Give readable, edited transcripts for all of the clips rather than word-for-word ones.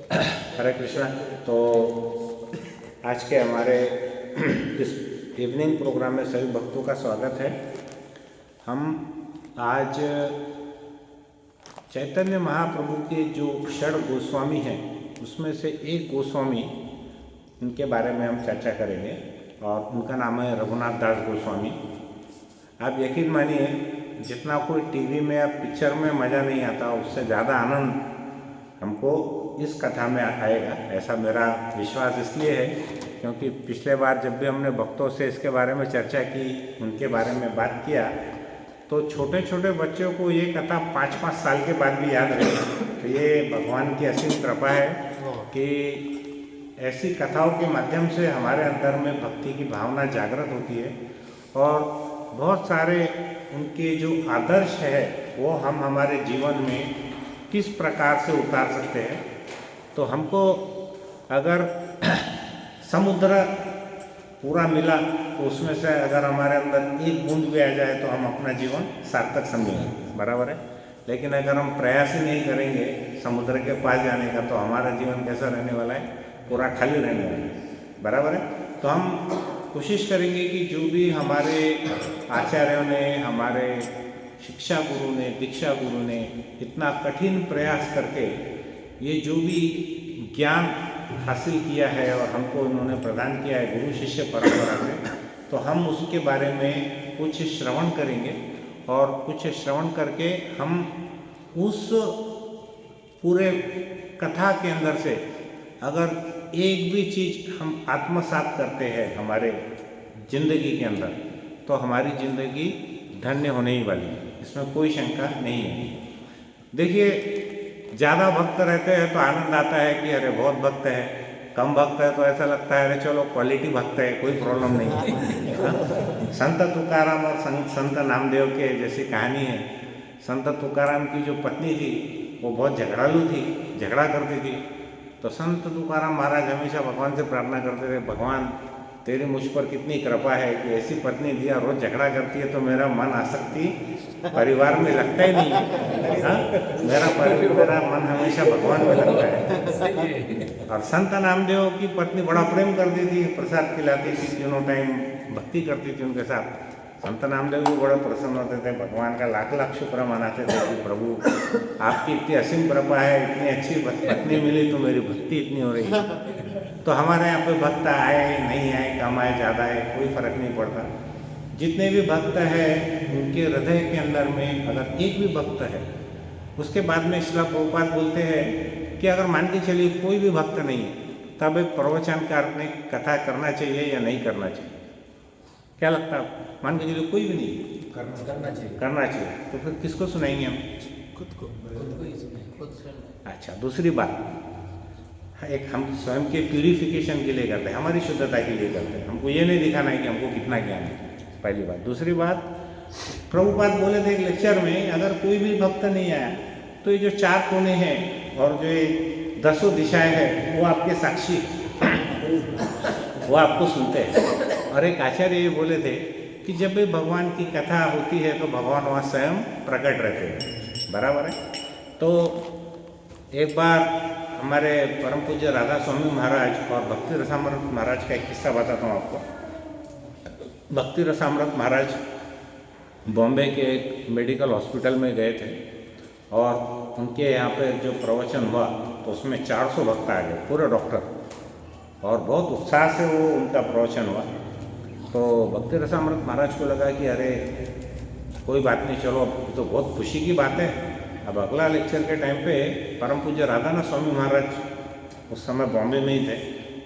हरे कृष्णा। तो आज के हमारे इस इवनिंग प्रोग्राम में सभी भक्तों का स्वागत है। हम आज चैतन्य महाप्रभु के जो षड गोस्वामी हैं उसमें से एक गोस्वामी, उनके बारे में हम चर्चा करेंगे और उनका नाम है रघुनाथ दास गोस्वामी। आप यकीन मानिए, जितना कोई टीवी में या पिक्चर में मज़ा नहीं आता, उससे ज़्यादा आनंद हमको इस कथा में आएगा, ऐसा मेरा विश्वास इसलिए है क्योंकि पिछले बार जब भी हमने भक्तों से इसके बारे में चर्चा की, उनके बारे में बात किया, तो छोटे छोटे बच्चों को ये कथा 5-5 साल के बाद भी याद रही। तो ये भगवान की असीम कृपा है कि ऐसी कथाओं के माध्यम से हमारे अंदर में भक्ति की भावना जागृत होती है और बहुत सारे उनके जो आदर्श है वो हम हमारे जीवन में किस प्रकार से उतार सकते हैं। तो हमको अगर समुद्र पूरा मिला तो उसमें से अगर हमारे अंदर एक बूंद भी आ जाए तो हम अपना जीवन सार्थक समझेंगे, बराबर है। लेकिन अगर हम प्रयास ही नहीं करेंगे समुद्र के पास जाने का तो हमारा जीवन कैसा रहने वाला है, पूरा खाली रहने वाला है, बराबर है। तो हम कोशिश करेंगे कि जो भी हमारे आचार्यों ने, हमारे शिक्षा गुरु ने, दीक्षा गुरु ने इतना कठिन प्रयास करके ये जो भी ज्ञान हासिल किया है और हमको उन्होंने प्रदान किया है गुरु शिष्य परंपरा से, तो हम उसके बारे में कुछ श्रवण करेंगे और कुछ श्रवण करके हम उस पूरे कथा के अंदर से अगर एक भी चीज़ हम आत्मसात करते हैं हमारे जिंदगी के अंदर, तो हमारी जिंदगी धन्य होने ही वाली है, इसमें कोई शंका नहीं है। देखिए, ज़्यादा भक्त रहते हैं तो आनंद आता है कि अरे बहुत भक्त है, कम भक्त है तो ऐसा लगता है अरे चलो क्वालिटी भक्त है, कोई प्रॉब्लम नहीं है। संत तुकाराम और संत नामदेव के जैसी कहानी है। संत तुकाराम की जो पत्नी थी वो बहुत झगड़ालू थी, झगड़ा करती थी। तो संत तुकाराम महाराज हमेशा भगवान से प्रार्थना करते थे, भगवान तेरी मुझ पर कितनी कृपा है कि ऐसी पत्नी दिया, रोज झगड़ा करती है तो मेरा मन आसक्ति परिवार में लगता ही नहीं है। हाँ, मेरा मन हमेशा भगवान में लगता है। और संत नामदेव की पत्नी बड़ा प्रेम करती थी, प्रसाद खिलाती थी, तीनों टाइम भक्ति करती थी उनके साथ। संत नामदेव भी बड़े प्रसन्न होते थे, भगवान का लाख लाख शुक्र मनाते थे कि प्रभु आपकी इतनी असीम कृपा है, इतनी अच्छी पत्नी मिली तो मेरी भक्ति इतनी हो रही है। तो हमारे यहाँ पे भक्त आए नहीं आए, कम आए ज़्यादा आए, कोई फर्क नहीं पड़ता। जितने भी भक्त हैं उनके हृदय के अंदर में अगर एक भी भक्त है, उसके बाद में श्रील प्रभुपाद बोलते हैं कि अगर मान के चलिए कोई भी भक्त नहीं है तब एक प्रवचनकार ने कथा करना चाहिए या नहीं करना चाहिए? क्या लगता है? मान के चलिए कोई भी नहीं, करना चाहिए। तो फिर किसको सुनाएंगे हम? खुद को ही सुनाएंगे। अच्छा, दूसरी बात, एक हम स्वयं के प्यूरिफिकेशन के लिए करते हैं, हमारी शुद्धता के लिए करते हैं। हमको ये नहीं दिखाना है कि हमको कितना ज्ञान है, पहली बात। दूसरी बात, प्रभुपाद बोले थे एक लेक्चर में, अगर कोई भी भक्त नहीं आया तो ये जो 4 कोने हैं और जो ये 10 दिशाएं हैं वो आपके साक्षी, वो आपको सुनते हैं। और एक आचार्य ये बोले थे कि जब भी भगवान की कथा होती है तो भगवान वहाँ स्वयं प्रकट रहते हैं, बराबर है। तो एक बार हमारे परम पूज्य राधा स्वामी महाराज और भक्ति रसामृत महाराज का एक किस्सा बताता हूँ आपको। भक्ति रसामृत महाराज बॉम्बे के एक मेडिकल हॉस्पिटल में गए थे और उनके यहाँ पे जो प्रवचन हुआ तो उसमें 400 भक्त आ गए, पूरे डॉक्टर, और बहुत उत्साह से वो उनका प्रवचन हुआ। तो भक्ति रसामृत महाराज को लगा कि अरे कोई बात नहीं, चलो तो बहुत खुशी की बात है। अब अगला लेक्चर के टाइम पे परम पूज्य राधानाथ स्वामी महाराज उस समय बॉम्बे में ही थे,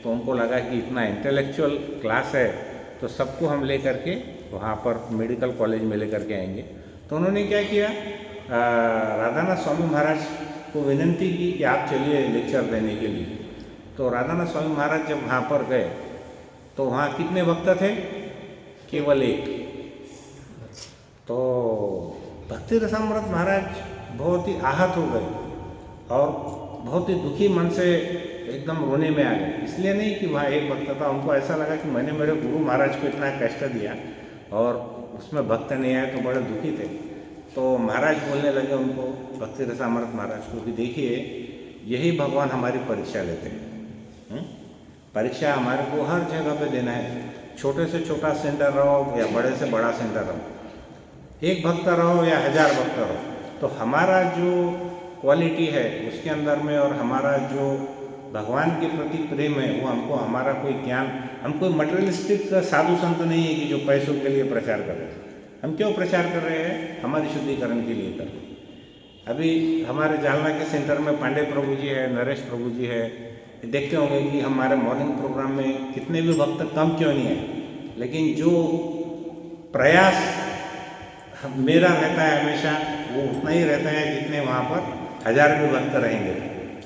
तो उनको लगा कि इतना इंटेलेक्चुअल क्लास है तो सबको हम ले करके वहाँ पर मेडिकल कॉलेज में ले करके आएंगे। तो उन्होंने क्या किया, राधानाथ स्वामी महाराज को विनंती की कि आप चलिए लेक्चर देने के लिए। तो राधानाथ स्वामी महाराज जब वहाँ पर गए तो वहाँ कितने भक्त थे? केवल एक। तो भक्ति रसामृत महाराज बहुत ही आहत हो गए और बहुत ही दुखी मन से एकदम रोने में आ गए। इसलिए नहीं कि वहाँ एक भक्त था, उनको ऐसा लगा कि मैंने मेरे गुरु महाराज को इतना कष्ट दिया और उसमें भक्त नहीं आए तो बड़े दुखी थे। तो महाराज बोलने लगे उनको, भक्ति रसामृत महाराज को, कि देखिए यही भगवान हमारी परीक्षा लेते हैं। परीक्षा हमारे को हर जगह पे देना है, छोटे से छोटा सेंटर रहो या बड़े से बड़ा सेंटर रहो, एक भक्त रहो या 1000 भक्त रहो, तो हमारा जो क्वालिटी है उसके अंदर में और हमारा जो भगवान के प्रति प्रेम है वो हमको, हमारा कोई ज्ञान, हम कोई मटेरियलिस्टिक साधु संत नहीं है कि जो पैसों के लिए प्रचार कर रहे हैं। हम क्यों प्रचार कर रहे हैं? हमारी शुद्धिकरण के लिए कर रहे हैं। अभी हमारे जालना के सेंटर में पांडे प्रभु जी है, नरेश प्रभु जी है, देखते होंगे कि हमारे मॉर्निंग प्रोग्राम में कितने भी भक्त कम क्यों नहीं है, लेकिन जो प्रयास मेरा रहता है हमेशा वो उतना ही रहता है जितने वहाँ पर 1000 भी भक्त रहेंगे।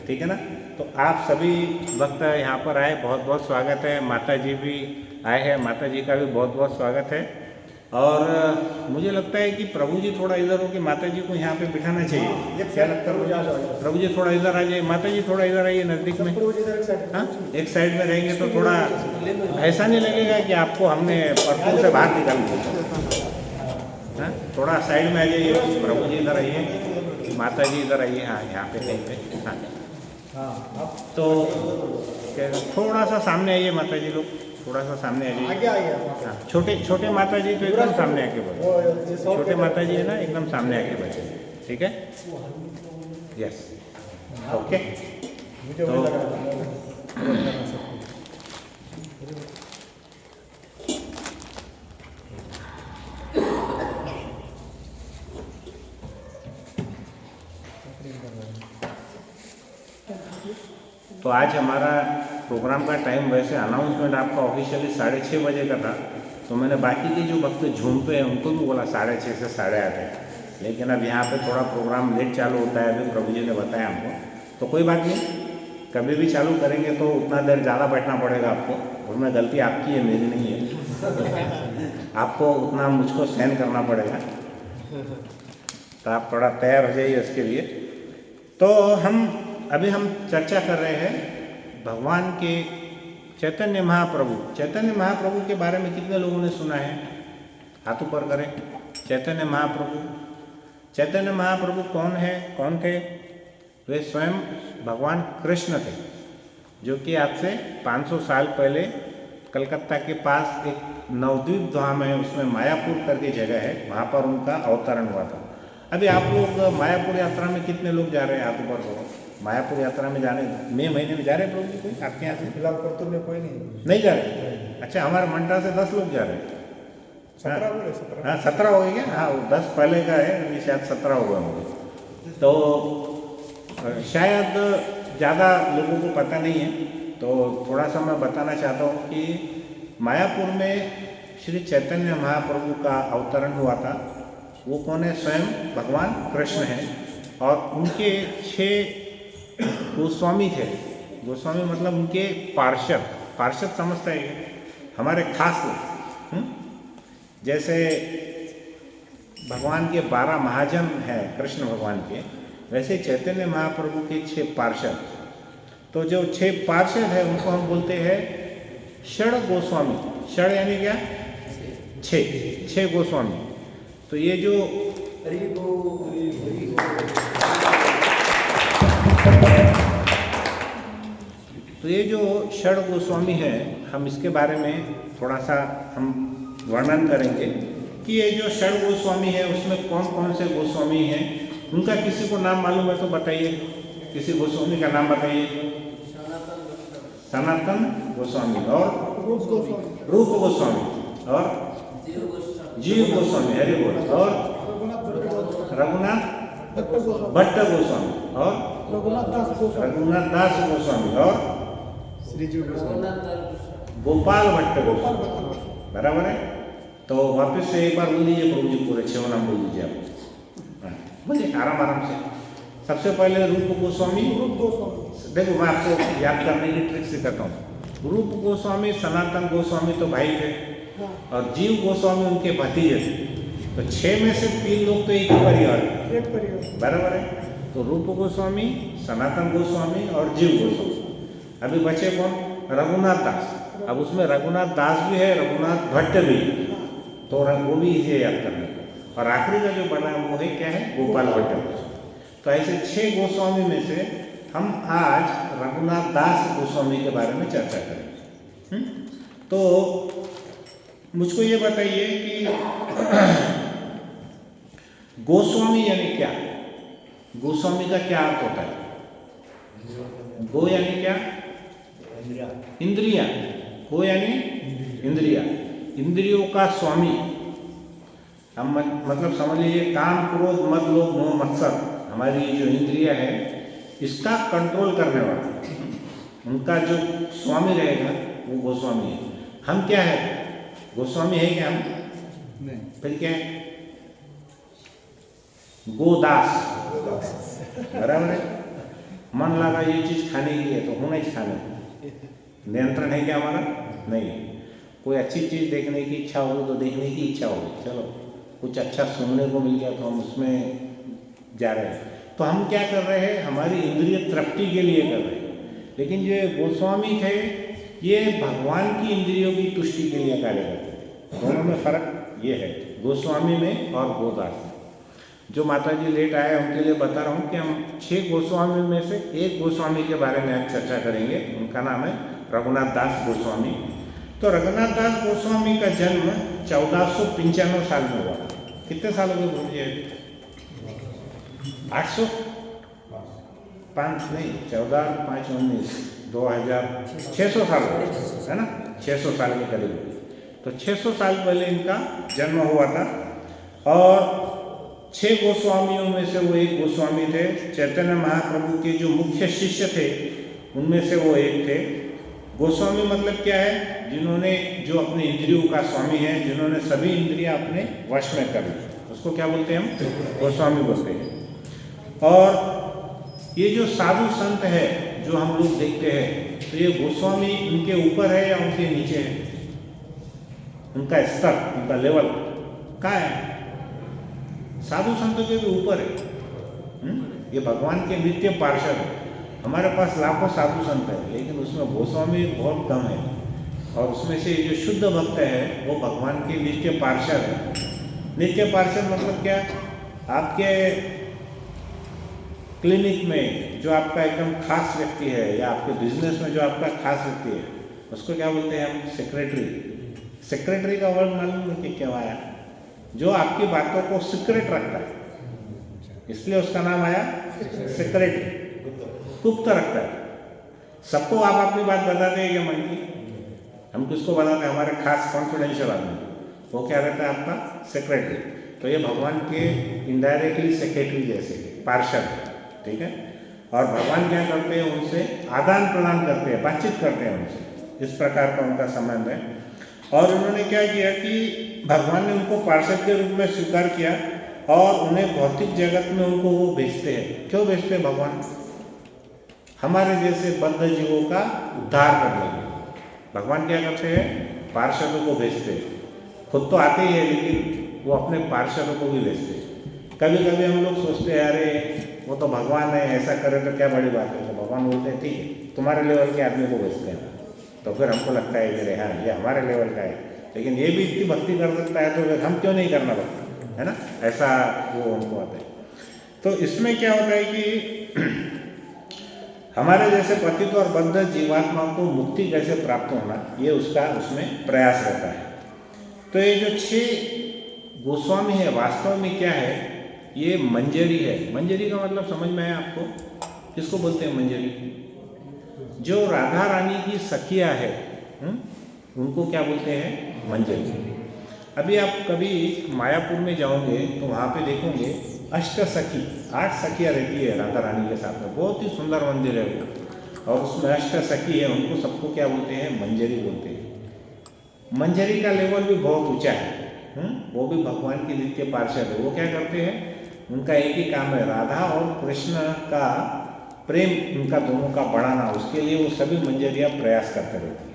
ठीक है ना? तो आप सभी भक्त यहाँ पर आए, बहुत बहुत स्वागत है। माता जी भी आए हैं, माता जी का भी बहुत बहुत स्वागत है। और मुझे लगता है कि प्रभु जी थोड़ा इधर हो कि माता जी को यहाँ पे बिठाना चाहिए। क्या लगता है? प्रभु जी थोड़ा इधर आ जाइए, माता जी थोड़ा इधर आइए नज़दीक में। हाँ, एक साइड में रहेंगे तो थोड़ा ऐसा नहीं लगेगा कि आपको हमने पर्दों से बाहर निकाल दिया। हाँ, थोड़ा साइड में आ जाइए, प्रभु जी इधर आइए, माता जी इधर आइए। हाँ, यहाँ पे कहीं पे। हाँ, तो थोड़ा सा सामने आइए माता जी लोग, थोड़ा सा सामने आ जाइए। हाँ, छोटे माता जी तो एकदम सामने आके बैठे, छोटे माता जी है ना, एकदम सामने आके बैठे। ठीक है? Yes, okay. तो आज हमारा प्रोग्राम का टाइम, वैसे अनाउंसमेंट आपका ऑफिशियली 6:30 बजे का था, तो मैंने बाकी के जो भक्त झूमते हैं उनको भी बोला 6:30 से 8:30, लेकिन अब यहाँ पे थोड़ा प्रोग्राम लेट चालू होता है, अभी प्रभु जी ने बताया हमको। तो कोई बात नहीं, कभी भी चालू करेंगे तो उतना देर ज़्यादा बैठना पड़ेगा आपको, उसमें गलती आपकी है, मेरी नहीं है। आपको उतना मुझको सहन करना पड़ेगा, तो आप थोड़ा तैयार हो जाइए उसके लिए। तो अभी हम चर्चा कर रहे हैं भगवान के चैतन्य महाप्रभु। चैतन्य महाप्रभु के बारे में कितने लोगों ने सुना है? हाथ ऊपर करें। चैतन्य महाप्रभु, चैतन्य महाप्रभु कौन है? कौन थे? वे स्वयं भगवान कृष्ण थे, जो कि आज से 500 साल पहले कलकत्ता के पास एक नवद्वीप धाम है, उसमें मायापुर करके जगह है, वहाँ पर उनका अवतरण हुआ था। अभी आप लोग मायापुर यात्रा में कितने लोग जा रहे हैं? हाथ ऊपर करो। मायापुर यात्रा में जाने मई महीने में जा रहे हैं प्रभु जी? कोई आपके यहाँ से? फिलहाल परतुर में कोई नहीं जा रहे? अच्छा, हमारे मंडा से 10 लोग जा रहे हैं। 17 हाँ, 17 हो गया। हाँ, 10 पहले का है, अभी शायद 17 हो गया होंगे। तो शायद ज़्यादा लोगों को पता नहीं है, तो थोड़ा सा मैं बताना चाहता हूँ कि मायापुर में श्री चैतन्य महाप्रभु का अवतरण हुआ था। वो कौन है? स्वयं भगवान कृष्ण हैं, और उनके 6 गोस्वामी थे। गोस्वामी मतलब उनके पार्षद। पार्षद समझता है हमारे खास लोग। जैसे भगवान के 12 महाजन हैं कृष्ण भगवान के, वैसे चैतन्य महाप्रभु के 6 पार्षद। तो जो 6 पार्षद है उनको हम बोलते हैं षड गोस्वामी। षड यानी क्या? 6 गोस्वामी। तो ये जो षड गोस्वामी है, हम इसके बारे में थोड़ा सा हम वर्णन करेंगे कि ये जो षड गोस्वामी है उसमें कौन कौन से गोस्वामी हैं। उनका किसी को नाम मालूम है तो बताइए, किसी गोस्वामी का नाम बताइए। सनातन गोस्वामी और रूप गोस्वामी और जीव गोस्वामी, हरि बोल, और रघुनाथ भट्ट गोस्वामी और रघुनाथ दास गोस्वामी और गोपाल भट्ट गोस्वामी। बराबर है? तो वापस से एक बार बोल दीजिए प्रभु जी, पूरे 6 नाम बोल दीजिए आप। बोलिए आराम से। सबसे पहले रूप गोस्वामी। देखो, मैं आपको याद करने की ट्रिक सिखाता हूँ। रूप गोस्वामी, सनातन गोस्वामी तो भाई थे, और जीव गोस्वामी उनके भतीजे थे। तो 6 में से 3 लोग तो एक ही परिवार, बराबर है? तो रूप गोस्वामी, सनातन गोस्वामी और जीव गोस्वामी। अभी बचे कौन? रघुनाथ दास। अब उसमें रघुनाथ दास भी है, रघुनाथ भट्ट भी है, तो वो भी इसे याद करना। और आखिरी का जो बना वो है क्या है? गोपाल भट्ट। तो ऐसे 6 गोस्वामी में से हम आज रघुनाथ दास गोस्वामी के बारे में चर्चा करेंगे। तो मुझको ये बताइए कि गोस्वामी यानी क्या? गोस्वामी का क्या अर्थ होता है? गो यानी क्या? इंद्रिया। गो यानी इंद्रिया, इंद्रियों का स्वामी। हम मतलब समझ लीजिए काम, क्रोध, मद, लोभ, मोह, मत्सर, हमारी जो इंद्रिया है इसका कंट्रोल करने वाला, उनका जो स्वामी रहेगा वो गोस्वामी है। हम क्या है? गोस्वामी है क्या हम? नहीं। फिर क्या है? गोदास। बराबर है। मन लगा ये चीज़ खाने की है तो होना ही खाने, नियंत्रण है क्या हमारा? नहीं। कोई अच्छी चीज़ देखने की इच्छा होगी तो देखने की इच्छा होगी, चलो कुछ अच्छा सुनने को मिल गया तो हम उसमें जा रहे हैं। तो हम क्या कर रहे हैं? हमारी इंद्रिय तृप्ति के लिए कर रहे हैं। लेकिन जो गोस्वामी थे ये भगवान की इंद्रियों की तुष्टि के लिए कार्य करते थे। दोनों में फर्क ये है, गोस्वामी में और गोदास में। जो माता जी लेट आए उनके लिए बता रहा हूँ कि हम 6 गोस्वामी में से एक गोस्वामी के बारे में आज चर्चा करेंगे। उनका नाम है रघुनाथ दास गोस्वामी। तो रघुनाथ दास गोस्वामी का जन्म 1495 साल में हुआ। कितने साल हो गए बोल दिए? 805 नहीं, 14, 5, 19, 2000, 600 साल हो गए, है ना? 600 साल के करीब। तो 600 साल पहले इनका जन्म हुआ था। और 6 गोस्वामियों में से वो एक गोस्वामी थे। चैतन्य महाप्रभु के जो मुख्य शिष्य थे उनमें से वो एक थे। गोस्वामी मतलब क्या है? जिन्होंने, जो अपने इंद्रियों का स्वामी है, जिन्होंने सभी इंद्रियां अपने वश में कर ली, उसको क्या बोलते हैं हम? गोस्वामी बोलते हैं। और ये जो साधु संत है जो हम लोग देखते हैं, तो ये गोस्वामी उनके ऊपर है या उनके नीचे है? उनका स्तर, उनका लेवल कहाँ है? साधु संतों के भी ऊपर है। ये भगवान के नित्य पार्षद है। हमारे पास लाखों साधु संत है, लेकिन उसमें गोस्वामी बहुत कम है। और उसमें से जो शुद्ध भक्त है वो भगवान के नित्य पार्षद है। नित्य पार्षद मतलब क्या? आपके क्लिनिक में जो आपका एकदम खास व्यक्ति है, या आपके बिजनेस में जो आपका खास व्यक्ति है, उसको क्या बोलते हैं हम? सेक्रेटरी। सेक्रेटरी का वर्ड मालूम है कि क्या आया? जो आपकी बातों को सीक्रेट रखता है, इसलिए उसका नाम आया सेक्रेटरी। गुप्त रखता है। सबको आप अपनी बात बताते हैं क्या मन की? हम किसको बताते हैं? हमारे खास कॉन्फिडेंशियल आदमी, वो क्या रहता है? आपका सेक्रेटरी। तो ये भगवान के इनडायरेक्टली सेक्रेटरी जैसे पार्षद, ठीक है। और भगवान क्या करते हैं? उनसे आदान प्रदान करते हैं, बातचीत करते हैं उनसे। इस प्रकार का उनका संबंध है। और उन्होंने क्या किया कि भगवान ने उनको पार्षद के रूप में स्वीकार किया और उन्हें भौतिक जगत में उनको वो भेजते हैं। क्यों भेजते हैं भगवान? हमारे जैसे बद्ध जीवों का उद्धार करने के लिए भगवान क्या करते हैं? पार्षदों को भेजते हैं। खुद तो आते ही है, लेकिन वो अपने पार्षदों को भी भेजते हैं। कभी कभी हम लोग सोचते हैं अरे वो तो भगवान है, ऐसा करे तो क्या बड़ी बात है। तो भगवान बोलते हैं ठीक है, तुम्हारे लेवल के आदमी को भेजते हैं। तो फिर हमको लगता है कि हाँ ये हमारे लेवल का है, लेकिन ये भी इतनी भक्ति कर सकता है तो फिर हम क्यों नहीं करना भक्ति, है ना? ऐसा वो उनको आता है। तो इसमें क्या होता है कि हमारे जैसे पतित और बद्ध जीवात्माओं को मुक्ति कैसे प्राप्त होना, ये उसका उसमें प्रयास रहता है। तो ये जो 6 गोस्वामी है वास्तव में क्या है? ये मंजरी है। मंजरी का मतलब समझ में आया आपको? किसको बोलते हैं मंजरी? जो राधा रानी की सखिया है, उनको क्या बोलते हैं? मंजरी। अभी आप कभी मायापुर में जाओगे तो वहाँ पे देखोगे अष्ट सखी, 8 सखियाँ रहती है राधा रानी के साथ में। बहुत ही सुंदर मंदिर है वो, और उसमें अष्ट सखी है, उनको सबको क्या बोलते हैं? मंजरी बोलते हैं। मंजरी का लेवल भी बहुत ऊंचा है। वो भी भगवान की नित्य पार्षद है। वो क्या करते हैं? उनका एक ही काम है, राधा और कृष्ण का प्रेम, उनका दोनों का बढ़ाना। उसके लिए वो सभी मंजरियाँ प्रयास करते रहते हैं।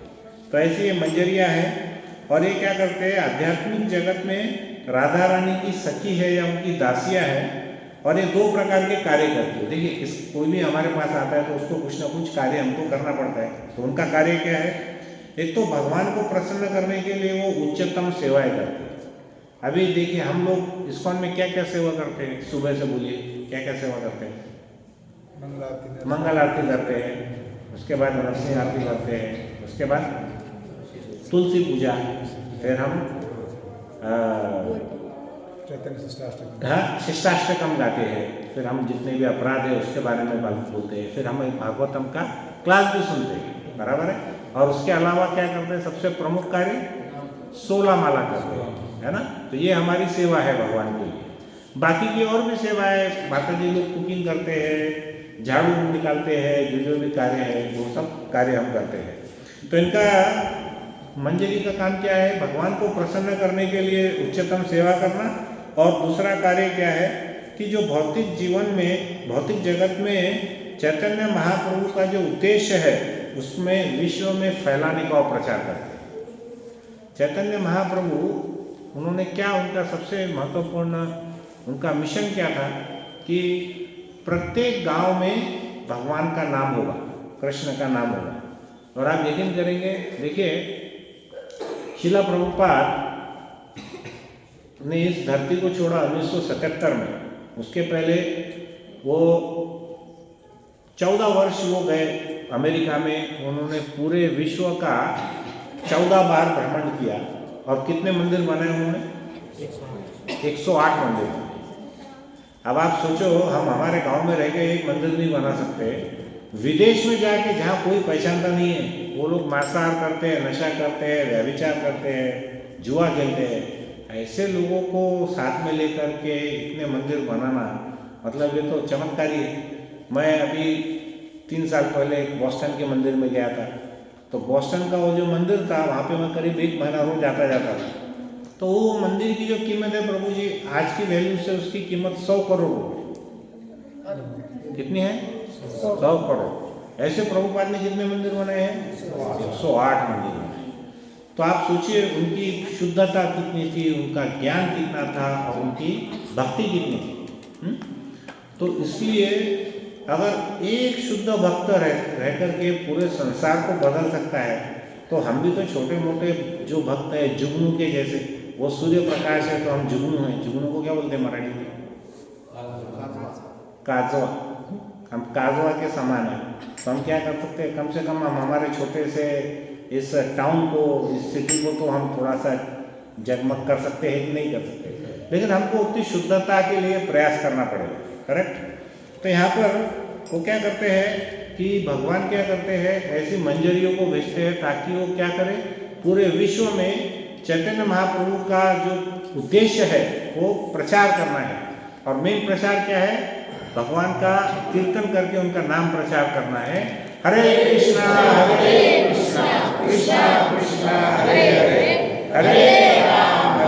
तो ऐसी ये मंजरियाँ हैं। और ये क्या करते हैं? आध्यात्मिक जगत में राधा रानी की सखी है या उनकी दासियाँ है, और ये 2 प्रकार के कार्य करती है। देखिए, कोई भी हमारे पास आता है तो उसको कुछ ना कुछ कार्य हमको करना पड़ता है। तो उनका कार्य क्या है? एक तो भगवान को प्रसन्न करने के लिए वो उच्चतम सेवाएं करते हैं। अभी देखिए हम लोग इस्कॉन में क्या क्या सेवा करते हैं? सुबह से बोलिए, क्या क्या सेवा करते हैं? मंगल आरती करते हैं, उसके बाद नरसिंह आरती करते हैं, उसके बाद तुलसी पूजा, फिर हम चैतन्य शिष्टाष्टकम। हाँ शिष्टाष्टकम गाते हैं, फिर हम जितने भी अपराध है उसके बारे में बात बोलते हैं, फिर हम एक भागवतम का क्लास भी सुनते हैं, बराबर है। और उसके अलावा क्या करते हैं, सबसे प्रमुख कार्य 16 माला करते हैं, है ना। तो ये हमारी सेवा है भगवान के लिए। बाकी की और भी सेवाएं, माता जी लोग कुकिंग करते हैं, झाड़ू निकालते हैं, जो भी कार्य है वो सब कार्य हम करते हैं। तो इनका मंजरी का काम क्या है, भगवान को प्रसन्न करने के लिए उच्चतम सेवा करना। और दूसरा कार्य क्या है कि जो भौतिक जीवन में, भौतिक जगत में चैतन्य महाप्रभु का जो उद्देश्य है उसमें विश्व में फैलाने का प्रचार करते हैं। चैतन्य महाप्रभु उन्होंने क्या, उनका सबसे महत्वपूर्ण उनका मिशन क्या था कि प्रत्येक गांव में भगवान का नाम होगा, कृष्ण का नाम होगा। और आप यकीन करेंगे, देखिए शिला प्रभुपाद ने इस धरती को छोड़ा 1977 में। उसके पहले वो 14 वर्ष वो गए अमेरिका में, उन्होंने पूरे विश्व का 14 बार भ्रमण किया। और कितने मंदिर बनाए उन्होंने, 108 मंदिर। अब आप सोचो, हम हमारे गांव में रह के एक मंदिर नहीं बना सकते, विदेश में जाके जहाँ कोई पहचानता नहीं है, वो लोग मांसाहार करते हैं, नशा करते हैं, व्यभिचार करते हैं, जुआ खेलते हैं, ऐसे लोगों को साथ में लेकर के इतने मंदिर बनाना, मतलब ये तो चमत्कारी है। मैं अभी 3 साल पहले बॉस्टन के मंदिर में गया था, तो बॉस्टन का वो जो मंदिर था वहाँ पे मैं करीब 1 महीना रोज जाता था। तो वो मंदिर की जो कीमत है प्रभु जी, आज की वैल्यू से उसकी कीमत 100 करोड़। कितनी है? 100 करोड़। ऐसे प्रभुपाद ने कितने मंदिर बनाए हैं? 108 मंदिर बनाए। तो आप सोचिए उनकी शुद्धता कितनी थी, उनका ज्ञान कितना था और उनकी भक्ति कितनी थी। तो इसलिए अगर एक शुद्ध भक्त रह करके पूरे संसार को बदल सकता है, तो हम भी तो छोटे मोटे जो भक्त हैं, जुगनू के जैसे, वो सूर्य प्रकाश है तो हम जुगनू हैं। जुगनू को क्या बोलते हैं मराठी में? काजवा। हम काजवा के समान हैं। तो हम क्या कर सकते हैं, कम से कम हम हमारे छोटे से इस टाउन को, इस सिटी को तो हम थोड़ा सा जगमग कर सकते हैं कि नहीं कर सकते, लेकिन हमको उतनी शुद्धता के लिए प्रयास करना पड़ेगा, करेक्ट। तो यहाँ पर वो क्या करते हैं कि भगवान क्या करते हैं, ऐसी मंजरियों को भेजते हैं ताकि वो क्या करें, पूरे विश्व में चैतन्य महाप्रभु का जो उद्देश्य है वो प्रचार करना है। और मेन प्रचार क्या है, भगवान का कीर्तन करके उनका नाम प्रचार करना है। हरे कृष्णा कृष्णा कृष्णा हरे हरे, हरे राम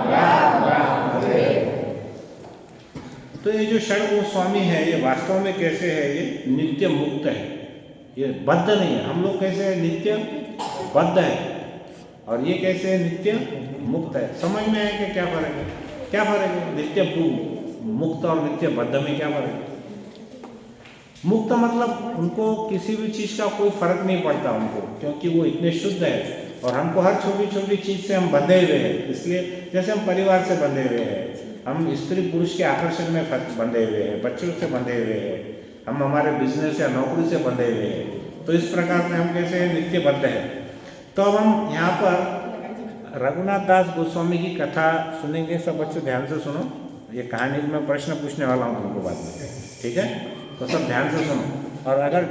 राम राम हरे। तो ये जो षड गोस्वामी है, ये वास्तव में कैसे है, ये नित्य मुक्त है, ये बद्ध नहीं है। हम लोग कैसे है, नित्य बद्ध है, और ये कैसे है, नित्य मुक्त है। समझ में आया कि क्या फर्क है? क्या फर्क है नित्य मुक्त और नित्य बद्ध में? क्या फर्क है? मुक्त मतलब उनको किसी भी चीज़ का कोई फर्क नहीं पड़ता उनको, क्योंकि वो इतने शुद्ध है। और हमको हर छोटी छोटी चीज़ से हम बंधे हुए हैं। इसलिए जैसे हम परिवार से बंधे हुए हैं, हम स्त्री पुरुष के आकर्षण में बंधे हुए हैं, बच्चों से बंधे हुए हैं, हम हमारे बिजनेस या नौकरी से बंधे हुए हैं। तो इस प्रकार से हम कैसे नित्य बद्ध है। तो अब हम यहाँ पर रघुनाथ दास गोस्वामी की कथा सुनेंगे। सब बच्चे ध्यान से सुनो, ये कहानी में प्रश्न पूछने वाला हूँ तुमको बाद में, ठीक है? तो सब ध्यान से सुनो। और अगर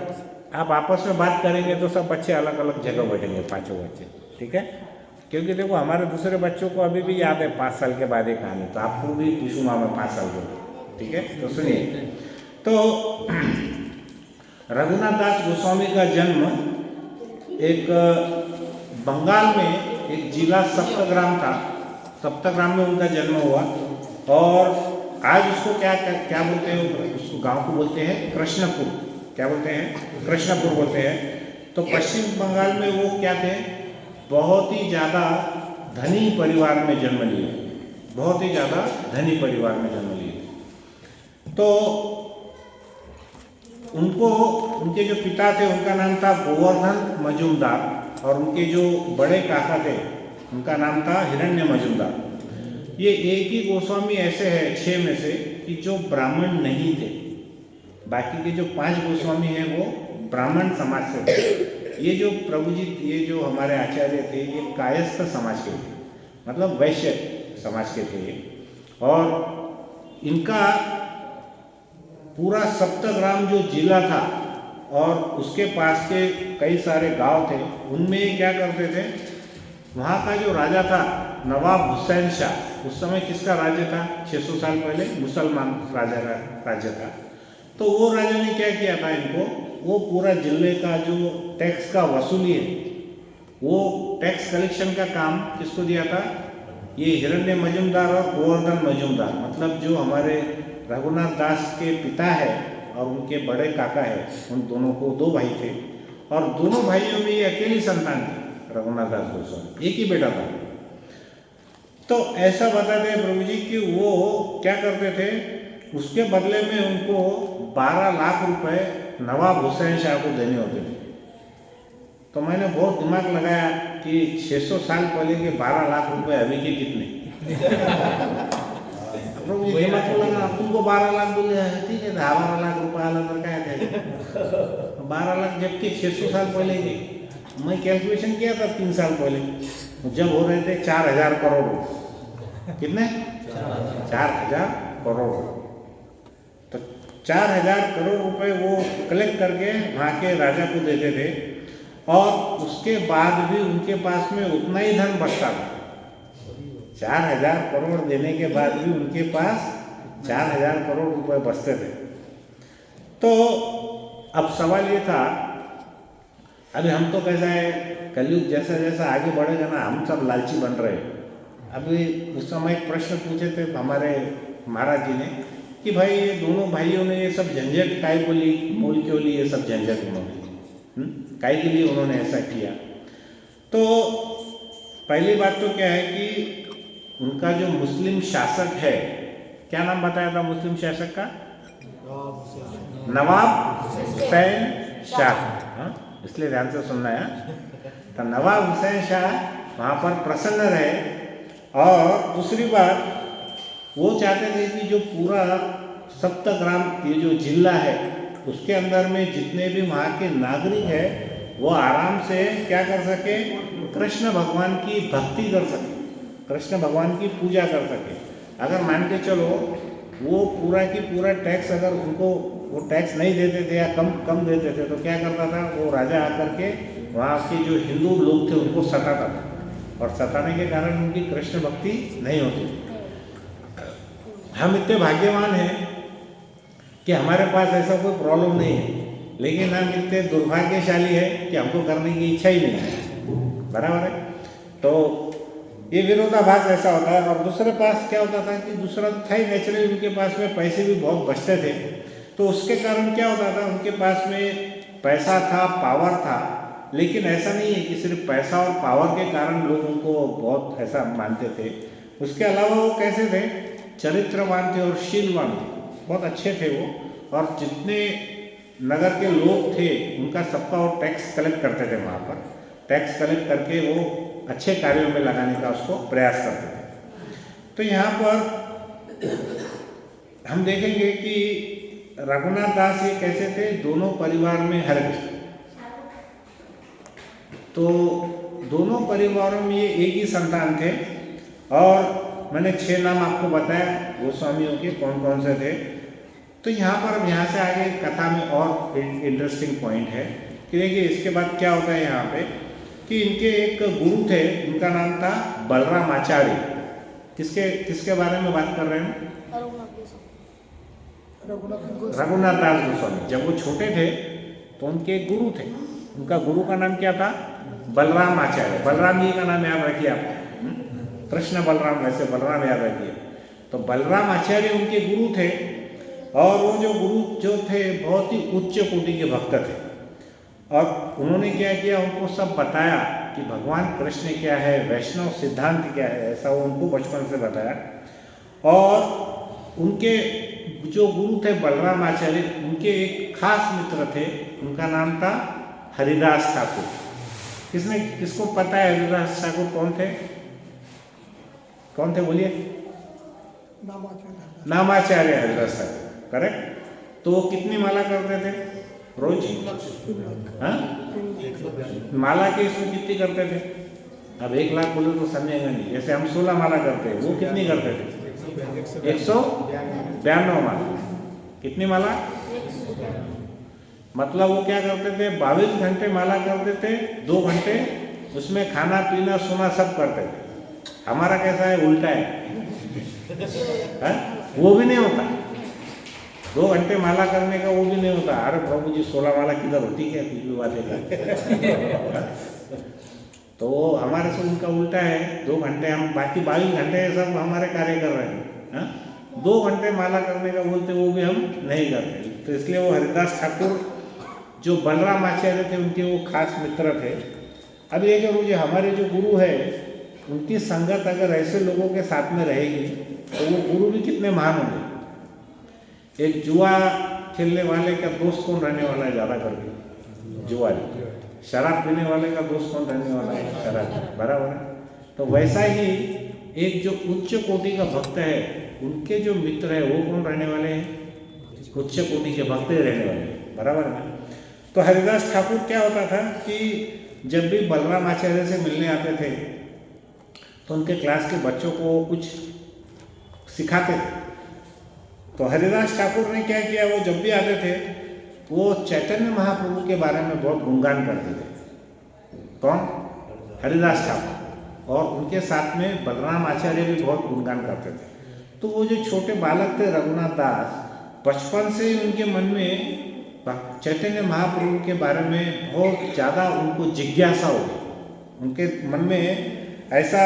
आप आपस में बात करेंगे तो सब बच्चे अलग अलग जगह बैठेंगे, 5 बच्चे, ठीक है? क्योंकजब वो हमारे दूसरे बच्चों को अभी भी याद है 5 साल के बाद एक कहानी, तो आपको भी पूछूंगा मैं 5 साल के, ठीक है? तो सुनिए। तो रघुनाथ दास गोस्वामी का जन्म एक बंगाल में एक जिला सप्तग्राम था, सप्तग्राम में उनका जन्म हुआ। और आज उसको क्या क्या, क्या बोलते हैं, उसको गांव को बोलते हैं कृष्णपुर। क्या बोलते हैं? कृष्णपुर बोलते हैं। तो पश्चिम बंगाल में वो क्या थे, बहुत ही ज़्यादा धनी परिवार में जन्म लिए, बहुत ही ज़्यादा धनी परिवार में जन्म लिए। तो उनको, उनके जो पिता थे उनका नाम था गोवर्धन मजूमदार, और उनके जो बड़े काका थे उनका नाम था हिरण्य मजूमदार। ये एक ही गोस्वामी ऐसे हैं 6 में से कि जो ब्राह्मण नहीं थे। बाकी के जो 5 गोस्वामी हैं वो ब्राह्मण समाज से थे। ये जो प्रभु जी, ये जो हमारे आचार्य थे, ये कायस्थ समाज के थे, मतलब वैश्य समाज के थे ये। और इनका पूरा सप्तग्राम जो जिला था और उसके पास के कई सारे गांव थे, उनमें ये क्या करते थे, वहाँ का जो राजा था नवाब हुसैन शाह, उस समय किसका राज्य था, 600 साल पहले मुसलमान राजा का राज्य था। तो वो राजा ने क्या किया था, इनको वो पूरा जिले का जो टैक्स का वसूली है, वो टैक्स कलेक्शन का काम किसको दिया था, ये हिरण्य मजूमदार और गोवर्धन मजूमदार, मतलब जो हमारे रघुनाथ दास के पिता है और उनके बड़े काका है, उन दोनों को 2 भाई थे और दोनों भाइयों में ये अकेली संतान थी रघुनाथ दास गोस्वामी, एक ही बेटा था। तो ऐसा बताते हैं प्रभु जी कि वो क्या करते थे, उसके बदले में उनको 12 लाख रुपए नवाब हुसैन शाह को देने होते थे। तो मैंने बहुत दिमाग लगाया कि 600 साल पहले के 12 लाख रुपए अभी के कितने। प्रभु जी दिमाग लगा, तुमको 12 लाख बोले, ठीक है 12 लाख रुपये आला तर काय थे 12 लाख, जबकि 600 साल पहले के। मैं कैलकुलेशन किया था 3 साल पहले, जब हो रहे थे 4000 करोड़। कितने? 4000 करोड़। तो 4000 करोड़ रुपए वो कलेक्ट करके वहाँ के राजा को देते थे और उसके बाद भी उनके पास में उतना ही धन बचता था। 4000 करोड़ देने के बाद भी उनके पास 4000 करोड़ रुपए बचते थे। तो अब सवाल ये था, अभी हम तो कैसा है, कलयुग जैसा जैसा आगे बढ़ेगा ना, हम सब लालची बन रहे हैं। अभी उस समय एक प्रश्न पूछे थे हमारे महाराज जी ने कि भाई ये दोनों भाइयों ने ये सब झंझट काय को ली, मोल क्यों ली, ये सब झंझट उन्होंने काय के लिए उन्होंने ऐसा किया। तो पहली बात तो क्या है कि उनका जो मुस्लिम शासक है, क्या नाम बताया था मुस्लिम शासक का, नवाब हुसैन शाह, इसलिए ध्यान से सुनना है। तो नवाब हुसैन शाह वहाँ पर प्रसन्न रहे और दूसरी बात वो चाहते थे कि जो पूरा सप्तग्राम ये जो जिला है उसके अंदर में जितने भी वहाँ के नागरिक हैं वो आराम से क्या कर सके, कृष्ण भगवान की भक्ति कर सके, कृष्ण भगवान की पूजा कर सके। अगर मान के चलो वो पूरा की पूरा टैक्स अगर उनको वो टैक्स नहीं देते थे या कम देते थे, तो क्या करता था वो राजा आकर के वहाँ के जो हिंदू लोग थे उनको सताता था और सताने के कारण उनकी कृष्ण भक्ति नहीं होती। हम इतने भाग्यवान हैं कि हमारे पास ऐसा कोई प्रॉब्लम नहीं है, लेकिन हम इतने दुर्भाग्यशाली है कि हमको करने की इच्छा ही नहीं है, बराबर है। तो ये विरोधाभास ऐसा होता है। और दूसरे पास क्या होता था कि दूसरा था ही नेचुरली, उनके पास में पैसे भी बहुत बचते थे, तो उसके कारण क्या होता था उनके पास में पैसा था, पावर था। लेकिन ऐसा नहीं है कि सिर्फ पैसा और पावर के कारण लोग उनको बहुत ऐसा मानते थे। उसके अलावा वो कैसे थे, चरित्रवान थे और शीलवान थे, बहुत अच्छे थे वो। और जितने नगर के लोग थे उनका सबका वो टैक्स कलेक्ट करते थे, वहाँ पर टैक्स कलेक्ट करके वो अच्छे कार्यों में लगाने का उसको प्रयास करते थे। तो यहाँ पर हम देखेंगे कि रघुनाथ दास ये कैसे थे, दोनों परिवार में हर तो दोनों परिवारों में ये एक ही संतान थे। और मैंने 6 नाम आपको बताया गोस्वामियों के कौन कौन से थे। तो यहाँ पर यहाँ से आगे कथा में और इंटरेस्टिंग पॉइंट है कि देखिए इसके बाद क्या होता है यहाँ पे कि इनके एक गुरु थे, उनका नाम था बलराम आचार्य। किसके बारे में बात कर रहे हैं? रघुनाथ दास गोस्वामी। जब वो छोटे थे तो उनके एक गुरु थे, उनका गुरु का नाम क्या था? बलराम आचार्य। बलराम जी का नाम याद रखिए आप, कृष्ण बलराम, वैसे बलराम याद रखिए। तो बलराम आचार्य उनके गुरु थे और वो जो गुरु जो थे बहुत ही उच्च कोटि के भक्त थे। और उन्होंने क्या किया, उनको सब बताया कि भगवान कृष्ण क्या है, वैष्णव सिद्धांत क्या है, ऐसा वो उनको बचपन से बताया। और उनके जो गुरु थे बलराम आचार्य, उनके एक खास मित्र थे, उनका नाम था हरिदास ठाकुर। किसको पता है हरिदास ठाकुर कौन थे? कौन थे बोलिए? नामाचार्य हरिदास ठाकुर, करेक्ट। तो वो कितनी माला करते थे रोज? हाँ, माला के इसमें कितनी करते थे? अब 1,00,000 बोले तो समझेगा नहीं। जैसे हम 16 माला करते हैं, वो कितनी करते थे? 192 माला। कितनी माला? मतलब वो क्या करते थे? 22 घंटे माला करते थे, 2 घंटे उसमें खाना पीना सोना सब करते थे। हमारा कैसा है? उल्टा है? वो भी नहीं होता। 2 घंटे माला करने का वो भी नहीं होता। अरे प्रभु जी 16 माला किधर होती क्या? कुछ भी बातें कर। तो हमारे से उनका उल्टा है। 2 घंटे हम, बाकी 22 घंटे सब हमारे कार्य कर रहे हैं। 2 घंटे माला करने का बोलते, वो भी हम नहीं करते। तो इसलिए वो हरिदास ठाकुर जो बलराम आचार्य थे, उनके वो खास मित्र थे। अब ये कि मुझे हमारे जो गुरु है, उनकी संगत अगर ऐसे लोगों के साथ में रहेगी तो वो गुरु भी कितने महान होंगे। एक जुआ खेलने वाले का दोस्त कौन रहने वाला है ज़्यादा करके? जुआरी। शराब पीने वाले का दोस्त कौन रहने वाला है? शराब। बराबर है। तो वैसा ही एक जो उच्च कोटि का भक्त है, उनके जो मित्र है वो कौन रहने वाले हैं? उच्च कोटि के भक्त रहने वाले हैं। बराबर है। तो हरिदास ठाकुर क्या होता था कि जब भी बलराम आचार्य से मिलने आते थे तो उनके क्लास के बच्चों को कुछ सिखाते थे। तो हरिदास ठाकुर ने क्या किया, वो जब भी आते थे वो चैतन्य महाप्रभु के बारे में बहुत गुणगान करते थे। कौन? हरिदास ठाकुर। और उनके साथ में बलराम आचार्य भी बहुत गुणगान करते थे। तो वो जो छोटे बालक थे रघुनाथ दास, बचपन से ही उनके मन में चैतन्य महाप्रभु के बारे में बहुत ज़्यादा उनको जिज्ञासा हो गई। उनके मन में ऐसा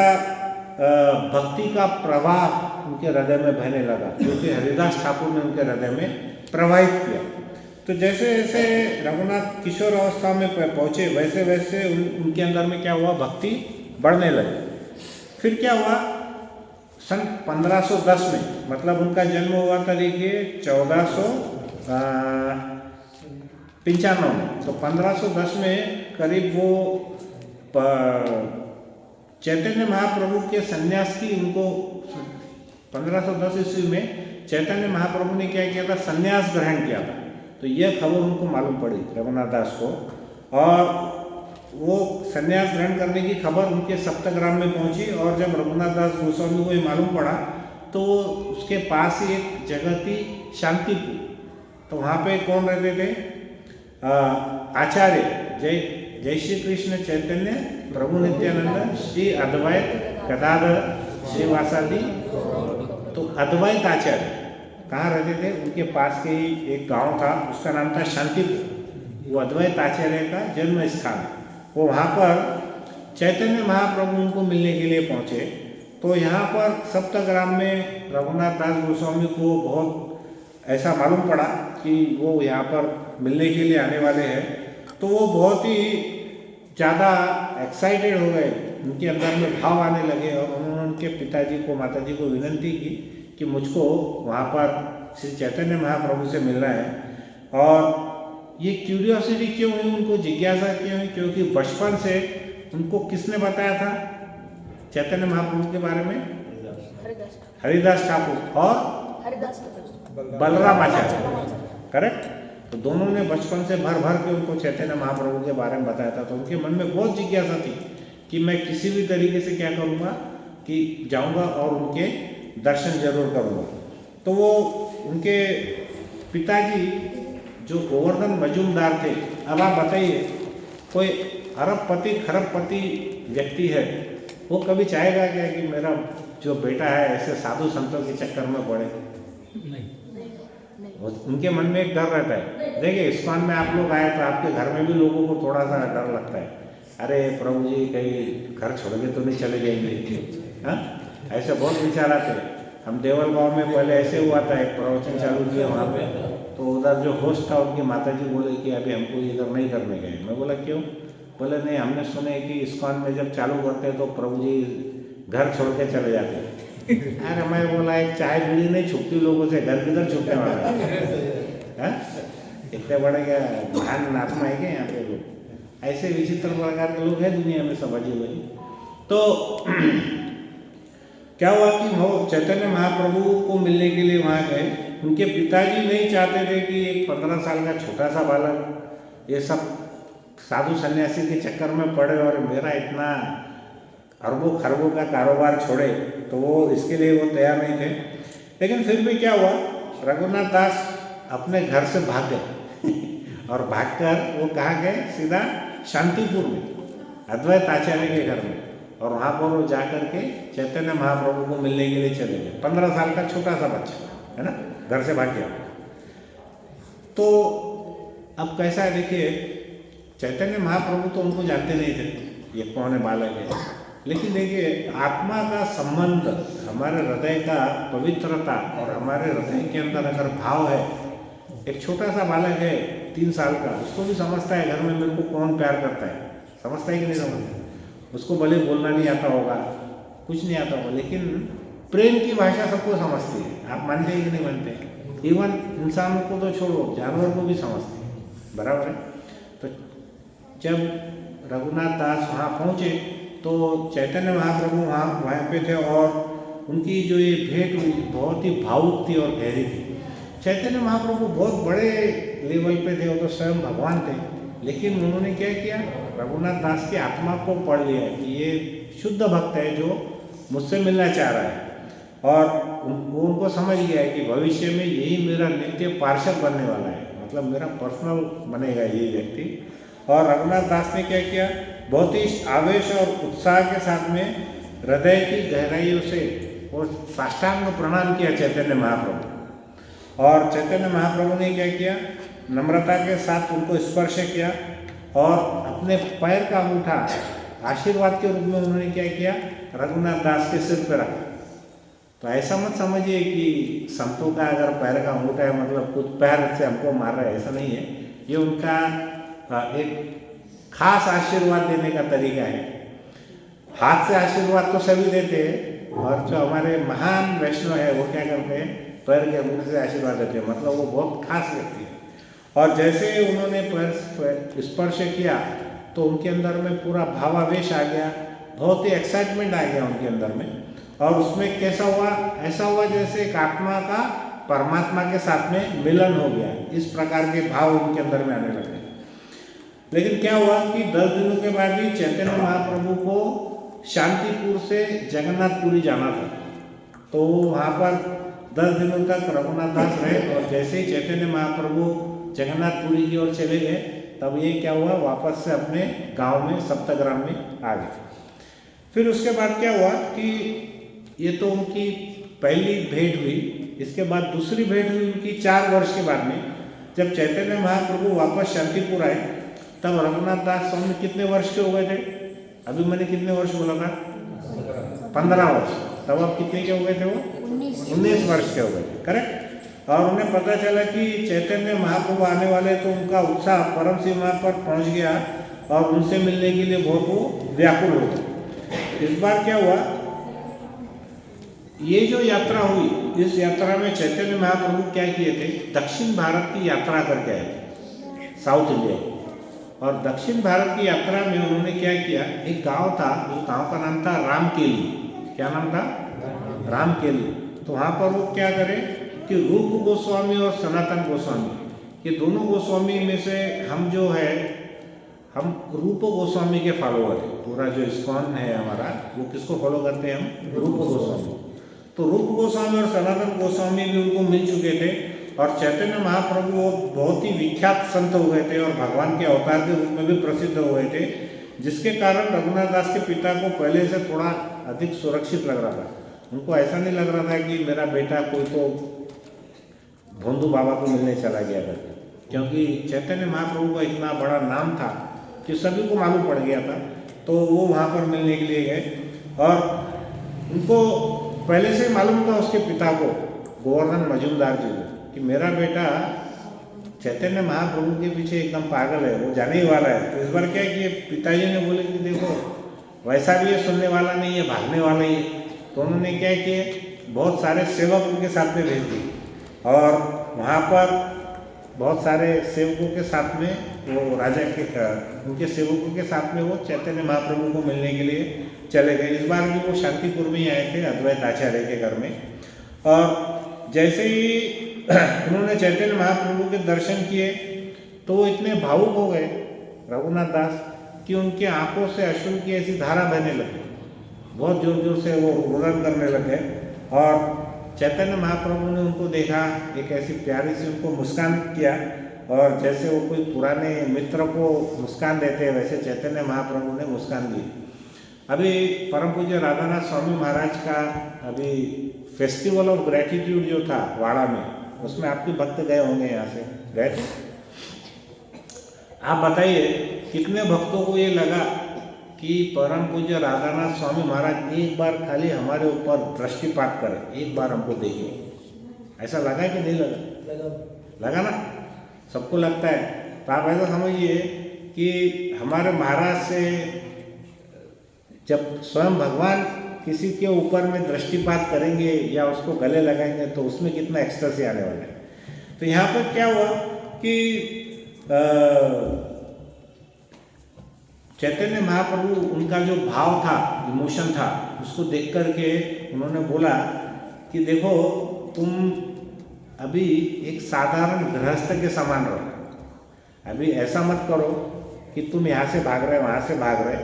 भक्ति का प्रवाह उनके हृदय में बहने लगा, क्योंकि हरिदास ठाकुर ने उनके हृदय में प्रवाहित किया। तो जैसे जैसे रघुनाथ किशोर अवस्था में पहुँचे, वैसे वैसे उनके अंदर में क्या हुआ? भक्ति बढ़ने लगी। फिर क्या हुआ? सन 1510 में, मतलब उनका जन्म हुआ था देखिए 1495 में। तो 1510 में करीब वो चैतन्य महाप्रभु के सन्यास की, उनको 1510 ईस्वी में चैतन्य महाप्रभु ने क्या किया था? सन्यास ग्रहण किया था। तो यह खबर उनको मालूम पड़ी रघुनाथ दास को, और वो सन्यास ग्रहण करने की खबर उनके सप्तग्राम में पहुंची। और जब रघुनाथ दास गोस्वामी को ये मालूम पड़ा तो उसके पास ही एक जगह थी शांतिपुर। तो वहाँ पे कौन रहते थे? आचार्य जय श्री कृष्ण चैतन्य प्रभु नित्यानंद श्री अद्वैत गदाधर श्रीवासादि। तो अद्वैत आचार्य कहाँ रहते थे? उनके पास के ही एक गांव था, उसका नाम था शांतिपुर। वो अद्वैत आचार्य का जन्म स्थान। वो वहाँ पर चैतन्य महाप्रभु उनको मिलने के लिए पहुँचे। तो यहाँ पर सप्तग्राम में रघुनाथ दास गोस्वामी को बहुत ऐसा मालूम पड़ा कि वो यहाँ पर मिलने के लिए आने वाले हैं। तो वो बहुत ही ज़्यादा एक्साइटेड हो गए, उनके अंदर में भाव आने लगे। और उन्होंने उनके पिताजी को, माताजी को विनंती की कि मुझको वहाँ पर श्री चैतन्य महाप्रभु से मिलना है। और ये क्यूरियोसिटी क्यों हुई, उनको जिज्ञासा क्यों हुई? क्योंकि बचपन से उनको किसने बताया था चैतन्य महाप्रभु के बारे में? हरिदास ठाकुर और बलराम आचार्य। करेक्ट। तो दोनों ने बचपन से भर भर के उनको चैतन्य महाप्रभु के बारे में बताया था। तो उनके मन में बहुत जिज्ञासा थी कि मैं किसी भी तरीके से क्या करूँगा कि जाऊँगा और उनके दर्शन जरूर करूँगा। तो वो उनके पिताजी जो गोवर्धन मजूमदार थे, अब आप बताइए कोई अरबपति खरबपति व्यक्ति है, वो कभी चाहेगा क्या कि मेरा जो बेटा है ऐसे साधु संतों के चक्कर में पड़े? नहीं। उनके मन में एक डर रहता है। देखिए इस्कॉन में आप लोग आए तो आपके घर में भी लोगों को थोड़ा सा डर लगता है, अरे प्रभु जी कहीं घर छोड़ के तो नहीं चले जाएंगे। हाँ, ऐसे बहुत विचार आते हैं। हम देवल गांव में पहले ऐसे हुआ था, एक प्रवचन चालू किया वहाँ पे, तो उधर जो होस्ट था उनकी माताजी बोले कि अभी हमको इधर नहीं करने गए। मैं बोला क्यों? बोले नहीं, हमने सुने कि इस्कॉन में जब चालू करते हैं तो प्रभु जी घर छोड़ के चले जाते हैं। अरे मैं बोला एक चाय बीड़ी नहीं छुपती लोगों से, घर किधर छुपने वाला है? इतने बड़े क्या महान आत्मा है क्या यहाँ पे लोग? ऐसे विचित्र प्रकार के लोग हैं दुनिया में, सब अजीब अजीब। तो क्या हुआ कि वो चैतन्य महाप्रभु को मिलने के लिए वहाँ गए। उनके पिताजी नहीं चाहते थे कि एक 15 साल का छोटा सा बालक ये सब साधु सन्यासी के चक्कर में पड़े और मेरा इतना अरबों खरबों का कारोबार छोड़े, तो वो इसके लिए वो तैयार नहीं थे। लेकिन फिर भी क्या हुआ, रघुनाथ दास अपने घर से भाग गए और भागकर वो कहाँ गए, सीधा शांतिपुर में अद्वैत आचार्य के घर में, और वहाँ पर वो जा कर के चैतन्य महाप्रभु को मिलने के लिए चले गए। 15 साल का छोटा सा बच्चा है ना, घर से भाग गया। तो अब कैसा है देखिए, चैतन्य महाप्रभु तो उनको जानते नहीं थे ये कौन है, बालक है, लेकिन देखिए आत्मा का संबंध, हमारे हृदय का पवित्रता और हमारे हृदय के अंदर अगर भाव है, एक छोटा सा बालक है 3 साल का, उसको भी समझता है घर में मेरे को कौन प्यार करता है, समझता है कि नहीं समझता। उसको भले बोलना नहीं आता होगा, कुछ नहीं आता होगा, लेकिन प्रेम की भाषा सबको समझती है। आप मानते हैं कि नहीं मानते? इवन इंसानों को तो छोड़ो, जानवर को भी समझती है, बराबर है। तो जब रघुनाथ दास वहाँ पहुँचे तो चैतन्य महाप्रभु वहाँ पे थे, और उनकी जो ये भेंट हुई बहुत ही भावुक थी और गहरी थी। चैतन्य महाप्रभु बहुत बड़े लेवल पे थे, वो तो स्वयं भगवान थे, लेकिन उन्होंने क्या किया, रघुनाथ दास की आत्मा को पढ़ लिया कि ये शुद्ध भक्त है जो मुझसे मिलना चाह रहा है, और उनको समझ गया है कि भविष्य में यही मेरा नित्य पार्षद बनने वाला है, मतलब मेरा पर्सनल बनेगा ये व्यक्ति। और रघुनाथ दास ने क्या किया, बहुत ही आवेश और उत्साह के साथ में हृदय की गहराइयों से वो साष्टांग प्रणाम किया चैतन्य महाप्रभु। और चैतन्य महाप्रभु ने क्या किया, नम्रता के साथ उनको स्पर्श किया और अपने पैर का अंगूठा आशीर्वाद के रूप में उन्होंने क्या किया, रघुनाथ दास के सिर पर रखा। तो ऐसा मत समझिए कि संतों का अगर पैर का अंगूठा है मतलब कुछ पैर से हमको मार रहा है, ऐसा नहीं है। ये उनका एक खास आशीर्वाद देने का तरीका है। हाथ से आशीर्वाद तो सभी देते हैं, और जो हमारे महान वैष्णव है वो क्या करते हैं, पैर के अंगूठे से आशीर्वाद देते हैं, मतलब वो बहुत खास व्यक्ति है। और जैसे उन्होंने पैर स्पर्श किया तो उनके अंदर में पूरा भावावेश आ गया, बहुत ही एक्साइटमेंट आ गया उनके अंदर में। और उसमें कैसा हुआ, ऐसा हुआ जैसे एक आत्मा का परमात्मा के साथ में मिलन हो गया, इस प्रकार के भाव उनके अंदर में आने लगे। लेकिन क्या हुआ कि 10 दिनों के बाद ही चैतन्य महाप्रभु को शांतिपुर से जगन्नाथपुरी जाना था, तो वहाँ पर 10 दिनों तक रघुनाथ दास रहे। और जैसे ही चैतन्य महाप्रभु जगन्नाथपुरी की ओर चले गए, तब ये क्या हुआ, वापस से अपने गांव में सप्तग्राम में आ गए। फिर उसके बाद क्या हुआ कि ये तो उनकी पहली भेंट हुई। इसके बाद दूसरी भेंट हुई उनकी 4 वर्ष के बाद में, जब चैतन्य महाप्रभु वापस शांतिपुर आए, तब रघुनाथ दास स्वामी कितने वर्ष के हो गए थे, अभी मैंने कितने वर्ष बोला था, 15 वर्ष। तब अब कितने के हो गए थे, वो 19 वर्ष के हो गए थे, करेक्ट। और उन्हें पता चला कि चैतन्य महाप्रभु आने वाले, तो उनका उत्साह परम सीमा पर पहुंच गया और उनसे मिलने के लिए बहुत वो व्याकुल हो गए। इस बार क्या हुआ, ये जो यात्रा हुई, इस यात्रा में चैतन्य महाप्रभु क्या किए थे, दक्षिण भारत की यात्रा करके आए थे, साउथ इंडिया। और दक्षिण भारत की यात्रा में उन्होंने क्या किया, एक गांव था, उस गांव का नाम था रामकेली। क्या नाम था, रामकेली। तो वहाँ पर वो क्या करें कि रूप गोस्वामी और सनातन गोस्वामी, ये दोनों गोस्वामी में से हम जो है, हम रूप गोस्वामी के फॉलोअर हैं। पूरा जो इस्कॉन है हमारा, वो किसको फॉलो करते हैं, हम रूप गोस्वामी। तो रूप गोस्वामी और सनातन गोस्वामी भी उनको मिल चुके थे, और चैतन्य महाप्रभु वो बहुत ही विख्यात संत हो गए थे और भगवान के अवतार के रूप में भी प्रसिद्ध हो गए थे, जिसके कारण रघुनाथ दास के पिता को पहले से थोड़ा अधिक सुरक्षित लग रहा था। उनको ऐसा नहीं लग रहा था कि मेरा बेटा कोई तो भोंदू बाबा को मिलने चला गया था, क्योंकि चैतन्य महाप्रभु का इतना बड़ा नाम था कि सभी को मालूम पड़ गया था। तो वो वहाँ पर मिलने के लिए गए, और उनको पहले से मालूम था उसके पिता को, गोवर्धन मजूमदार जी को, कि मेरा बेटा चैतन्य महाप्रभु के पीछे एकदम पागल है, वो जाने ही वाला है। तो इस बार क्या है कि पिताजी ने बोले कि देखो वैसा भी ये सुनने वाला नहीं है, भागने वाला ही है। तो उन्होंने क्या किए, बहुत सारे सेवक उनके साथ में भेज दिए, और वहाँ पर बहुत सारे सेवकों के साथ में वो राजा के उनके सेवकों के साथ में वो चैतन्य महाप्रभु को मिलने के लिए चले गए। इस बार भी वो शांतिपुर में ही आए थे, अद्वैत आचार्य के घर में। और जैसे ही उन्होंने चैतन्य महाप्रभु के दर्शन किए तो वो इतने भावुक हो गए रघुनाथ दास कि उनकी आंखों से अश्रु की ऐसी धारा बहने लगी, बहुत जोर जोर से वो रुदन करने लगे। और चैतन्य महाप्रभु ने उनको देखा, एक ऐसी प्यारी सी उनको मुस्कान किया, और जैसे वो कोई पुराने मित्र को मुस्कान देते हैं वैसे चैतन्य महाप्रभु ने मुस्कान दी। अभी परम पूज्य राधानाथ स्वामी महाराज का अभी फेस्टिवल ऑफ ग्रेटिट्यूड जो था वाड़ा में, उसमें आपके भक्त गए होंगे, यहाँ से गए थे। आप बताइए कितने भक्तों को ये लगा कि परम पूज्य राधानाथ स्वामी महाराज एक बार खाली हमारे ऊपर दृष्टिपात करें, एक बार हमको देखिए। ऐसा लगा कि नहीं लगा? लगा ना, सबको लगता है। तो आप ऐसा समझिए कि हमारे महाराज से जब स्वयं भगवान किसी के ऊपर में दृष्टिपात करेंगे या उसको गले लगाएंगे तो उसमें कितना एक्सटेसी आने वाला है। तो यहाँ पर क्या हुआ कि चैतन्य महाप्रभु, उनका जो भाव था, इमोशन था, उसको देख करके उन्होंने बोला कि देखो तुम अभी एक साधारण गृहस्थ के समान रहो, अभी ऐसा मत करो कि तुम यहाँ से भाग रहे वहाँ से भाग रहे,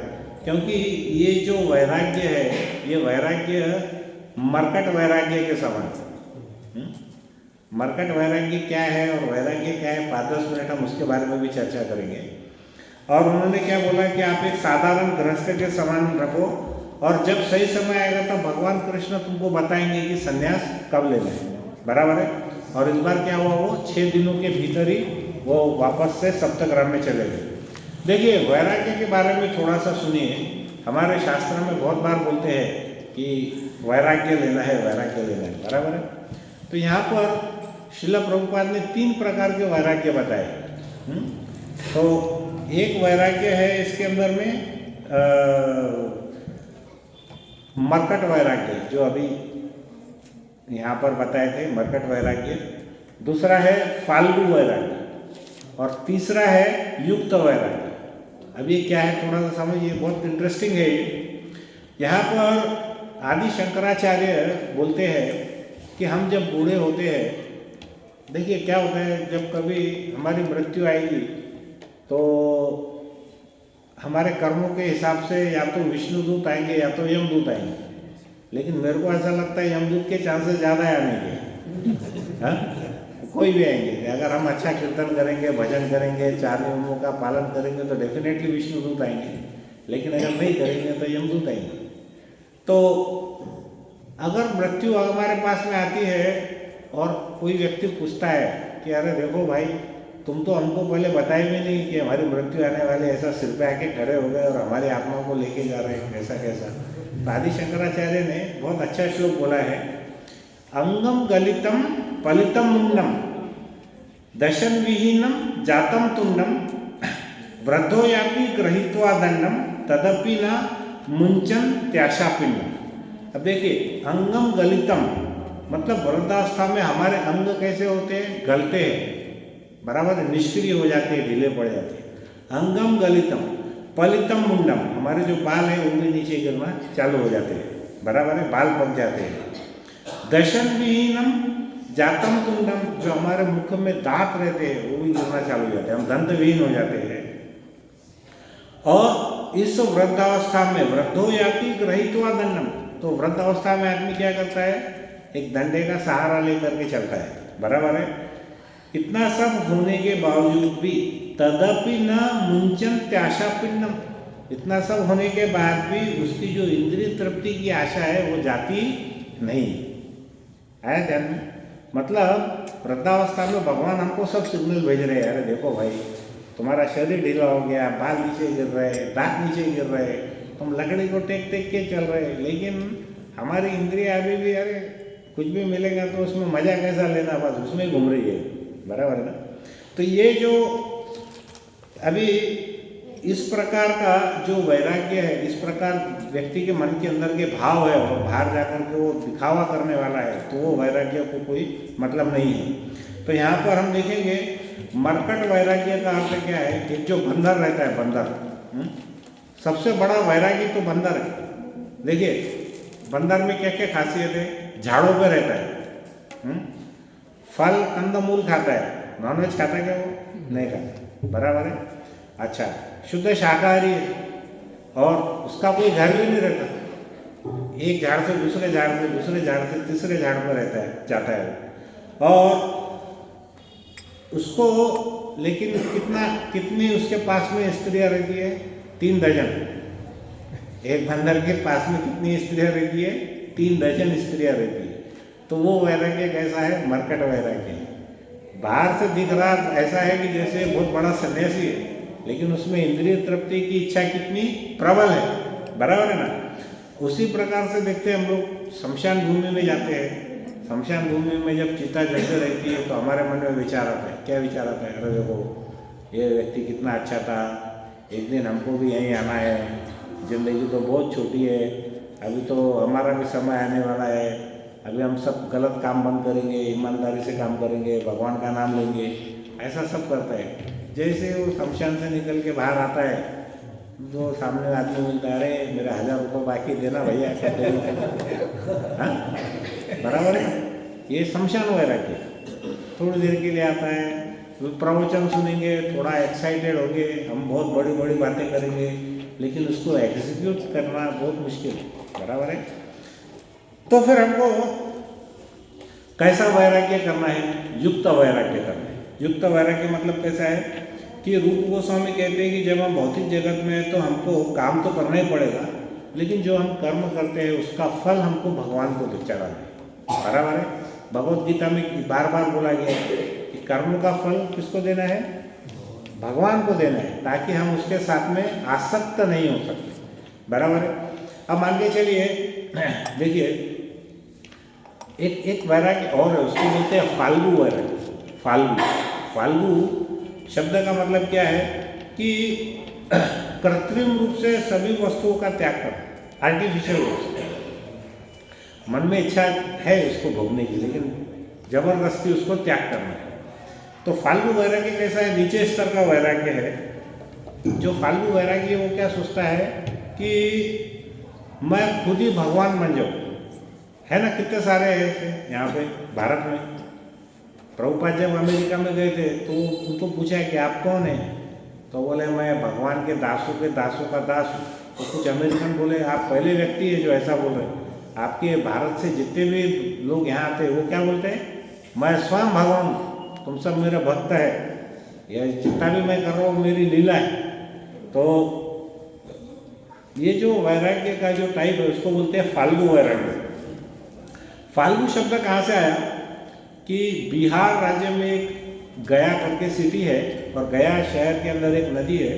क्योंकि ये जो वैराग्य है ये वैराग्य मरकट वैराग्य के समान। मरकट वैराग्य क्या है और वैराग्य क्या है, 5-10 मिनट हम उसके बारे में भी चर्चा करेंगे। और उन्होंने क्या बोला कि आप एक साधारण गृहस्थ के समान रखो, और जब सही समय आएगा तब भगवान कृष्ण तुमको बताएंगे कि संन्यास कब लेना है, बराबर है। और इस बार क्या हुआ, वो 6 दिनों के भीतर ही वो वापस से सप्तग्राम में चले गए। देखिए वैराग्य के बारे में थोड़ा सा सुनिए, हमारे शास्त्र में बहुत बार बोलते हैं कि वैराग्य लेना है, वैराग्य लेना है, बराबर है। तो यहाँ पर श्रील प्रभुपाद ने 3 प्रकार के वैराग्य बताए। तो एक वैराग्य है इसके अंदर में मरकट वैराग्य, जो अभी यहाँ पर बताए थे, मरकट वैराग्य। दूसरा है फाल्गु वैराग्य, और तीसरा है युक्त वैराग्य। अब ये क्या है थोड़ा सा समझिए, बहुत इंटरेस्टिंग है ये। यहाँ पर आदि शंकराचार्य बोलते हैं कि हम जब बूढ़े होते हैं, देखिए क्या होता है, जब कभी हमारी मृत्यु आएगी तो हमारे कर्मों के हिसाब से या तो विष्णुदूत आएंगे या तो यमदूत आएंगे, लेकिन मेरे को ऐसा लगता है यमदूत के चांसेस ज़्यादा है आने के। हाँ, कोई भी आएंगे, अगर हम अच्छा कीर्तन करेंगे, भजन करेंगे, 4 नियमों का पालन करेंगे तो डेफिनेटली विष्णुदूत आएंगे, लेकिन अगर नहीं करेंगे तो यमदूत आएंगे। तो अगर मृत्यु हमारे पास में आती है और कोई व्यक्ति पूछता है कि अरे देखो भाई, तुम तो हमको पहले बताए भी नहीं कि हमारी मृत्यु आने वाले, ऐसा सिर पे आके खड़े हो गए और हमारी आत्मा को लेके जा रहे हैं, कैसा कैसा। तो आदि शंकराचार्य ने बहुत अच्छा श्लोक बोला है, अंगम गलितम पलितम मुंडम दशन विहीनम जातम तुंडम वृद्धो याति गृहीत्वा दंडम तदपि न मुंचन त्याशापिंडम। अब देखिए, अंगम गलितम मतलब वृद्धावस्था में हमारे अंग कैसे होते हैं, गलते हैं, बराबर है, निष्क्रिय हो जाते हैं, ढीले पड़ जाते हैं। अंगम गलितम पलितम मुंडम, हमारे जो बाल है वो भी नीचे गिरना चालू हो जाते हैं, बराबर है, बाल पक जाते हैं। दशन विहीनम जातम तुंडम, जो हमारे मुख में दांत रहते हैं वो भी गिरना चालू हो जाते हैं, हम दंत विहीन हो जाते हैं। और इस वृद्धावस्था में वृद्धो याति गृहीत्वा दंडम, तो वृद्धावस्था में आदमी क्या करता है, एक डंडे का सहारा लेकर के चलता है, बराबर है। इतना सब होने के बावजूद भी तदपि न मुंचन त्याशापिंडम, इतना सब होने के बाद भी उसकी जो इंद्रिय तृप्ति की आशा है वो जाती नहीं। आया ध्यान में? मतलब वृद्धावस्था में भगवान हमको सब सिग्नल भेज रहे हैं, अरे देखो भाई तुम्हारा शरीर ढीला हो गया, बाल नीचे गिर रहे, दांत नीचे गिर रहे, तुम लकड़ी को टेक टेक के चल रहे, लेकिन हमारी इंद्रिया अभी भी अरे कुछ भी मिलेगा तो उसमें मजा कैसा लेना, बस उसमें घूम रही है, बराबर है ना। तो ये जो अभी इस प्रकार का जो वैराग्य है, इस प्रकार व्यक्ति के मन के अंदर के भाव है और बाहर जाकर के वो दिखावा करने वाला है, तो वो वैराग्य को कोई मतलब नहीं है। तो यहाँ पर हम देखेंगे मरकट वैराग्य का अर्थ क्या है, कि जो बंदर रहता है, बंदर सबसे बड़ा वैरागी तो बंदर है। देखिए बंदर में क्या क्या खासियत है, झाड़ों पे रहता है, फल कंदमूल खाता है, नॉनवेज खाता है क्या वो? नहीं खाता, बराबर है। अच्छा, शुद्ध शाकाहारी है और उसका कोई घर भी नहीं रहता, एक झाड़ से दूसरे झाड़ से, दूसरे झाड़ से तीसरे झाड़ पर रहता है, जाता है। और उसको लेकिन कितनी उसके पास में स्त्रियाँ रहती है? 3 दर्जन। एक बंदर के पास में कितनी स्त्रियाँ रहती है? 3 दर्जन स्त्रियाँ रहती है। तो वो वैराग्य कैसा है? मरकट वैराग्य है। बाहर से दिख रहा ऐसा है कि जैसे बहुत बड़ा सन्यासी है, लेकिन उसमें इंद्रिय तृप्ति की इच्छा कितनी प्रबल है, बराबर है ना। उसी प्रकार से देखते हैं हम लोग शमशान भूमि में जाते हैं। शमशान भूमि में जब चिता जलते रहती है तो हमारे मन में विचार आता है, क्या विचार आता है? अरे देखो ये व्यक्ति कितना अच्छा था, एक दिन हमको भी यहीं आना है, ज़िंदगी तो बहुत छोटी है, अभी तो हमारा भी समय आने वाला है, अभी हम सब गलत काम बंद करेंगे, ईमानदारी से काम करेंगे, भगवान का नाम लेंगे, ऐसा सब करता है। जैसे वो शमशान से निकल के बाहर आता है, जो सामने आदमी मिलता है, अरे मेरा 1000 रुपये बाकी देना भैया, हाँ बराबर है। ये शमशान वैराग्य थोड़ी देर के लिए आता है, प्रवचन सुनेंगे, थोड़ा एक्साइटेड होंगे, हम बहुत बड़ी बड़ी बातें करेंगे, लेकिन उसको एग्जीक्यूट करना बहुत मुश्किल है, बराबर है। तो फिर हमको कैसा वैराग्य करना है? युक्त वैराग्य करना है। युक्त वैराग्य मतलब कैसा है कि रूप गोस्वामी कहते हैं कि जब हम भौतिक जगत में हैं तो हमको काम तो करना ही पड़ेगा, लेकिन जो हम कर्म करते हैं उसका फल हमको भगवान को चढ़ाना है, बराबर है। भगवद गीता में बार बार बोला गया है कि कर्म का फल किसको देना है? भगवान को देना है, ताकि हम उसके साथ में आसक्त नहीं हो सकते, बराबर है। अब मान के चलिए, देखिए एक वैराग्य और है, उसको बोलते हैं फाल्गु वैराग्य। फाल्गु शब्द का मतलब क्या है कि कृत्रिम रूप से सभी वस्तुओं का त्याग करना, आर्टिफिशियल रूप से। मन में इच्छा है उसको भोगने की, लेकिन जबरदस्ती उसको त्याग करना है। तो फाल्गु वैराग्य कैसा है? नीचे स्तर का वैराग्य है। जो फाल्गु वैराग्य वो क्या सोचता है कि मैं खुद ही भगवान बन जाऊँ, है ना। कितने सारे हैं ऐसे यहाँ पे भारत में। प्रभुपाद जब अमेरिका में गए थे तो उनको पूछा कि आप कौन हैं, तो बोले मैं भगवान के दासों का दास हूँ। तो कुछ अमेरिकन बोले आप पहले व्यक्ति है जो ऐसा बोल रहे हैं। आपके भारत से जितने भी लोग यहाँ आते हैं वो क्या बोलते हैं? मैं स्वयं भगवान हूँ, तुम सब मेरा भक्त है, यह जितना भी मैं कर रहा हूँ मेरी लीला है। तो ये जो वैराग्य का जो टाइप है उसको बोलते हैं फाल्गु वैराग्य। फाल्गु शब्द कहाँ से आया कि बिहार राज्य में एक गया करके सिटी है, और गया शहर के अंदर एक नदी है,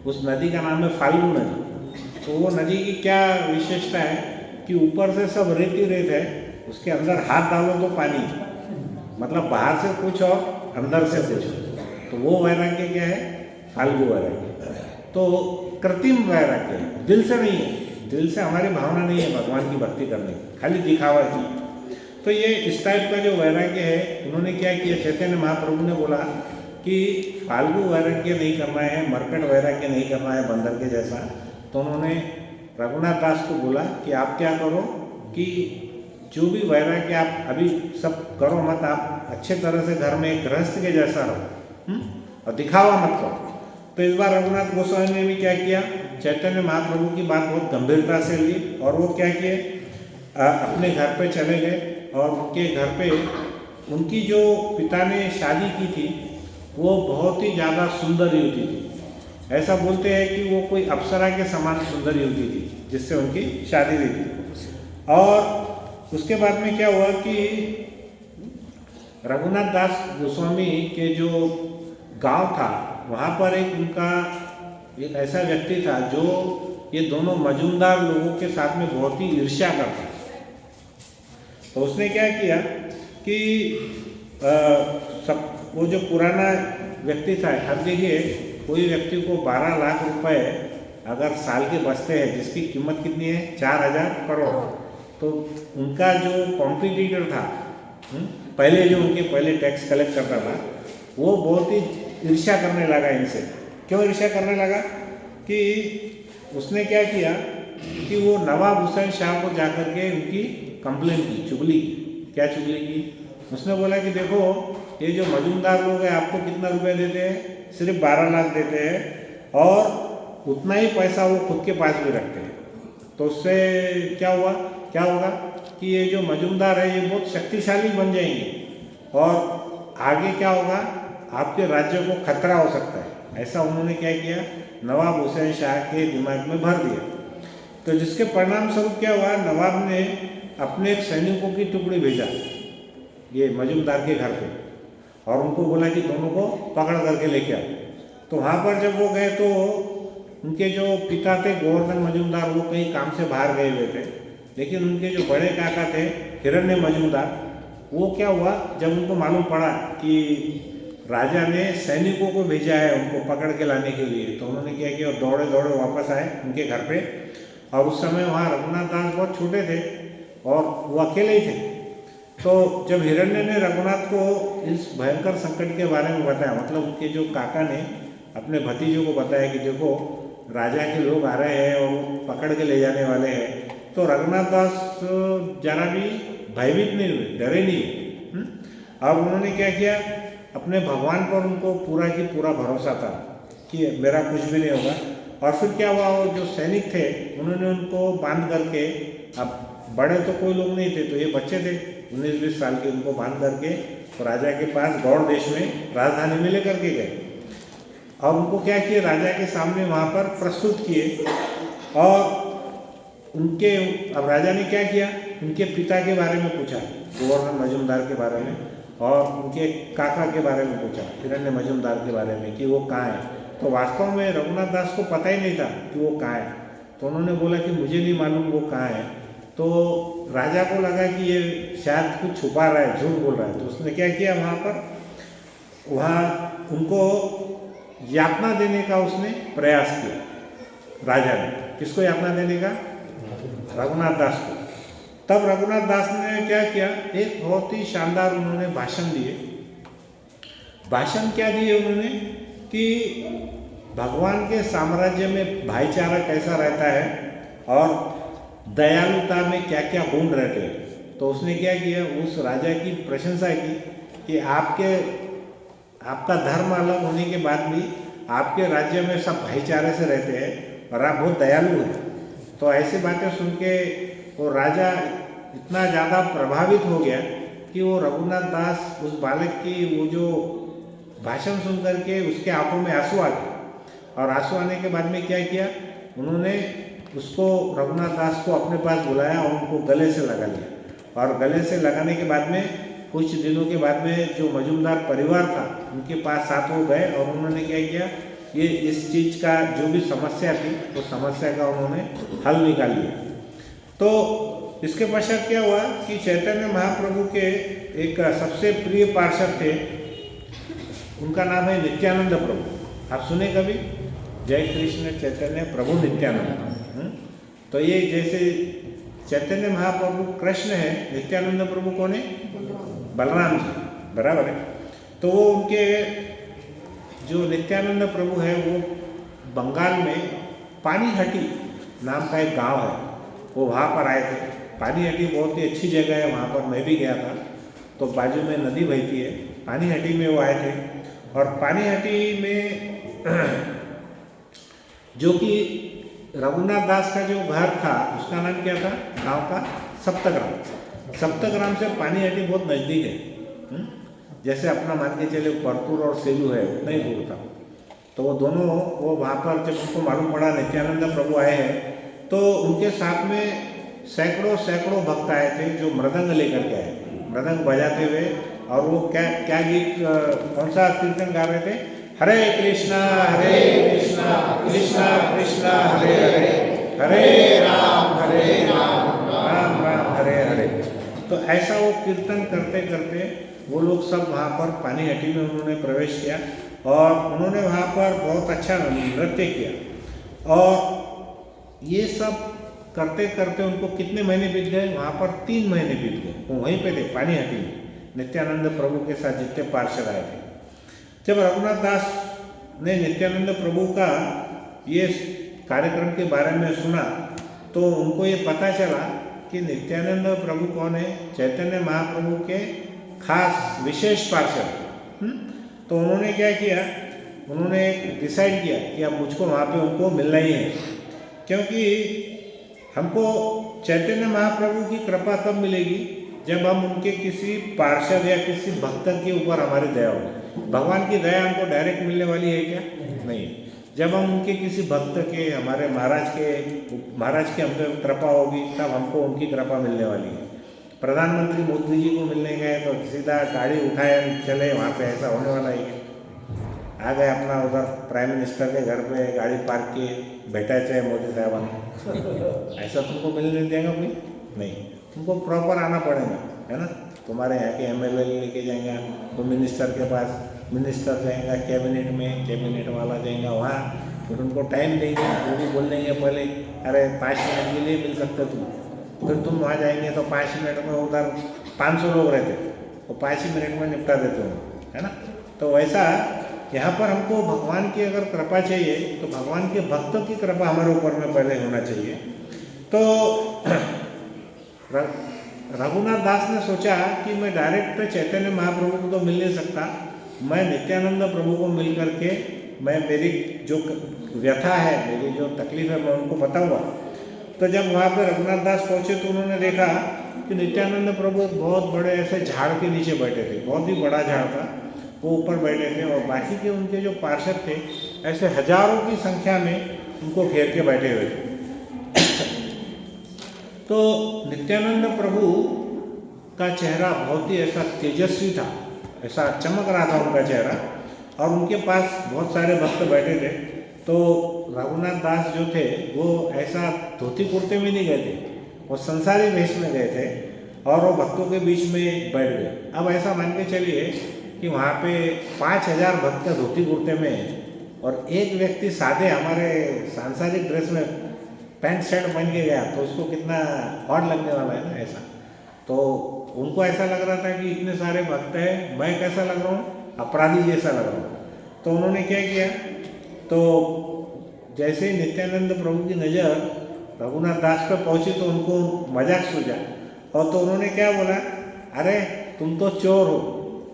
उस नदी का नाम है फाल्गु नदी। तो वो नदी की क्या विशेषता है कि ऊपर से सब रेत ही रेत है, उसके अंदर हाथ डालो तो पानी, मतलब बाहर से कुछ और अंदर से कुछ। तो वो वैराग्य क्या है? फाल्गु वैराग्य। तो कृत्रिम वैराग्य है, दिल से नहीं है, दिल से हमारी भावना नहीं है भगवान की भक्ति करने की, खाली दिखावा की। तो ये इस टाइप का जो वैराग्य है, उन्होंने क्या किया, चैतन्य महाप्रभु ने बोला कि फाल्गु वैराग्य नहीं करना है, मरकट वैराग्य नहीं करना है बंदर के जैसा। तो उन्होंने रघुनाथ दास को बोला कि आप क्या करो कि जो भी वैराग्य आप अभी सब करो मत, आप अच्छे तरह से घर में एक गृहस्थ के जैसा रहो, और दिखावा मत करो। तो इस बार रघुनाथ गोस्वामी ने भी क्या किया, चैतन्य महाप्रभु की बात बहुत गंभीरता से ली, और वो क्या किए, अपने घर पे चले गए, और उनके घर पे उनकी जो पिता ने शादी की थी वो बहुत ही ज़्यादा सुंदर युवती थी। ऐसा बोलते हैं कि वो कोई अप्सरा के समान सुंदर युवती थी जिससे उनकी शादी हुई थी। और उसके बाद में क्या हुआ कि रघुनाथ दास गोस्वामी के जो गांव था वहाँ पर एक उनका एक ऐसा व्यक्ति था जो ये दोनों मजूमदार लोगों के साथ में बहुत ही ईर्ष्या करता। तो उसने क्या किया कि सब वो जो पुराना व्यक्ति था, अब देखिए कोई व्यक्ति को 12 लाख रुपए अगर साल के बचते हैं, जिसकी कीमत कितनी है, 4000 करोड़। तो उनका जो कॉम्पिटिटर था, पहले जो उनके पहले टैक्स कलेक्ट करता था, वो बहुत ही ईर्ष्या करने लगा इनसे। क्यों ईर्ष्या करने लगा कि उसने क्या किया कि वो नवाब हुसैन शाह को जाकर के उनकी कंप्लेन की, चुगली की। क्या चुगली की उसने बोला कि देखो ये जो मजूमदार लोग हैं आपको कितना रुपया देते हैं, सिर्फ 12 लाख देते हैं और उतना ही पैसा वो खुद के पास भी रखते हैं। तो उससे क्या होगा कि ये जो मजूमदार है ये बहुत शक्तिशाली बन जाएंगे और आगे क्या होगा, आपके राज्य को खतरा हो सकता है। ऐसा उन्होंने क्या किया, नवाब हुसैन शाह के दिमाग में भर दिया। तो जिसके परिणाम स्वरूप क्या हुआ, नवाब ने अपने एक सैनिकों की टुकड़ी भेजा ये मजूमदार के घर पे और उनको बोला कि दोनों को पकड़ करके लेके आओ। तो वहाँ पर जब वो गए तो उनके जो पिता थे गोवर्धन मजूमदार वो कहीं काम से बाहर गए हुए थे, लेकिन उनके जो बड़े काका थे हिरण्य मजूमदार, वो क्या हुआ जब उनको मालूम पड़ा कि राजा ने सैनिकों को भेजा है उनको पकड़ के लाने के लिए, तो उन्होंने क्या किया, दौड़े दौड़े वापस आए उनके घर पे। और उस समय वहाँ रघुनाथ दास बहुत छोटे थे और वो अकेले ही थे। तो जब हिरण्य ने रघुनाथ को इस भयंकर संकट के बारे में बताया, मतलब उनके जो काका ने अपने भतीजों को बताया कि देखो राजा के लोग आ रहे हैं और वो पकड़ के ले जाने वाले हैं, तो रघुनाथ दास जरा भी भयभीत नहीं हुए, डरे नहीं। अब उन्होंने क्या किया, अपने भगवान पर उनको पूरा की पूरा भरोसा था कि मेरा कुछ भी नहीं होगा। और फिर क्या हुआ, वो जो सैनिक थे उन्होंने उनको बांध करके, अब बड़े तो कोई लोग नहीं थे, तो ये बच्चे थे 19-20 साल के, उनको बांध करके तो राजा के पास गौड़ देश में राजधानी में लेकर के गए और उनको क्या किए, राजा के सामने वहाँ पर प्रस्तुत किए। और उनके, अब राजा ने क्या किया, उनके पिता के बारे में पूछा, गोवर्धन मजूमदार के बारे में, और उनके काका के बारे में पूछा, हिरण्य मजूमदार के बारे में कि वो कहाँ है। तो वास्तव में रघुनाथ दास को पता ही नहीं था कि वो कहाँ है। तो उन्होंने बोला कि मुझे नहीं मालूम वो कहाँ है। तो राजा को लगा कि ये शायद कुछ छुपा रहा है, झूठ बोल रहा है। तो उसने क्या किया, वहाँ उनको यातना देने का उसने प्रयास किया राजा ने। किसको यातना देने का? रघुनाथ दास को। तब रघुनाथ दास ने क्या किया, एक बहुत ही शानदार उन्होंने भाषण दिए। भाषण क्या दिए उन्होंने कि भगवान के साम्राज्य में भाईचारा कैसा रहता है और दयालुता में क्या क्या गुण रहते हैं। तो उसने क्या किया, उस राजा की प्रशंसा की कि आपका धर्म अलग होने के बाद भी आपके राज्य में सब भाईचारे से रहते हैं और आप बहुत दयालु हैं। तो ऐसी बातें सुन के वो राजा इतना ज़्यादा प्रभावित हो गया कि वो रघुनाथ दास, उस बालक की वो जो भाषण सुन करके उसके आंखों में आंसू आ गए। और आंसू आने के बाद में क्या किया, उन्होंने उसको, रघुनाथ दास को अपने पास बुलाया और उनको गले से लगा लिया। और गले से लगाने के बाद में कुछ दिनों के बाद में जो मजूमदार परिवार था उनके पास साथ हो गए और उन्होंने क्या किया, ये इस चीज़ का जो भी समस्या थी वो समस्या का उन्होंने हल निकाल लिया। तो इसके पश्चात क्या हुआ कि चैतन्य महाप्रभु के एक सबसे प्रिय पार्षद थे, उनका नाम है नित्यानंद प्रभु। आप सुने कभी? जय कृष्ण चैतन्य प्रभु नित्यानंद। तो ये जैसे चैतन्य महाप्रभु कृष्ण है, नित्यानंद प्रभु कौन है? बलराम जी, बराबर है। तो वो उनके जो नित्यानंद प्रभु है वो बंगाल में पानीहट्टी नाम का एक गांव है, वो वहाँ पर आए थे। पानीहट्टी बहुत ही अच्छी जगह है, वहाँ पर मैं भी गया था। तो बाजू में नदी बहती है, पानीहट्टी में वो आए थे। और पानीहट्टी में जो कि रघुनाथ दास का जो घर था उसका नाम क्या था, गांव का? सप्तग्राम। सप्तग्राम से पानीहट्टी बहुत नज़दीक है। जैसे अपना मान के चले परतूर और सेलू है, उतना ही दूर था। तो वो दोनों, वो वहाँ पर जब उनको मालूम पड़ा नित्यानंद प्रभु आए हैं, तो उनके साथ में सैकड़ों भक्त आए थे जो मृदंग लेकर के आए, मृदंग बजाते हुए। और वो क्या गीत, कौन सा कीर्तन गा रहे थे? हरे कृष्णा कृष्णा कृष्णा हरे हरे, हरे राम राम राम हरे हरे। तो ऐसा वो कीर्तन करते करते वो लोग सब वहाँ पर पानीहट्टी में उन्होंने प्रवेश किया और उन्होंने वहाँ पर बहुत अच्छा नृत्य किया। और ये सब करते करते उनको कितने महीने बीत गए? वहाँ पर 3 महीने बीत गए। वो वहीं पे थे पानीहट्टी में, नित्यानंद प्रभु के साथ जितने पार्षद आए थे। जब रघुनाथ दास ने नित्यानंद प्रभु का ये कार्यक्रम के बारे में सुना तो उनको ये पता चला कि नित्यानंद प्रभु कौन है? चैतन्य महाप्रभु के खास विशेष पार्षद। तो उन्होंने क्या किया, उन्होंने डिसाइड किया कि अब मुझको वहाँ पे उनको मिलना ही है, क्योंकि हमको चैतन्य महाप्रभु की कृपा तब मिलेगी जब हम उनके किसी पार्षद या किसी भक्त के ऊपर हमारी दया हो। भगवान की दया हमको डायरेक्ट मिलने वाली है क्या? नहीं। जब हम उनके किसी भक्त के, हमारे महाराज के हम पे कृपा होगी, तब हमको उनकी कृपा मिलने वाली है। प्रधानमंत्री मोदी जी को मिलने गए तो सीधा गाड़ी उठाए चले वहाँ पे, ऐसा होने वाला है? आ गए अपना उधर प्राइम मिनिस्टर के घर पे, गाड़ी पार्क किए, बैठा चाहे मोदी साहब, ऐसा तुमको मिलने देगा कोई? नहीं। तुमको प्रॉपर आना पड़ेगा, है ना। तुम्हारे यहाँ के MLA लेके जाएंगे तो मिनिस्टर के पास, मिनिस्टर जाएगा कैबिनेट में, कैबिनेट वाला जाएगा वहाँ, फिर उनको टाइम देंगे, वो भी बोल देंगे पहले अरे 5 मिनट के लिए मिल सकते तुम। फिर तुम वहाँ जाएंगे तो 5 मिनट में उधर 500 लोग रहते, वो 5 ही मिनट में निपटा देते हो, है ना। तो वैसा यहाँ पर हमको भगवान की अगर कृपा चाहिए तो भगवान के भक्तों की कृपा हमारे ऊपर में पहले होना चाहिए। तो रघुनाथ दास ने सोचा कि मैं डायरेक्ट चैतन्य महाप्रभु को तो मिल नहीं सकता, मैं नित्यानंद प्रभु को मिल करके मैं मेरी जो व्यथा है, मेरी जो तकलीफ है, मैं उनको बताऊंगा। तो जब वहाँ पर रघुनाथ दास पहुँचे तो उन्होंने देखा कि नित्यानंद प्रभु बहुत बड़े ऐसे झाड़ के नीचे बैठे थे, बहुत ही बड़ा झाड़ था, वो ऊपर बैठे थे, और बाकी के उनके जो पार्षद थे ऐसे हजारों की संख्या में उनको घेर के बैठे हुए थे। तो नित्यानंद प्रभु का चेहरा बहुत ही ऐसा तेजस्वी था, ऐसा चमक रहा था उनका चेहरा, और उनके पास बहुत सारे भक्त बैठे थे। तो रघुनाथ दास जो थे वो ऐसा धोती कुर्ते में नहीं गए थे, वो संसारी वेश में गए थे और वो भक्तों के बीच में बैठ गए। अब ऐसा मान के चलिए कि वहाँ पे 5000 भक्त धोती कुर्ते में और एक व्यक्ति सादे हमारे सांसारिक ड्रेस में पैंट शर्ट पहन के गया, तो उसको कितना ऑड लगने वाला है ना ऐसा। तो उनको ऐसा लग रहा था कि इतने सारे भक्त हैं, मैं कैसा लग रहा हूँ? अपराधी जैसा लग रहा हूँ। तो उन्होंने क्या किया, तो जैसे ही नित्यानंद प्रभु की नज़र रघुनाथ दास पर पहुँची तो उनको मजाक सूझा, और तो उन्होंने क्या बोला, अरे तुम तो चोर हो।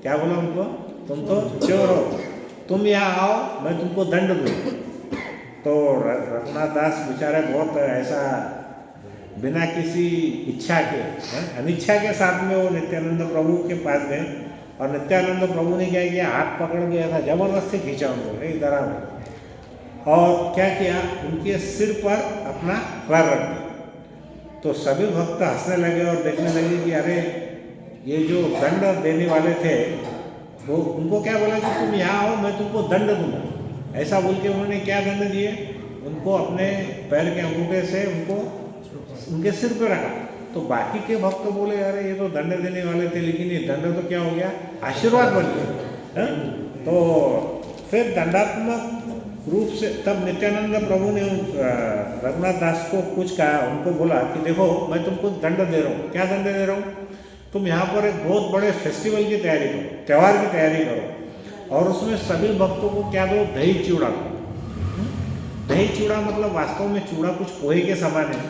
क्या बोला उनको? तुम तो चोर हो, तुम यहाँ आओ, मैं तुमको दंड दूँ। तो रघुनाथ दास बेचारे बहुत ऐसा बिना किसी इच्छा के, अनिच्छा के साथ में वो नित्यानंद प्रभु के पास गए, और नित्यानंद प्रभु ने क्या किया, हाथ पकड़ के ऐसा जबरदस्ती खींचा उनको, इधर आओ, और क्या किया, उनके सिर पर अपना पैर रख दिया। तो सभी भक्त हंसने लगे और देखने लगे कि अरे ये जो दंड देने वाले थे वो उनको क्या बोला कि तुम यहाँ आओ, मैं तुमको दंड दूंगा। ऐसा बोल के उन्होंने क्या दंड दिए, उनको अपने पैर के अंगूठे से उनको उनके सिर पे रखा। तो बाकी के भक्त बोले अरे ये तो दंड देने वाले थे, लेकिन ये दंड तो क्या हो गया, आशीर्वाद बन गया। तो फिर दंडात्मक रूप से तब नित्यानंद प्रभु ने रघुनाथ दास को कुछ कहा, उनको बोला कि देखो मैं तुमको दंड दे रहा हूँ। क्या दंड दे रहा हूँ? तुम यहाँ पर एक बहुत बड़े फेस्टिवल की तैयारी करो, त्यौहार की तैयारी करो, और उसमें सभी भक्तों को क्या दो, दही चूड़ा दो। दही चूड़ा मतलब वास्तव में चूड़ा कुछ पोहे के समान है,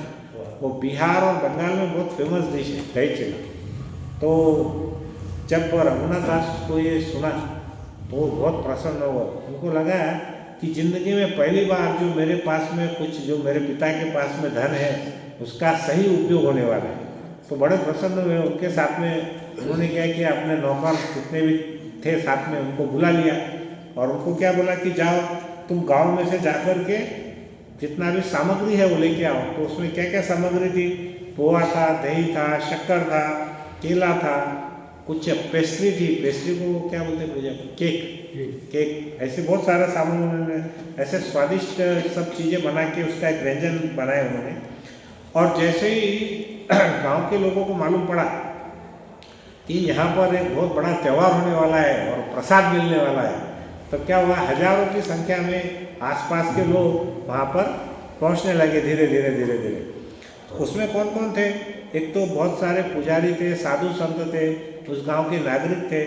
वो बिहार और बंगाल में बहुत फेमस डिश है दही चूड़ा। तो जब रघुनाथ दास को ये सुना तो वो बहुत प्रसन्न हुआ, उनको लगा कि ज़िंदगी में पहली बार जो मेरे पास में कुछ, जो मेरे पिता के पास में धन है उसका सही उपयोग होने वाला है। तो बड़े प्रसन्न हुए। उनके साथ में उन्होंने क्या किया, अपने नौकर जितने भी थे साथ में उनको बुला लिया, और उनको क्या बोला कि जाओ तुम गांव में से जाकर के जितना भी सामग्री है वो लेके आओ। तो उसमें क्या क्या सामग्री थी, पोहा था, दही था, शक्कर था, केला था, कुछ पेस्ट्री थी, पेस्ट्री को क्या बोलते हैं भैया, केक, ऐसे बहुत सारा सामान उन्होंने ऐसे स्वादिष्ट सब चीज़ें बना के उसका एक व्यंजन बनाया उन्होंने। और जैसे ही गांव के लोगों को मालूम पड़ा कि यहाँ पर एक बहुत बड़ा त्यौहार होने वाला है और प्रसाद मिलने वाला है, तो क्या हुआ, हजारों की संख्या में आसपास के लोग वहाँ पर पहुँचने लगे धीरे धीरे धीरे धीरे। उसमें कौन कौन थे, एक तो बहुत सारे पुजारी थे, साधु संत थे, उस गांव के नागरिक थे,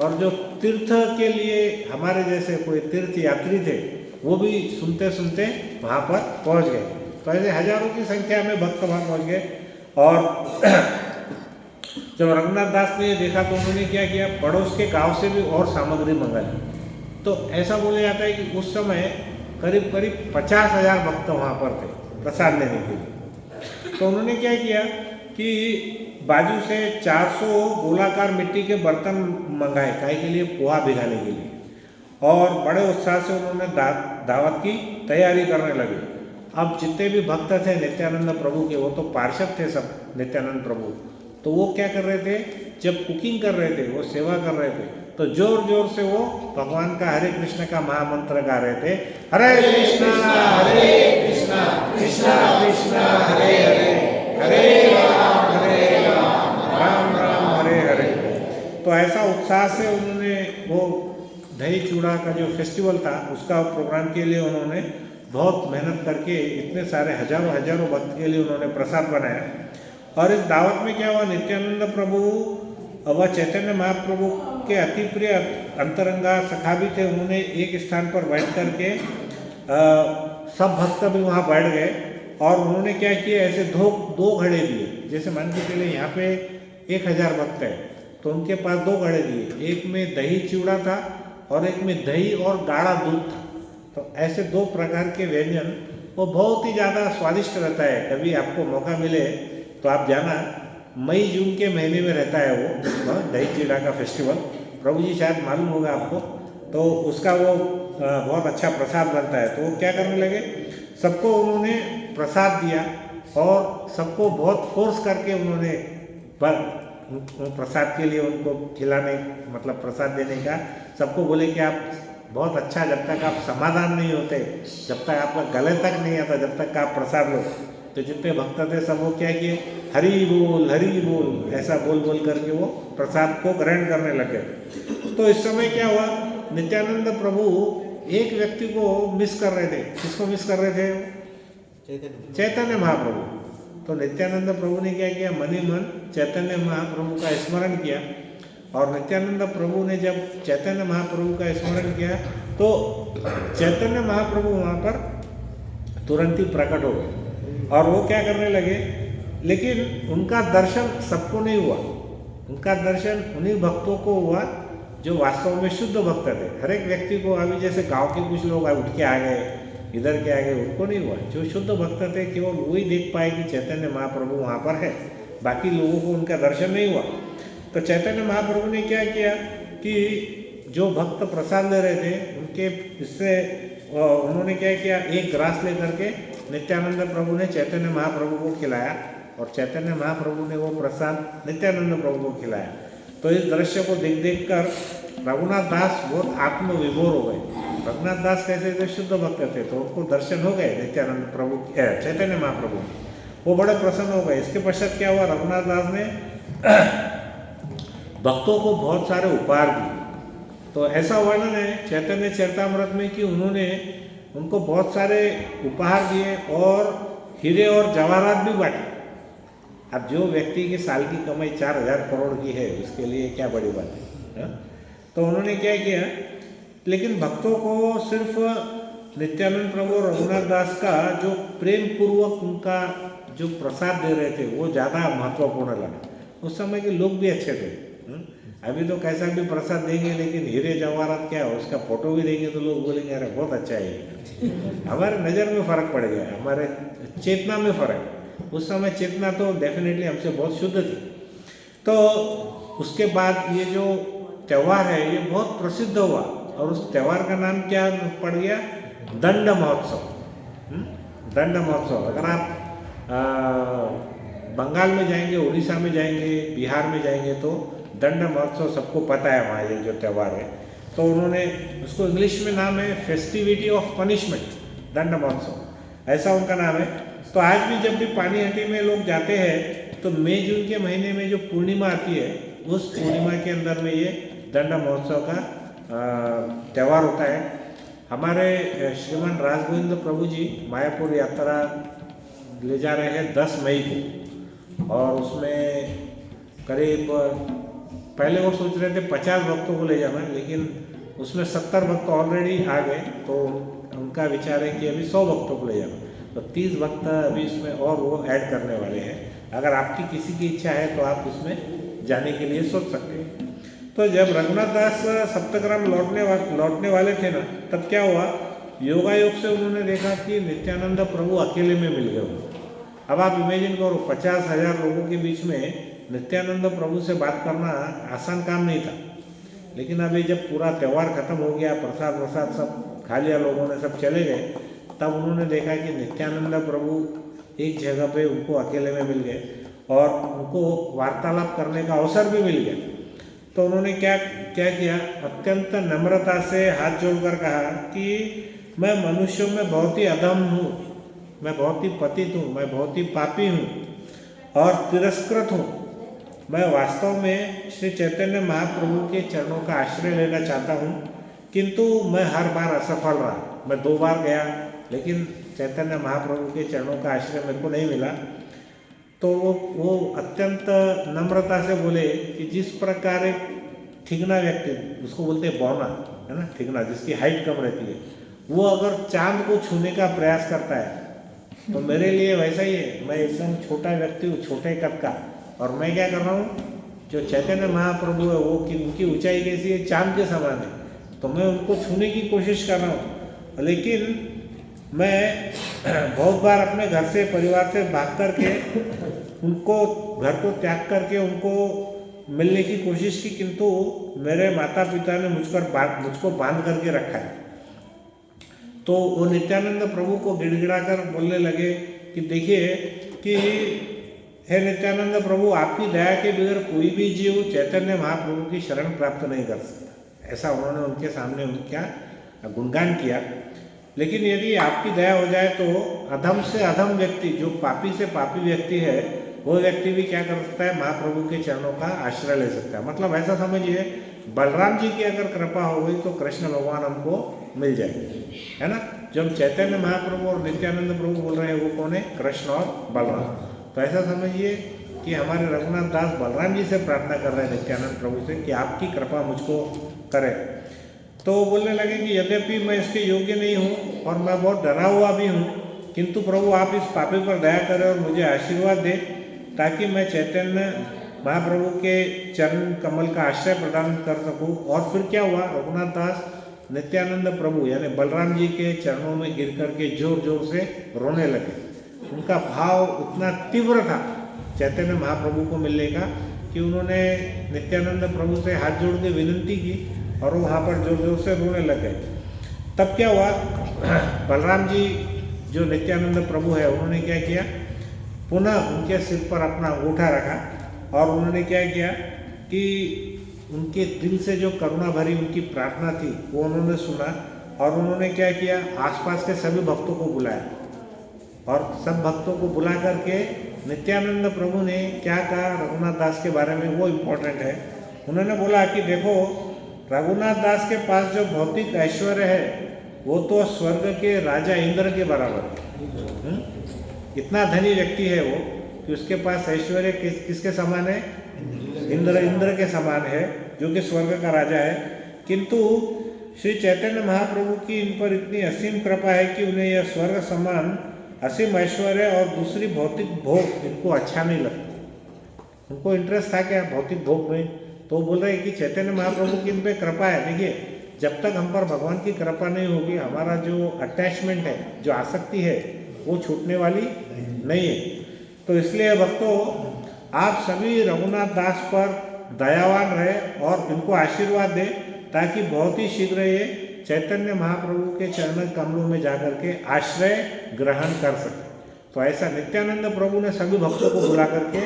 और जो तीर्थ के लिए हमारे जैसे कोई तीर्थ यात्री थे वो भी सुनते सुनते वहाँ पर पहुँच गए। तो ऐसे हजारों की संख्या में भक्त वहाँ पहुँच गए। और जब रघुनाथ दास ने ये देखा तो उन्होंने क्या किया, पड़ोस के गांव से भी और सामग्री मंगाई। तो ऐसा बोला जाता है कि उस समय करीब करीब 50,000 भक्त वहाँ पर थे प्रसाद लेने के लिए। तो उन्होंने क्या किया कि बाजू से 400 गोलाकार मिट्टी के बर्तन मंगाए काहे के लिए, पोहा भिगाने के लिए, और बड़े उत्साह से उन्होंने दावत की तैयारी करने लगे। अब जितने भी भक्त थे नित्यानंद प्रभु के, वो तो पार्षद थे सब नित्यानंद प्रभु, तो वो क्या कर रहे थे, जब कुकिंग कर रहे थे, वो सेवा कर रहे थे, तो जोर जोर से वो भगवान का हरे कृष्ण का महामंत्र गा रहे थे, हरे कृष्णा कृष्णा कृष्णा हरे हरे, हरे राम राम राम हरे हरे। तो ऐसा उत्साह से उन्होंने वो दही चूड़ा का जो फेस्टिवल था उसका प्रोग्राम के लिए उन्होंने बहुत मेहनत करके इतने सारे हजारों हजारों भक्त के लिए उन्होंने प्रसाद बनाया। और इस दावत में क्या हुआ, नित्यानंद प्रभु व चैतन्य महाप्रभु के अति प्रिय अंतरंगा सखा भी थे। उन्होंने एक स्थान पर बैठ कर के सब भक्त भी वहाँ बैठ गए और उन्होंने क्या किया, ऐसे दो घड़े दिए। जैसे मान के चले यहाँ पे 1000 भक्त है तो उनके पास 2 घड़े दिए, एक में दही चिवड़ा था और एक में दही और गाढ़ा दूध था। तो ऐसे 2 प्रकार के व्यंजन, वो बहुत ही ज़्यादा स्वादिष्ट रहता है। कभी आपको मौका मिले तो आप जाना, मई जून के महीने में रहता है वो दही चिवड़ा का फेस्टिवल, प्रभु जी शायद मालूम होगा आपको। तो उसका वो बहुत अच्छा प्रसाद बनता है। तो वो क्या करने लगे, सबको उन्होंने प्रसाद दिया और सबको बहुत फोर्स करके उन्होंने प्रसाद के लिए उनको खिलाने, मतलब प्रसाद देने का, सबको बोले कि आप बहुत अच्छा, जब तक आप समाधान नहीं होते, जब तक आपका गले तक नहीं आता, जब तक आप प्रसाद लो। तो जितने भक्त थे सब वो क्या किए, हरि बोल ऐसा बोल बोल करके वो प्रसाद को ग्रहण करने लगे। तो इस समय क्या हुआ, नित्यानंद प्रभु एक व्यक्ति को मिस कर रहे थे। किसको मिस कर रहे थे? चैतन्य महाप्रभु। तो नित्यानंद प्रभु ने क्या किया, मन ही मन चैतन्य महाप्रभु का स्मरण किया। और नित्यानंद प्रभु ने जब चैतन्य महाप्रभु का स्मरण किया तो चैतन्य महाप्रभु वहाँ पर तुरंत ही प्रकट हो गए और वो क्या करने लगे, लेकिन उनका दर्शन सबको नहीं हुआ। उनका दर्शन उन्हीं भक्तों को हुआ जो वास्तव में शुद्ध भक्त थे। हर एक व्यक्ति को, अभी जैसे गांव के कुछ लोग उठ के आ गए, इधर के आ गए, उनको नहीं हुआ। जो शुद्ध भक्त थे केवल वही देख पाए कि चैतन्य महाप्रभु वहाँ पर है, बाकी लोगों को उनका दर्शन नहीं हुआ। तो चैतन्य महाप्रभु ने क्या किया कि जो भक्त प्रसाद ले रहे थे उनके इससे उन्होंने क्या किया, एक ग्रास ले करके नित्यानंद प्रभु ने चैतन्य महाप्रभु को खिलाया और चैतन्य महाप्रभु ने वो प्रसाद नित्यानंद प्रभु को खिलाया। तो इस दृश्य को देख कर रघुनाथ दास बहुत आत्मविभोर हो गए। रघुनाथ दास कैसे थे, शुद्ध भक्त थे, तो उनको दर्शन हो गए नित्यानंद प्रभु, चैतन्य महाप्रभु, वो बड़े प्रसन्न हो गए। इसके पश्चात क्या हुआ, रघुनाथ दास ने भक्तों को बहुत सारे उपहार दिए। तो ऐसा वर्णन है चैतन्य चरितामृत में कि उन्होंने उनको बहुत सारे उपहार दिए और हीरे और जवाहरात भी बांटे। अब जो व्यक्ति की साल की कमाई 4000 करोड़ की है, उसके लिए क्या बड़ी बात है। तो उन्होंने क्या किया, लेकिन भक्तों को सिर्फ नित्यानंद प्रभु और रघुनाथ दास का जो प्रेम पूर्वक उनका जो प्रसाद दे रहे थे वो ज़्यादा महत्वपूर्ण लगा। उस समय के लोग भी अच्छे थे। अभी तो कैसा भी प्रसाद देंगे, लेकिन हीरे जवाहरात क्या है, उसका फोटो भी देंगे तो लोग बोलेंगे अरे बहुत अच्छा है। हमारे नज़र में फ़र्क पड़ गया, हमारे चेतना में फ़र्क। उस समय चेतना तो डेफिनेटली हमसे बहुत शुद्ध थी। तो उसके बाद ये जो त्यौहार है ये बहुत प्रसिद्ध हुआ और उस त्यौहार का नाम क्या पड़ गया, दंड महोत्सव। दंड महोत्सव। अगर आप बंगाल में जाएंगे, उड़ीसा में जाएंगे, बिहार में जाएंगे तो दंड महोत्सव सबको पता है वहाँ ये जो त्यौहार है। तो उन्होंने उसको इंग्लिश में नाम है फेस्टिविटी ऑफ पनिशमेंट, दंड महोत्सव, ऐसा उनका नाम है। तो आज भी जब भी पानीहाटी में लोग जाते हैं तो मई जून के महीने में जो पूर्णिमा आती है, उस पूर्णिमा के अंदर में ये दंड महोत्सव का त्यौहार होता है। हमारे श्रीमान राजगोविंद प्रभु जी मायापुर यात्रा ले जा रहे हैं 10 मई को, और उसमें करीब पहले वो सोच रहे थे 50 भक्तों को ले जाना, लेकिन उसमें 70 भक्त ऑलरेडी आ गए। तो उनका विचार है कि अभी 100 भक्तों को ले जाना, तो 30 भक्त अभी इसमें और वो ऐड करने वाले हैं। अगर आपकी किसी की इच्छा है तो आप उसमें जाने के लिए सोच सकते हैं। तो जब रघुनाथ दास सप्तग्राम लौटने वाले थे ना, तब क्या हुआ, योगायोग से उन्होंने देखा कि नित्यानंद प्रभु अकेले में मिल गए। अब आप इमेजिन करो, 50,000 लोगों के बीच में नित्यानंद प्रभु से बात करना आसान काम नहीं था। लेकिन अभी जब पूरा त्यौहार खत्म हो गया, प्रसाद वसाद सब खा लिया लोगों ने, सब चले गए, तब उन्होंने देखा कि नित्यानंद प्रभु एक जगह पे उनको अकेले में मिल गए और उनको वार्तालाप करने का अवसर भी मिल गया। तो उन्होंने क्या किया, अत्यंत नम्रता से हाथ जोड़कर कहा कि मैं मनुष्यों में बहुत ही अधम हूँ, मैं बहुत ही पतित हूँ, मैं बहुत ही पापी हूँ और तिरस्कृत हूँ। मैं वास्तव में श्री चैतन्य महाप्रभु के चरणों का आश्रय लेना चाहता हूँ, किंतु मैं हर बार असफल रहा। मैं 2 बार गया, लेकिन चैतन्य महाप्रभु के चरणों का आश्रय मेरे को नहीं मिला। तो वो अत्यंत नम्रता से बोले कि जिस प्रकार एक ठिगना व्यक्ति, उसको बोलते हैं बौना, है ना, ठिगना, जिसकी हाइट कम रहती है, वो अगर चांद को छूने का प्रयास करता है, तो मेरे लिए वैसा ही है। मैं एकदम छोटा व्यक्ति हूँ, छोटे कद का, और मैं क्या कर रहा हूँ, जो चैतन्य महाप्रभु है वो उनकी ऊंचाई कैसी है, चांद के समान है। तो मैं उनको छूने की कोशिश कर रहा हूँ, लेकिन मैं बहुत बार अपने घर से, परिवार से भाग करके, उनको घर को त्याग करके उनको मिलने की कोशिश की, किंतु मेरे माता पिता ने मुझको बांध करके रखा है। तो वो नित्यानंद प्रभु को गिड़गिड़ा कर बोलने लगे कि देखिए कि हे नित्यानंद प्रभु, आपकी दया के बगैर कोई भी जीव चैतन्य महाप्रभु की शरण प्राप्त नहीं कर सकता। ऐसा उन्होंने उनके सामने उनका गुणगान किया। लेकिन यदि आपकी दया हो जाए तो अधम से अधम व्यक्ति, जो पापी से पापी व्यक्ति है, वो व्यक्ति भी क्या कर सकता है, महाप्रभु के चरणों का आश्रय ले सकता है। मतलब ऐसा समझिए, बलराम जी की अगर कृपा हो गई तो कृष्ण भगवान हमको मिल जाएंगे, है ना। जो हम चैतन्य महाप्रभु और नित्यानंद प्रभु बोल रहे हैं, वो कौन है, कृष्ण और बलराम। तो ऐसा समझिए कि हमारे रघुनाथ दास बलराम जी से प्रार्थना कर रहे हैं नित्यानंद प्रभु से कि आपकी कृपा मुझको करें। तो वो बोलने लगे कि यद्यपि मैं इसके योग्य नहीं हूँ और मैं बहुत डरा हुआ भी हूँ, किंतु प्रभु आप इस पापी पर दया करें और मुझे आशीर्वाद दें, ताकि मैं चैतन्य महाप्रभु के चरण कमल का आश्रय प्रदान कर सकूँ। और फिर क्या हुआ, रघुनाथ दास नित्यानंद प्रभु यानी बलराम जी के चरणों में गिर करके जोर जोर से रोने लगे। उनका भाव उतना तीव्र था चैतन्य महाप्रभु को मिलने का कि उन्होंने नित्यानंद प्रभु से हाथ जोड़ के विनती की और वो वहाँ पर जोर जोर से रोने लगे। तब क्या हुआ, बलराम जी जो नित्यानंद प्रभु है, उन्होंने क्या किया, पुनः उनके सिर पर अपना अंगूठा रखा और उन्होंने क्या किया कि उनके दिल से जो करुणा भरी उनकी प्रार्थना थी वो उन्होंने सुना और उन्होंने क्या किया, आसपास के सभी भक्तों को बुलाया और सब भक्तों को बुला करके नित्यानंद प्रभु ने क्या कहा रघुनाथ दास के बारे में, वो इम्पोर्टेंट है। उन्होंने बोला कि देखो, रघुनाथ दास के पास जो भौतिक ऐश्वर्य है वो तो स्वर्ग के राजा इंद्र के बराबर है। इतना धनी व्यक्ति है वो कि उसके पास ऐश्वर्य किसके समान है, इंद्र के समान है, जो कि स्वर्ग का राजा है। किंतु श्री चैतन्य महाप्रभु की इन पर इतनी असीम कृपा है कि उन्हें यह स्वर्ग समान असीम ऐश्वर्य और दूसरी भौतिक भोग इनको अच्छा नहीं लगता। उनको इंटरेस्ट था क्या भौतिक भोग में, तो बोल रहे हैं कि चैतन्य महाप्रभु की इन पर कृपा है। देखिए, जब तक हम पर भगवान की कृपा नहीं होगी, हमारा जो अटैचमेंट है, जो आसक्ति है, वो छूटने वाली नहीं है। तो इसलिए भक्तों, आप सभी रघुनाथ दास पर दयावान रहे और इनको आशीर्वाद दें, ताकि बहुत ही शीघ्र ये चैतन्य महाप्रभु के चरण कमलों में जाकर के आश्रय ग्रहण कर सके। तो ऐसा नित्यानंद प्रभु ने सभी भक्तों को बुला करके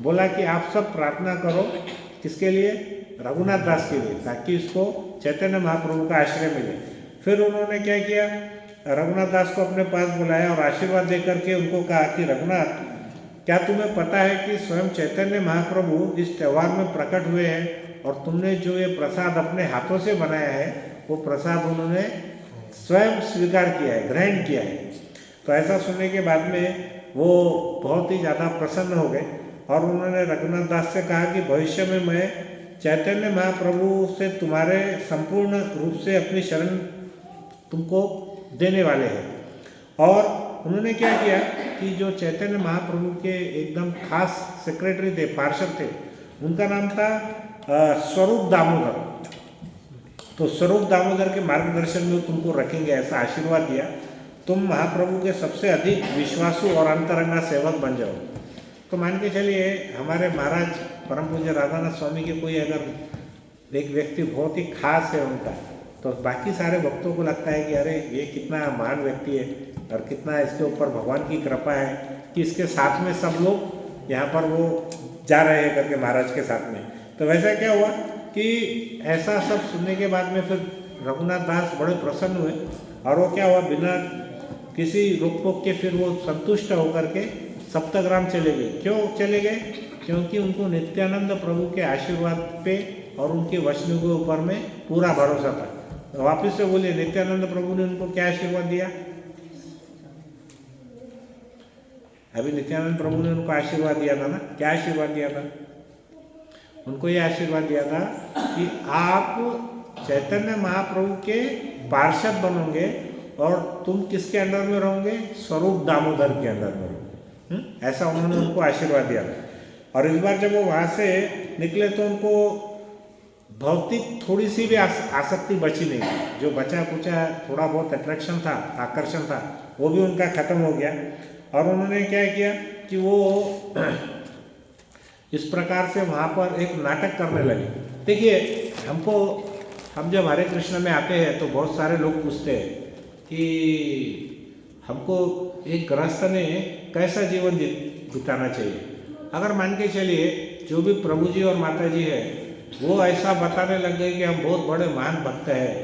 बोला कि आप सब प्रार्थना करो, किसके लिए, रघुनाथ दास के लिए, ताकि इसको चैतन्य महाप्रभु का आश्रय मिले। फिर उन्होंने क्या किया, रघुनाथ दास को अपने पास बुलाया और आशीर्वाद दे करके उनको कहा कि रघुनाथ, क्या तुम्हें पता है कि स्वयं चैतन्य महाप्रभु इस त्यौहार में प्रकट हुए हैं और तुमने जो ये प्रसाद अपने हाथों से बनाया है, वो प्रसाद उन्होंने स्वयं स्वीकार किया है, ग्रहण किया है। तो ऐसा सुनने के बाद में वो बहुत ही ज़्यादा प्रसन्न हो गए और उन्होंने रघुनाथ दास से कहा कि भविष्य में मैं चैतन्य महाप्रभु से तुम्हारे संपूर्ण रूप से अपनी शरण तुमको देने वाले हैं। और उन्होंने क्या किया कि जो चैतन्य महाप्रभु के एकदम खास सेक्रेटरी थे, पार्षद थे, उनका नाम था स्वरूप दामोदर। तो स्वरूप दामोदर के मार्गदर्शन में तुमको रखेंगे, ऐसा आशीर्वाद दिया। तुम महाप्रभु के सबसे अधिक विश्वासु और अंतरंगा सेवक बन जाओ। तो मान के चलिए हमारे महाराज परम पूज्य राधानाथ स्वामी के कोई अगर एक व्यक्ति बहुत ही खास है उनका, तो बाकी सारे भक्तों को लगता है कि अरे ये कितना महान व्यक्ति है और कितना इसके ऊपर भगवान की कृपा है कि इसके साथ में सब लोग यहाँ पर वो जा रहे हैं करके महाराज के साथ में। तो वैसा क्या हुआ कि ऐसा सब सुनने के बाद में फिर रघुनाथ दास बड़े प्रसन्न हुए और वो क्या हुआ, बिना किसी रोक टोक के फिर वो संतुष्ट होकर के सप्तग्राम चले गए। क्यों चले गए? क्योंकि उनको नित्यानंद प्रभु के आशीर्वाद पे और उनके वचनों के ऊपर में पूरा भरोसा था। तो वापस से बोले, नित्यानंद प्रभु ने उनको क्या आशीर्वाद दिया? अभी नित्यानंद प्रभु ने उनको आशीर्वाद दिया था ना, क्या आशीर्वाद दिया था? उनको ये आशीर्वाद दिया था कि आप चैतन्य महाप्रभु के पार्षद बनोगे और तुम किसके अंडर में रहोगे? स्वरूप दामोदर के अंडर में रहोगे। ऐसा उन्होंने उनको आशीर्वाद दिया था। और इस बार जब वो वहाँ से निकले तो उनको भौतिक थोड़ी सी भी आसक्ति बची नहीं थी। जो बचा कुचा थोड़ा बहुत अट्रैक्शन था, आकर्षण था, वो भी उनका खत्म हो गया। और उन्होंने क्या किया कि वो इस प्रकार से वहाँ पर एक नाटक करने लगे। देखिए, हम जब हरे कृष्ण में आते हैं तो बहुत सारे लोग पूछते हैं कि हमको एक गृहस्थ ने कैसा जीवन बिताना चाहिए। अगर मान के चलिए जो भी प्रभु जी और माता जी है वो ऐसा बताने लग गए कि हम बहुत बड़े महान भक्त हैं,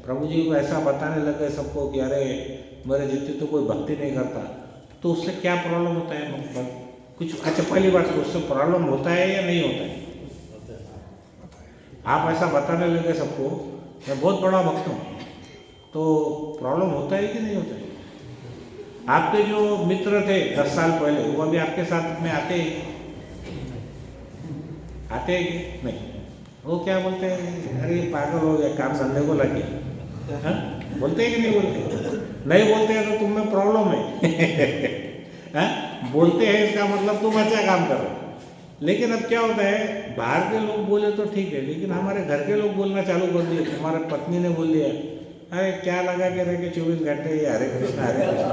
प्रभु जी को ऐसा बताने लग गए सबको कि अरे मेरे जितनी तो कोई भक्ति नहीं करता, तो उससे क्या प्रॉब्लम होता है? कुछ अच्छा, पहली बात तो उससे प्रॉब्लम होता है या नहीं होता है? आप ऐसा बताने लगे सबको मैं बहुत बड़ा भक्त हूँ, तो प्रॉब्लम होता है कि नहीं होता है? आपके जो मित्र थे 10 साल पहले वो अभी आपके साथ में आते हैं कि नहीं? वो क्या बोलते हैं, अरे पागल हो गया, काम धंधे को लगे। हाँ, बोलते हैं कि नहीं बोलते? नहीं बोलते हैं तो तुम में प्रॉब्लम है। हाँ, बोलते हैं इसका मतलब तुम अच्छा काम कर रहे हो। लेकिन अब क्या होता है, बाहर के लोग बोले तो ठीक है, लेकिन हमारे घर के लोग बोलना चालू कर दिए। हमारे पत्नी ने बोल दिया, अरे क्या लगा के रहे कि 24 घंटे ये हरे कृष्णा हरे कृष्णा,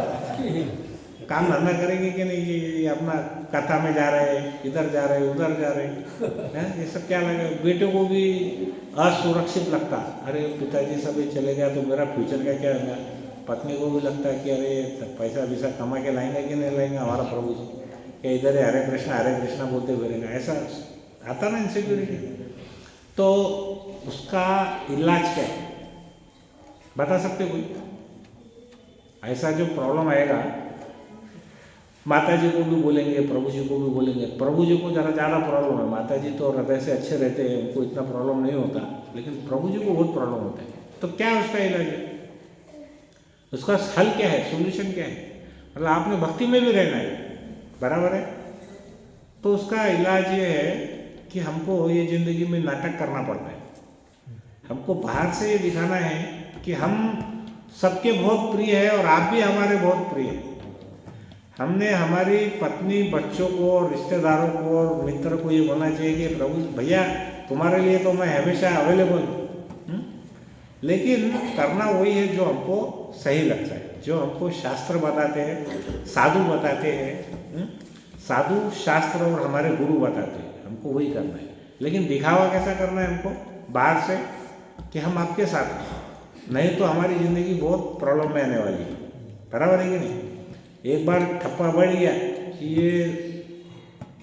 काम धंधा करेंगे कि नहीं? ये अपना कथा में जा रहे हैं, इधर जा रहे हैं, उधर जा रहे हैं, ये सब क्या लगा? बेटे को भी असुरक्षित लगता, अरे पिताजी सब चले गया तो मेरा फ्यूचर का क्या होगा? पत्नी को भी लगता है कि अरे पैसा वैसा कमा के लाएंगे कि नहीं लाएंगे हमारा प्रभु जी, कि इधर हरे कृष्णा बोलते हुए रहेंगे, ऐसा आता ना इनसिक्योरिटी। तो उसका इलाज क्या है, बता सकते कोई? ऐसा जो प्रॉब्लम आएगा, माता जी को भी बोलेंगे, प्रभु जी को भी बोलेंगे। प्रभु जी को ज़रा ज़्यादा प्रॉब्लम है, माता जी तो हृदय से अच्छे रहते हैं, उनको इतना प्रॉब्लम नहीं होता, लेकिन प्रभु जी को बहुत प्रॉब्लम होता है। तो क्या है उसका इलाज है? उसका हल क्या है, सोल्यूशन क्या है? मतलब आपने भक्ति में भी रहना है, बराबर है। तो उसका इलाज ये है कि हमको ये ज़िंदगी में नाटक करना पड़ता है। हमको बाहर से ये दिखाना है कि हम सबके बहुत प्रिय है और आप भी हमारे बहुत प्रिय हैं। हमने हमारी पत्नी, बच्चों को, रिश्तेदारों को और मित्र को ये बोलना चाहिए कि प्रभु भैया तुम्हारे लिए तो मैं हमेशा अवेलेबल हूँ। लेकिन करना वही है जो हमको सही लगता है, जो हमको शास्त्र बताते हैं, साधु बताते हैं, साधु शास्त्र और हमारे गुरु बताते हैं, हमको वही करना है। लेकिन दिखावा कैसा करना है हमको बाहर से कि हम आपके साथ हैं, नहीं तो हमारी ज़िंदगी बहुत प्रॉब्लम में आने वाली है, बराबर है कि नहीं? एक बार ठप्पा बढ़ गया कि ये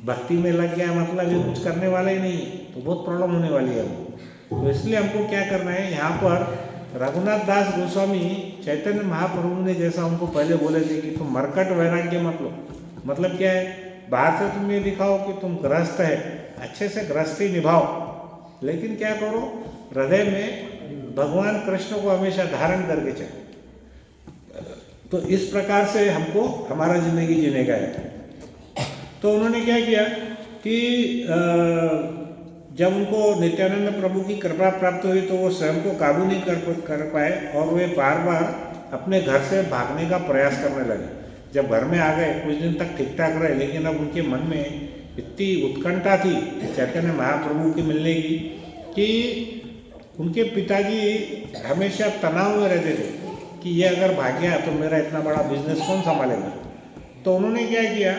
भक्ति में लग गया, मतलब ये कुछ करने वाला ही नहीं है, तो बहुत प्रॉब्लम होने वाली है हमको। तो इसलिए हमको क्या करना है, यहाँ पर रघुनाथ दास गोस्वामी चैतन्य महाप्रभु ने जैसा उनको पहले बोले थे कि तुम मरकट वैराग्य मत लो। मतलब क्या है, बाहर से तुम ये दिखाओ कि तुम गृहस्थ है, अच्छे से गृहस्थी निभाओ, लेकिन क्या करो, हृदय में भगवान कृष्ण को हमेशा धारण करके चलो। तो इस प्रकार से हमको हमारा जिंदगी जीने का है। तो उन्होंने क्या किया कि जब उनको नित्यानंद प्रभु की कृपा प्राप्त हुई तो वो स्वयं को काबू नहीं कर पाए और वे बार बार अपने घर से भागने का प्रयास करने लगे। जब घर में आ गए कुछ दिन तक ठीक ठाक रहे, लेकिन अब उनके मन में इतनी उत्कंठा थी चैतन्य महाप्रभु की मिलने की कि उनके पिताजी हमेशा तनाव में रहते थे कि ये अगर भाग गया तो मेरा इतना बड़ा बिजनेस कौन संभालेगा। तो उन्होंने क्या किया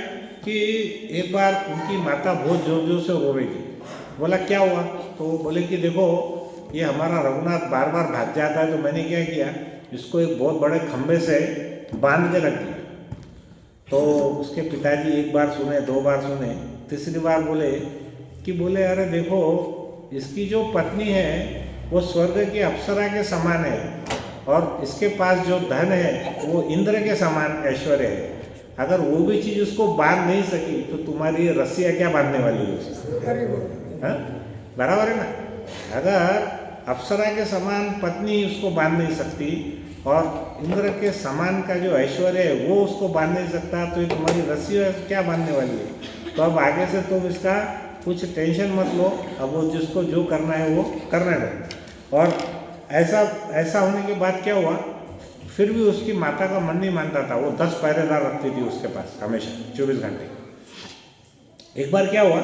कि एक बार उनकी माता बहुत ज़ोर ज़ोर से रो रही थी। बोला क्या हुआ? तो बोले कि देखो ये हमारा रघुनाथ बार बार भाग जाता है, तो मैंने क्या किया, इसको एक बहुत बड़े खंभे से बांध के रख दिया। तो उसके पिताजी एक बार सुने, दो बार सुने, तीसरी बार बोले अरे देखो इसकी जो पत्नी है वो स्वर्ग की अप्सरा के समान है और इसके पास जो धन है वो इंद्र के समान ऐश्वर्य है। अगर वो भी चीज़ उसको बांध नहीं सकी तो तुम्हारी रस्सियाँ क्या बांधने वाली है उसको? हाँ, बराबर है ना। अगर अप्सरा के समान पत्नी उसको बांध नहीं सकती और इंद्र के समान का जो ऐश्वर्य है वो उसको बांध नहीं सकता, तो ये तुम्हारी रस्सियाँ क्या बांधने वाली है? तो अब आगे से तुम इसका कुछ टेंशन मत लो, अब वो जिसको जो करना है वो करने दो। और ऐसा होने के बाद क्या हुआ, फिर भी उसकी माता का मन नहीं मानता था। वो 10 पहरेदार रखती थी उसके पास हमेशा 24 घंटे। एक बार क्या हुआ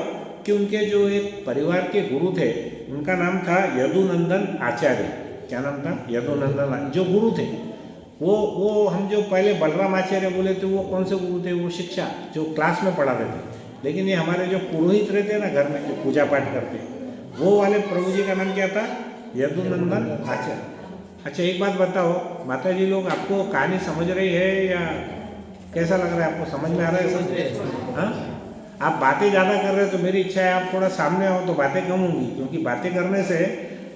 कि उनके जो एक परिवार के गुरु थे, उनका नाम था यदुनंदन आचार्य। क्या नाम था? यदुनंदन। जो गुरु थे वो हम जो पहले बलराम आचार्य बोले थे, वो कौन से गुरु थे? वो शिक्षा जो क्लास में पढ़ाते थे। लेकिन ये हमारे जो पुरोहित रहते हैं ना घर में, जो पूजा पाठ करते हैं, वो वाले प्रभु जी का नाम क्या था? यदुनंदन आचार्य। अच्छा एक बात बताओ माता जी लोग, आपको कहानी समझ रही है या कैसा लग रहा है? आपको समझ में आ रहा है सब? हाँ, आप बातें ज़्यादा कर रहे हो तो मेरी इच्छा है आप थोड़ा सामने आओ तो बातें कम होंगी, क्योंकि बातें करने से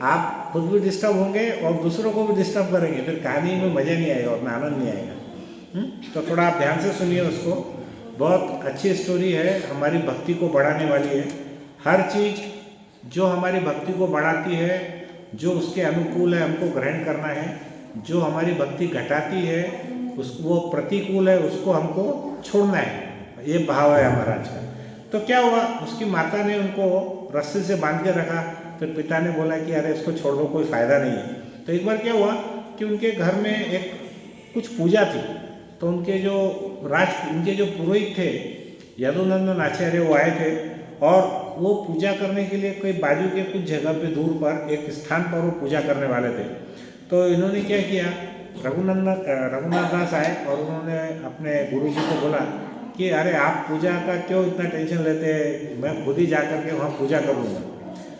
आप खुद भी डिस्टर्ब होंगे और दूसरों को भी डिस्टर्ब करेंगे, फिर कहानी में मज़ा नहीं आएगा और आनंद नहीं आएगा। तो थोड़ा आप ध्यान से सुनिए उसको। बहुत अच्छी स्टोरी है, हमारी भक्ति को बढ़ाने वाली है। हर चीज़ जो हमारी भक्ति को बढ़ाती है, जो उसके अनुकूल है हमको ग्रहण करना है, जो हमारी भक्ति घटाती है वो प्रतिकूल है उसको हमको छोड़ना है। ये भाव है हमारा आज का। तो क्या हुआ, उसकी माता ने उनको रस्सी से बांध के रखा। फिर पिता ने बोला कि अरे इसको छोड़ दो, कोई फ़ायदा नहीं है। तो एक बार क्या हुआ कि उनके घर में एक कुछ पूजा थी, तो उनके जो पुरोहित थे यदुनंदन आचार्य, वो आए थे और वो पूजा करने के लिए कोई बाजू के कुछ जगह पे दूर पर एक स्थान पर वो पूजा करने वाले थे। तो इन्होंने क्या किया, रघुनाथ दास आए और उन्होंने अपने गुरु जी को बोला कि अरे आप पूजा का क्यों इतना टेंशन लेते हैं, मैं खुद ही जा करके वहाँ पूजा करूँगा।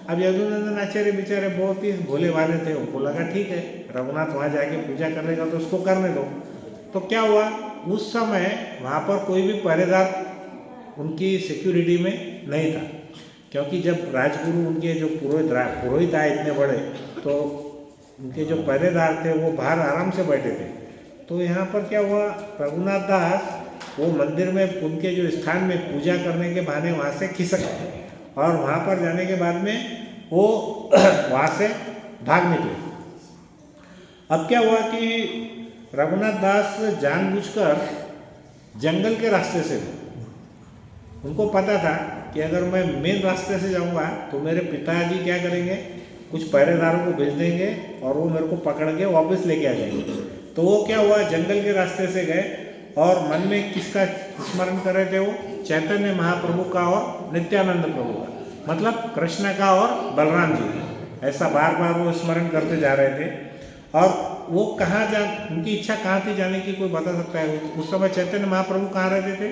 अब यदुनंदन आचार्य बेचारे बहुत ही भोले वाले थे, उनको लगा ठीक है रघुनाथ वहाँ जाके पूजा कर लेगा तो उसको करने दो। तो क्या हुआ, उस समय वहाँ पर कोई भी पहरेदार उनकी सिक्योरिटी में नहीं था, क्योंकि जब राजगुरु उनके जो पुरोहित आए इतने बड़े, तो उनके जो पहरेदार थे वो बाहर आराम से बैठे थे। तो यहाँ पर क्या हुआ, रघुनाथ दास वो मंदिर में उनके जो स्थान में पूजा करने के बहाने वहाँ से खिसक गए और वहाँ पर जाने के बाद में वो वहाँ से भाग निकले। अब क्या हुआ कि रघुनाथ दास जानबूझकर जंगल के रास्ते से, उनको पता था कि अगर मैं मेन रास्ते से जाऊंगा तो मेरे पिताजी क्या करेंगे, कुछ पहरेदारों को भेज देंगे और वो मेरे को पकड़ के वापस लेके आ जाएंगे। तो वो क्या हुआ, जंगल के रास्ते से गए और मन में किसका स्मरण कर रहे थे? वो चैतन्य महाप्रभु का और नित्यानंद प्रभु का, मतलब कृष्ण का और बलराम जी का। ऐसा बार बार वो स्मरण करते जा रहे थे। और वो उनकी इच्छा कहाँ थी जाने की, कोई बता सकता है? उस समय चैतन्य महाप्रभु कहाँ रहते थे?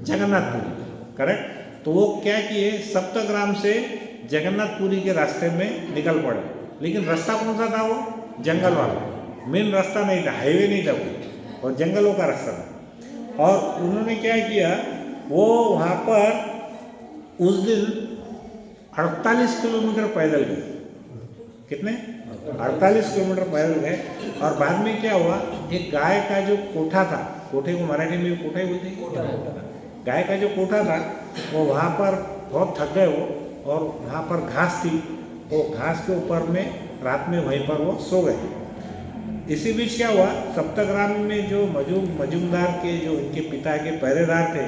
जगन्नाथपुरी, करेक्ट। तो वो क्या किए, सप्तग्राम से जगन्नाथपुरी के रास्ते में निकल पड़े। लेकिन रास्ता कौन सा था? वो जंगल वाला, मेन रास्ता नहीं था, हाईवे नहीं था वो, और जंगलों का रास्ता था। और उन्होंने क्या किया, वो वहाँ पर उस दिन 48 किलोमीटर पैदल गए। कितने? 48 किलोमीटर पैदल गए। और बाद में क्या हुआ, एक गाय का जो कोठा था, कोठे को मराठी में कोठा ही बोलते हैं, गाय का जो कोठा था वो वहाँ पर बहुत थक गए वो, और वहाँ पर घास थी, वो घास के ऊपर में रात में वहीं पर वो सो गए। इसी बीच क्या हुआ, सप्तग्राम में जो मजूमदार के जो उनके पिता के पहरेदार थे,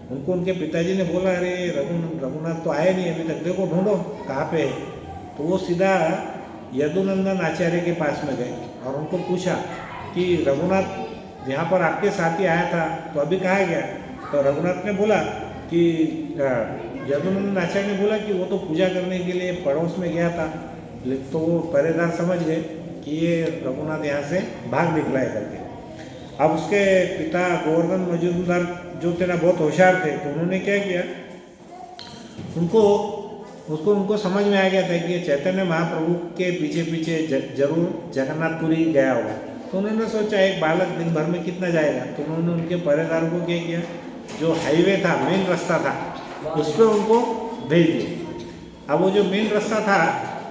उनको उनके पिताजी ने बोला अरे रघुनाथ तो आए नहीं अभी तक, देखो ढूंढो कहाँ पे है। तो वो सीधा यदुनंदन आचार्य के पास में गए और उनको पूछा कि रघुनाथ यहाँ पर आपके साथ ही आया था तो अभी कहाँ गया? तो रघुनाथ ने बोला कि यदुनंदन आचार्य ने बोला कि वो तो पूजा करने के लिए पड़ोस में गया था, तो वो पहरेदार समझ गए कि ये रघुनाथ यहाँ से भाग निकला है करके। अब उसके पिता गोवर्धन मजूमदार जो थे ना बहुत होशियार थे, तो उन्होंने क्या किया, उनको समझ में आ गया था कि ये चैतन्य महाप्रभु के पीछे पीछे जरूर जगन्नाथपुरी गया होगा। तो उन्होंने सोचा एक बालक दिन भर में कितना जाएगा, तो उन्होंने उनके पहरेदार को क्या किया, जो हाईवे था, मेन रास्ता था, उस पर उनको भेज दिया। अब वो जो मेन रास्ता था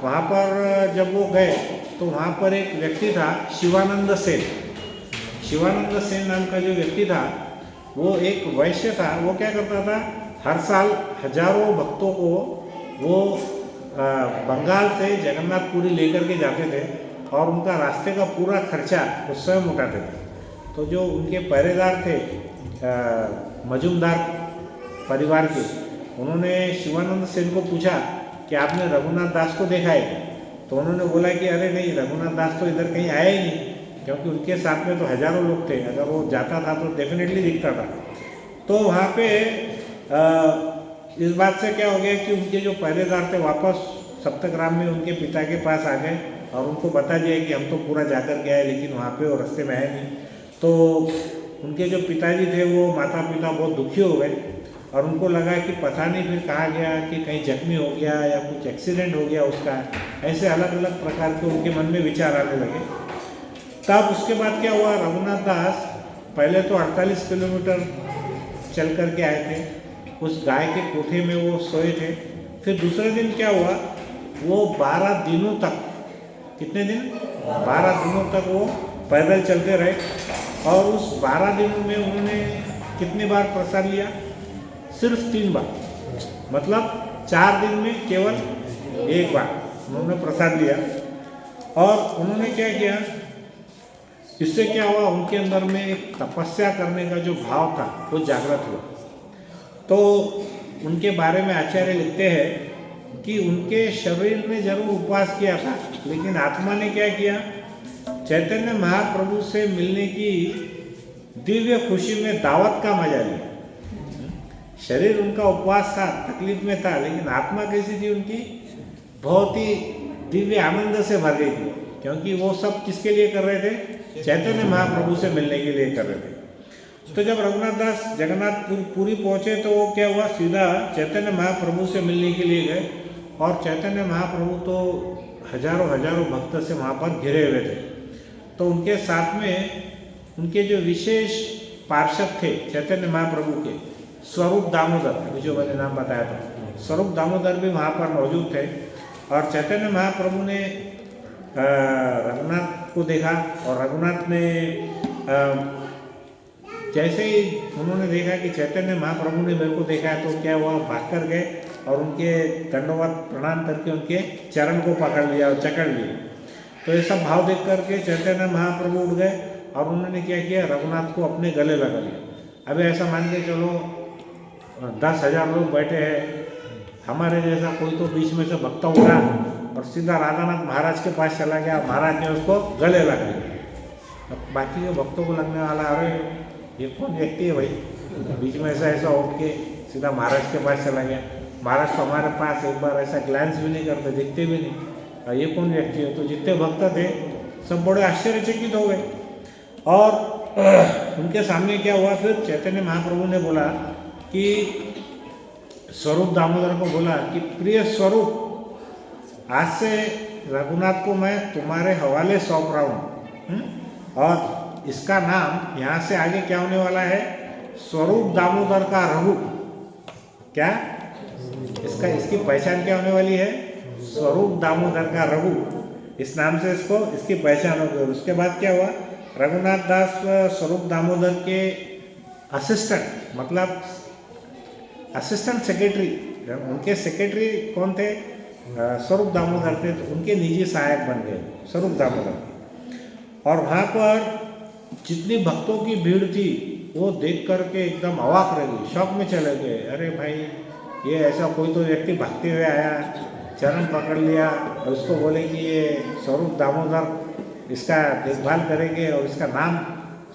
वहाँ पर जब वो गए तो वहाँ पर एक व्यक्ति था, शिवानंद सेन नाम का जो व्यक्ति था, वो एक वैश्य था। वो क्या करता था, हर साल हजारों भक्तों को वो बंगाल से जगन्नाथपुरी लेकर के जाते थे और उनका रास्ते का पूरा खर्चा वो स्वयं उठाते थे। तो जो उनके पहरेदार थे मजूमदार परिवार के, उन्होंने शिवानंद सेन को पूछा कि आपने रघुनाथ दास को देखा है? तो उन्होंने बोला कि अरे नहीं, रघुनाथ दास तो इधर कहीं आया ही नहीं, क्योंकि उनके साथ में तो हजारों लोग थे, अगर वो जाता था तो डेफिनेटली दिखता था। तो वहाँ पे इस बात से क्या हो गया कि उनके जो पहरेदार थे वापस सप्तग्राम में उनके पिता के पास आ गए और उनको बता दिया कि हम तो पूरा जाकर के आए, लेकिन वहाँ पे वो रास्ते में आए नहीं। तो उनके जो पिताजी थे वो माता पिता बहुत दुखी हो गए और उनको लगा कि पता नहीं फिर कहाँ गया, कि कहीं जख्मी हो गया या कुछ एक्सीडेंट हो गया उसका। ऐसे अलग अलग प्रकार के उनके मन में विचार आने लगे। तब उसके बाद क्या हुआ, रघुनाथ दास पहले तो 48 किलोमीटर चल कर के आए थे, उस गाय के कोठे में वो सोए थे। फिर दूसरे दिन क्या हुआ, वो 12 दिनों तक, कितने दिन, 12 दिनों तक वो पैदल चलते रहे और उस 12 दिनों में उन्होंने कितनी बार प्रसाद लिया, सिर्फ 3 बार, मतलब 4 दिन में केवल 1 बार उन्होंने प्रसाद लिया। और उन्होंने क्या किया, इससे क्या हुआ, उनके अंदर में एक तपस्या करने का जो भाव था वो जागृत हुआ। तो उनके बारे में आचार्य लिखते हैं कि उनके शरीर ने जरूर उपवास किया था, लेकिन आत्मा ने क्या किया, चैतन्य महाप्रभु से मिलने की दिव्य खुशी में दावत का मजा लिया। शरीर उनका उपवास था, तकलीफ में था, लेकिन आत्मा कैसी थी उनकी, बहुत ही दिव्य आनंद से भर गई थी, क्योंकि वो सब किसके लिए कर रहे थे, चैतन्य महाप्रभु से मिलने के लिए कर रहे थे। तो जब रघुनाथ दास जगन्नाथपुरी पहुँचे तो वो क्या हुआ, सीधा चैतन्य महाप्रभु से मिलने के लिए गए और चैतन्य महाप्रभु तो हजारों भक्त से वहाँ पर घिरे हुए थे। तो उनके साथ में उनके जो विशेष पार्षद थे चैतन्य महाप्रभु के, स्वरूप दामोदर, अभी जो मैंने नाम बताया था, स्वरूप दामोदर भी वहाँ पर मौजूद थे। और चैतन्य महाप्रभु ने रघुनाथ को देखा और रघुनाथ ने जैसे ही उन्होंने देखा कि चैतन्य महाप्रभु ने मेरे को देखा है, तो क्या हुआ, भाग कर गए और उनके दंडवत प्रणाम करके उनके चरण को पकड़ लिया और जकड़ लिया। तो ये सब भाव देख करके चैतन्य महाप्रभु उठ गए और उन्होंने क्या किया, रघुनाथ को अपने गले लगा लिया। अभी ऐसा मान के चलो 10,000 लोग बैठे हैं, हमारे जैसा कोई तो बीच में से भक्त उठा और सीधा राधानाथ महाराज के पास चला गया, महाराज ने उसको गले लगा लिया। अब बाकी के भक्तों को लगने वाला, अरे ये कौन व्यक्ति है भाई, बीच में ऐसा उठ के सीधा महाराज के पास चला गया। महाराज तो हमारे पास एक बार ऐसा ग्लैंस भी नहीं करते, दिखते भी नहीं, और ये कौन व्यक्ति है। तो जितने भक्त थे सब बड़े आश्चर्यचकित हो गए। और उनके सामने क्या हुआ, फिर चैतन्य महाप्रभु ने बोला कि स्वरूप दामोदर को बोला कि प्रिय स्वरूप, आज से रघुनाथ को मैं तुम्हारे हवाले सौंप रहा हूँ, और इसका नाम यहाँ से आगे क्या होने वाला है, स्वरूप दामोदर का रघु। क्या इसकी पहचान क्या होने वाली है, स्वरूप दामोदर का रघु, इस नाम से इसकी पहचान होगी। और उसके बाद क्या हुआ, रघुनाथ दास स्वरूप दामोदर के असिस्टेंट, मतलब असिस्टेंट सेक्रेटरी, उनके सेक्रेटरी कौन थे, स्वरूप दामोदर थे, तो उनके निजी सहायक बन गए स्वरूप दामोदर। और वहाँ पर जितनी भक्तों की भीड़ थी वो देख करके एकदम अवाक रह गई, शौक में चले गए। अरे भाई, ये ऐसा कोई तो व्यक्ति भागते हुए आया, चरण पकड़ लिया और उसको बोले कि ये स्वरूप दामोदर इसका देखभाल करेंगे और इसका नाम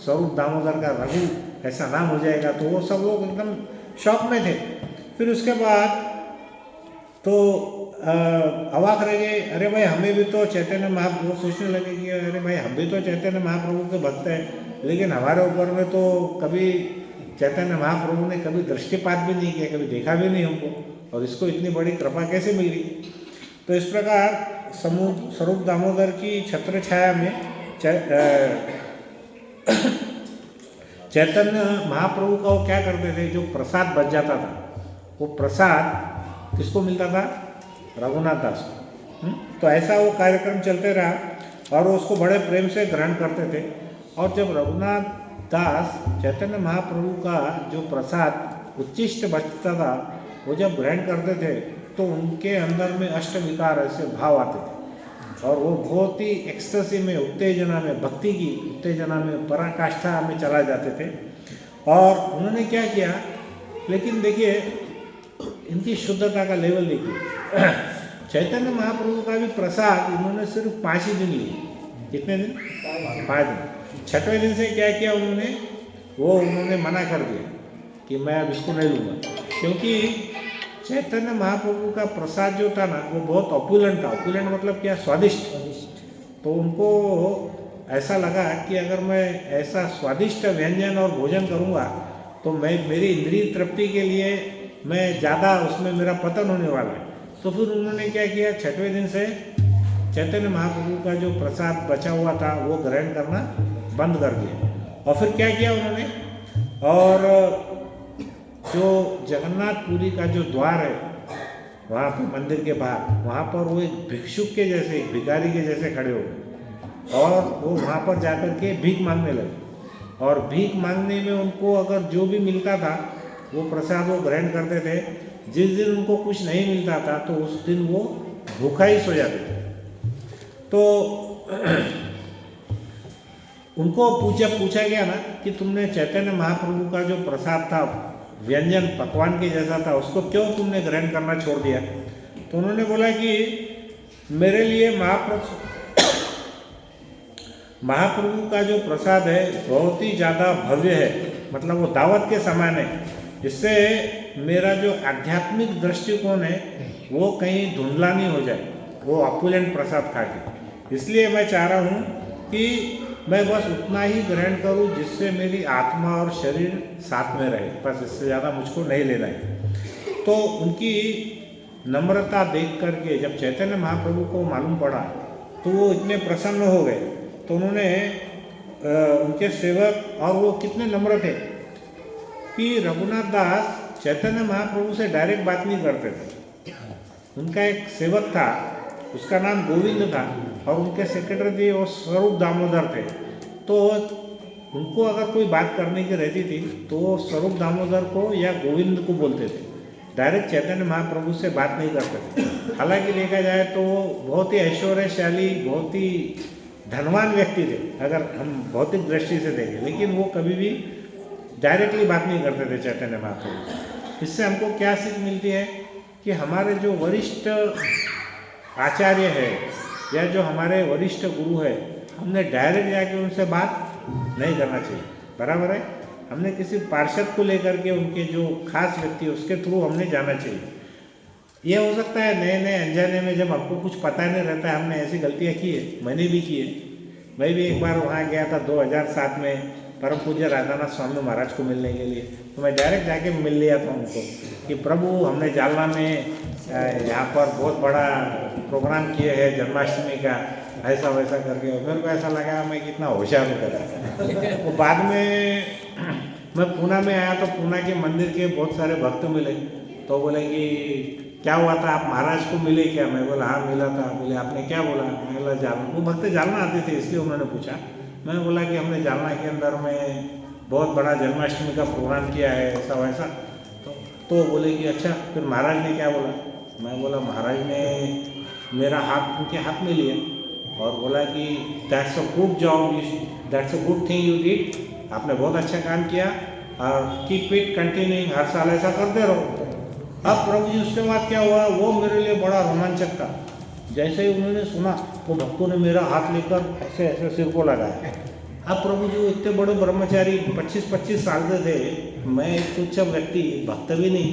स्वरूप दामोदर का रघु ऐसा नाम हो जाएगा। तो वो सब लोग एकदम शौक में थे। फिर उसके बाद तो अवाक रह गए, अरे भाई हमें भी तो चैतन्य महाप्रभु, सोचने लगे कि अरे भाई हम भी तो चैतन्य महाप्रभु के भक्त हैं, लेकिन हमारे ऊपर में तो कभी चैतन्य महाप्रभु ने कभी दृष्टिपात भी नहीं किया, कभी देखा भी नहीं हमको, और इसको इतनी बड़ी कृपा कैसे मिल गई। तो इस प्रकार स्वरूप दामोदर की छत्र छाया में चैतन्य महाप्रभु का वो क्या करते थे, जो प्रसाद बच जाता था वो प्रसाद किसको मिलता था, रघुनाथ दास को। तो ऐसा वो कार्यक्रम चलते रहा और वो उसको बड़े प्रेम से ग्रहण करते थे। और जब रघुनाथ दास चैतन्य महाप्रभु का जो प्रसाद उच्चिष्ट बचता था वो जब ग्रहण करते थे तो उनके अंदर में अष्ट विकार ऐसे भाव आते थे और वो बहुत ही एक्सटेसी में, उत्तेजना में, भक्ति की उत्तेजना में, पराकाष्ठा में चला जाते थे। और उन्होंने क्या किया, लेकिन देखिए इनकी शुद्धता का लेवल देखिए, चैतन्य महाप्रभु का भी प्रसाद इन्होंने सिर्फ 5 ही दिन लिए। कितने दिन? 5 दिन। 6वें दिन से क्या किया उन्होंने मना कर दिया कि मैं अब इसको नहीं लूँगा, क्योंकि चैतन्य महाप्रभु का प्रसाद जो था ना वो बहुत ऑपुलेंट था। ऑपुलेंट मतलब क्या, स्वादिष्ट। तो उनको ऐसा लगा कि अगर मैं ऐसा स्वादिष्ट व्यंजन और भोजन करूँगा तो मेरी इंद्रिय तृप्ति के लिए मैं ज़्यादा उसमें मेरा पतन होने वाला है। तो फिर उन्होंने क्या किया, 6वें दिन से चैतन्य महाप्रभु का जो प्रसाद बचा हुआ था वो ग्रहण करना बंद कर दिया। और फिर क्या किया उन्होंने, और जो जगन्नाथपुरी का जो द्वार है वहाँ पर मंदिर के बाहर, वहाँ पर वो एक भिक्षुक के जैसे, एक भिखारी के जैसे खड़े हो गए और वो वहाँ पर जाकर के भीख मांगने लगे। और भीख मांगने में उनको अगर जो भी मिलता था वो प्रसाद वो ग्रहण करते थे। जिस दिन उनको कुछ नहीं मिलता था तो उस दिन वो भूखा ही सो जाते थे। तो उनको पूछा गया ना कि तुमने चैतन्य महाप्रभु का जो प्रसाद था, व्यंजन पकवान के जैसा था, उसको क्यों तुमने ग्रहण करना छोड़ दिया। तो उन्होंने बोला कि मेरे लिए महाप्रभु का जो प्रसाद है बहुत ही ज़्यादा भव्य है, मतलब वो दावत के समान है। इससे मेरा जो आध्यात्मिक दृष्टिकोण है वो कहीं धुंधला नहीं हो जाए वो ऑपुलेंट प्रसाद खा के। इसलिए मैं चाह रहा हूँ कि मैं बस उतना ही ग्रहण करूँ जिससे मेरी आत्मा और शरीर साथ में रहे, बस इससे ज़्यादा मुझको नहीं लेना है। तो उनकी नम्रता देख करके जब चैतन्य महाप्रभु को मालूम पड़ा तो वो इतने प्रसन्न हो गए। तो उन्होंने उनके सेवक, और वो कितने नम्र थे कि रघुनाथ दास चैतन्य महाप्रभु से डायरेक्ट बात नहीं करते थे। उनका एक सेवक था, उसका नाम गोविंद था, और उनके सेक्रेटरी थे वो स्वरूप दामोदर थे। तो उनको अगर कोई बात करने की रहती थी तो वो स्वरूप दामोदर को या गोविंद को बोलते थे, डायरेक्ट चैतन्य महाप्रभु से बात नहीं करते थे। हालांकि देखा जाए तो वो बहुत ही ऐश्वर्यशाली, बहुत ही धनवान व्यक्ति थे अगर हम भौतिक दृष्टि से देखें, लेकिन वो कभी भी डायरेक्टली बात नहीं करते थे चैतन्य महाप्रभु। इससे हमको क्या सीख मिलती है कि हमारे जो वरिष्ठ आचार्य है या जो हमारे वरिष्ठ गुरु है, हमने डायरेक्ट जाके उनसे बात नहीं करना चाहिए, बराबर है। हमने किसी पार्षद को लेकर के उनके जो खास व्यक्ति है उसके थ्रू हमने जाना चाहिए। ये हो सकता है नए नए अनजाने में जब हमको कुछ पता नहीं रहता है हमने ऐसी गलतियाँ की है, मैंने भी की है। मैं भी एक बार वहाँ गया था 2007 में परम पूज्य राधानाथ स्वामी महाराज को मिलने के लिए, तो मैं डायरेक्ट जाके मिल लिया था उनको कि प्रभु हमने जालना में यहाँ पर बहुत बड़ा प्रोग्राम किए हैं जन्माष्टमी का, ऐसा वैसा करके। मेरे को ऐसा लगा मैं कितना होशियार हो गया। वो बाद में मैं पूना में आया तो पूना के मंदिर के बहुत सारे भक्त मिले, तो बोले कि क्या हुआ था, आप महाराज को मिले क्या? मैं बोला हाँ मिला था। बोले आपने क्या बोला? मैं बोला जालना, वो भक्त जालना आते थे इसलिए उन्होंने पूछा। मैं बोला कि हमने जालना के अंदर में बहुत बड़ा जन्माष्टमी का प्रोग्राम किया है ऐसा वैसा। तो बोले कि अच्छा, फिर महाराज ने क्या बोला? मैं बोला महाराज ने मेरा हाथ उनके हाथ में लिया और बोला कि that's a good job, that's a good thing you did, आपने बहुत अच्छा काम किया और कीप इट कंटिन्यूइंग, हर साल ऐसा करते रहो। अब प्रभु जी उसके बाद क्या हुआ, वो मेरे लिए बड़ा रोमांचक था। जैसे ही उन्होंने सुना वो भक्तों ने मेरा हाथ लेकर ऐसे ऐसे सिर को लगाया अब प्रभु जी वो इतने बड़े ब्रह्मचारी 25-25 साल से थे, मैं एक तुच्छ व्यक्ति, भक्त भी नहीं,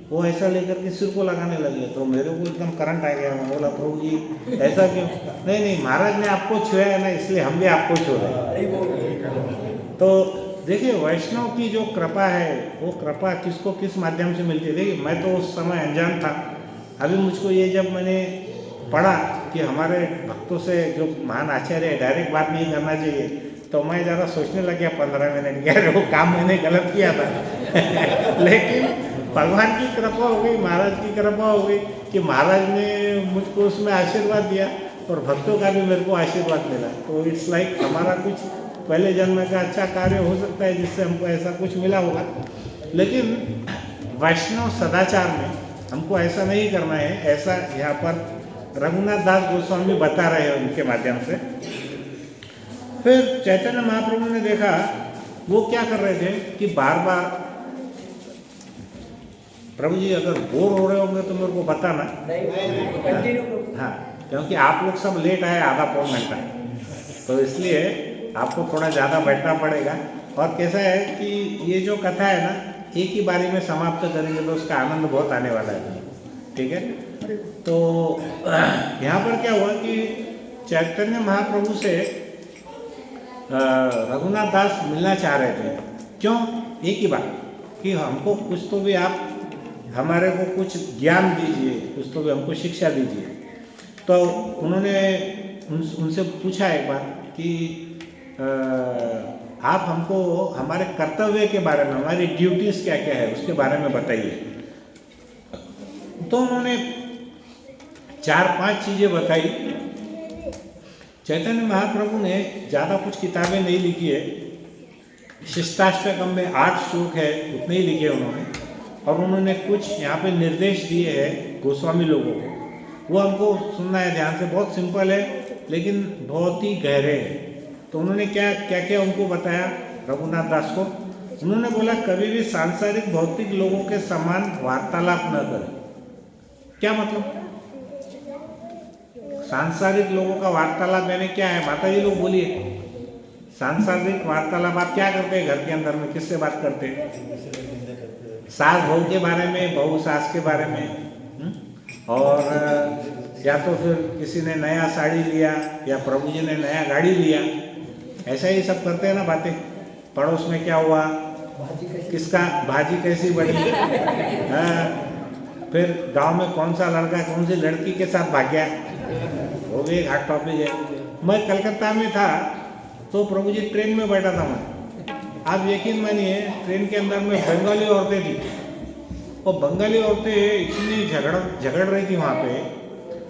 वो ऐसा लेकर के सिर को लगाने लगे, तो मेरे को एकदम करंट आ गया। मैं बोला प्रभु जी ऐसा क्यों? नहीं नहीं, महाराज ने आपको छुआ है ना, इसलिए हम भी आपको छू रहे हैं। तो देखिए, वैष्णव की जो कृपा है, वो कृपा किसको किस माध्यम से मिलती है। देखिए, मैं तो उस समय अनजान था। अभी मुझको ये जब मैंने पढ़ा कि हमारे भक्तों से जो महान आचार्य है, डायरेक्ट बात नहीं करना चाहिए, तो मैं ज़्यादा सोचने लग गया 15 मिनट के, अरे वो काम मैंने गलत किया था। लेकिन भगवान की कृपा हो गई, महाराज की कृपा हो गई कि महाराज ने मुझको उसमें आशीर्वाद दिया और भक्तों का भी मेरे को आशीर्वाद मिला। तो इट्स लाइक हमारा कुछ पहले जन्म का अच्छा कार्य हो सकता है जिससे हमको ऐसा कुछ मिला होगा। लेकिन वैष्णव सदाचार में हमको ऐसा नहीं करना है। ऐसा यहाँ पर रघुनाथ दास गोस्वामी बता रहे हैं उनके माध्यम से। फिर चैतन्य महाप्रभु ने देखा वो क्या कर रहे थे कि बार बार, प्रभु जी अगर बोर हो रहे होंगे तो मेरे को बताना। हाँ, क्योंकि आप लोग सब लेट आए, आधा पौन घंटा, तो इसलिए आपको थोड़ा ज़्यादा बैठना पड़ेगा। और कैसा है कि ये जो कथा है ना, एक ही बारी में समाप्त करेंगे तो उसका आनंद बहुत आने वाला है। ठीक है, तो यहाँ पर क्या हुआ कि चैतन्य महाप्रभु से रघुनाथ दास मिलना चाह रहे थे। क्यों? एक ही बात कि हमको कुछ तो भी आप हमारे को कुछ ज्ञान दीजिए, कुछ तो भी हमको शिक्षा दीजिए। तो उन्होंने उनसे पूछा एक बार कि आप हमको हमारे कर्तव्य के बारे में, हमारी ड्यूटीज़ क्या क्या है उसके बारे में बताइए। तो उन्होंने 4-5 चीज़ें बताई। चैतन्य महाप्रभु ने ज़्यादा कुछ किताबें नहीं लिखी है, शिष्टाष्टकम में 8 श्लोक है, उतने ही लिखे उन्होंने। और उन्होंने कुछ यहाँ पे निर्देश दिए हैं गोस्वामी लोगों को, वो हमको सुनना है ध्यान से। बहुत सिंपल है लेकिन बहुत ही गहरे हैं। तो उन्होंने क्या क्या उनको बताया रघुनाथ दास को। उन्होंने बोला कभी भी सांसारिक भौतिक लोगों के समान वार्तालाप न करें। क्या मतलब? सांसारिक लोगों का वार्तालाप यानी क्या है? माता जी लोग बोलिए, सांसारिक वार्तालाप आप क्या करते हैं घर के अंदर में? किससे बात करते हैं? सास बहू के बारे में, बहू सास के बारे में। और या तो फिर किसी ने नया साड़ी लिया या प्रभु जी ने नया गाड़ी लिया, ऐसा ही सब करते हैं ना बातें। पड़ोस में क्या हुआ, किसका भाजी कैसी बनी, फिर गांव में कौन सा लड़का कौन सी लड़की के साथ भाग गया, वो भी एक हॉट टॉपिक है। मैं कलकत्ता में था तो प्रभु जी ट्रेन में बैठा था मैं। आप यकीन मानिए, ट्रेन के अंदर में बंगाली औरतें थी, और बंगाली औरतें इतनी झगड़ रही थी वहाँ पे,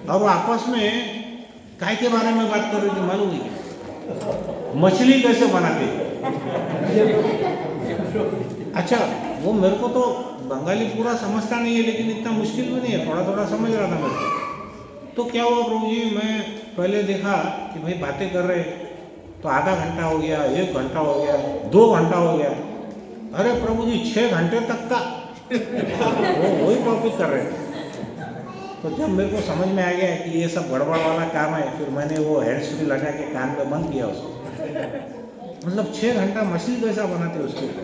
और वो आपस में काय के बारे में बात कर रही थी मालूम है? मछली कैसे बनाते। अच्छा, वो मेरे को तो बंगाली पूरा समझता नहीं है, लेकिन इतना मुश्किल भी नहीं है, थोड़ा थोड़ा समझ रहा था मेरे को। तो क्या हुआ प्रभु जी, मैं पहले देखा कि भाई बातें कर रहे, तो आधा घंटा हो गया, 1 घंटा हो गया, 2 घंटा हो गया। अरे प्रभु जी 6 घंटे तक का वो वही टॉपिक कर रहे थे। तो जब मेरे को समझ में आ गया कि ये सब गड़बड़ वाला काम है, फिर मैंने वो हैंड्स फ्री लगा के कान में बंद किया उसको। मतलब 6 घंटा मछली कैसा बनाते उसके ऊपर।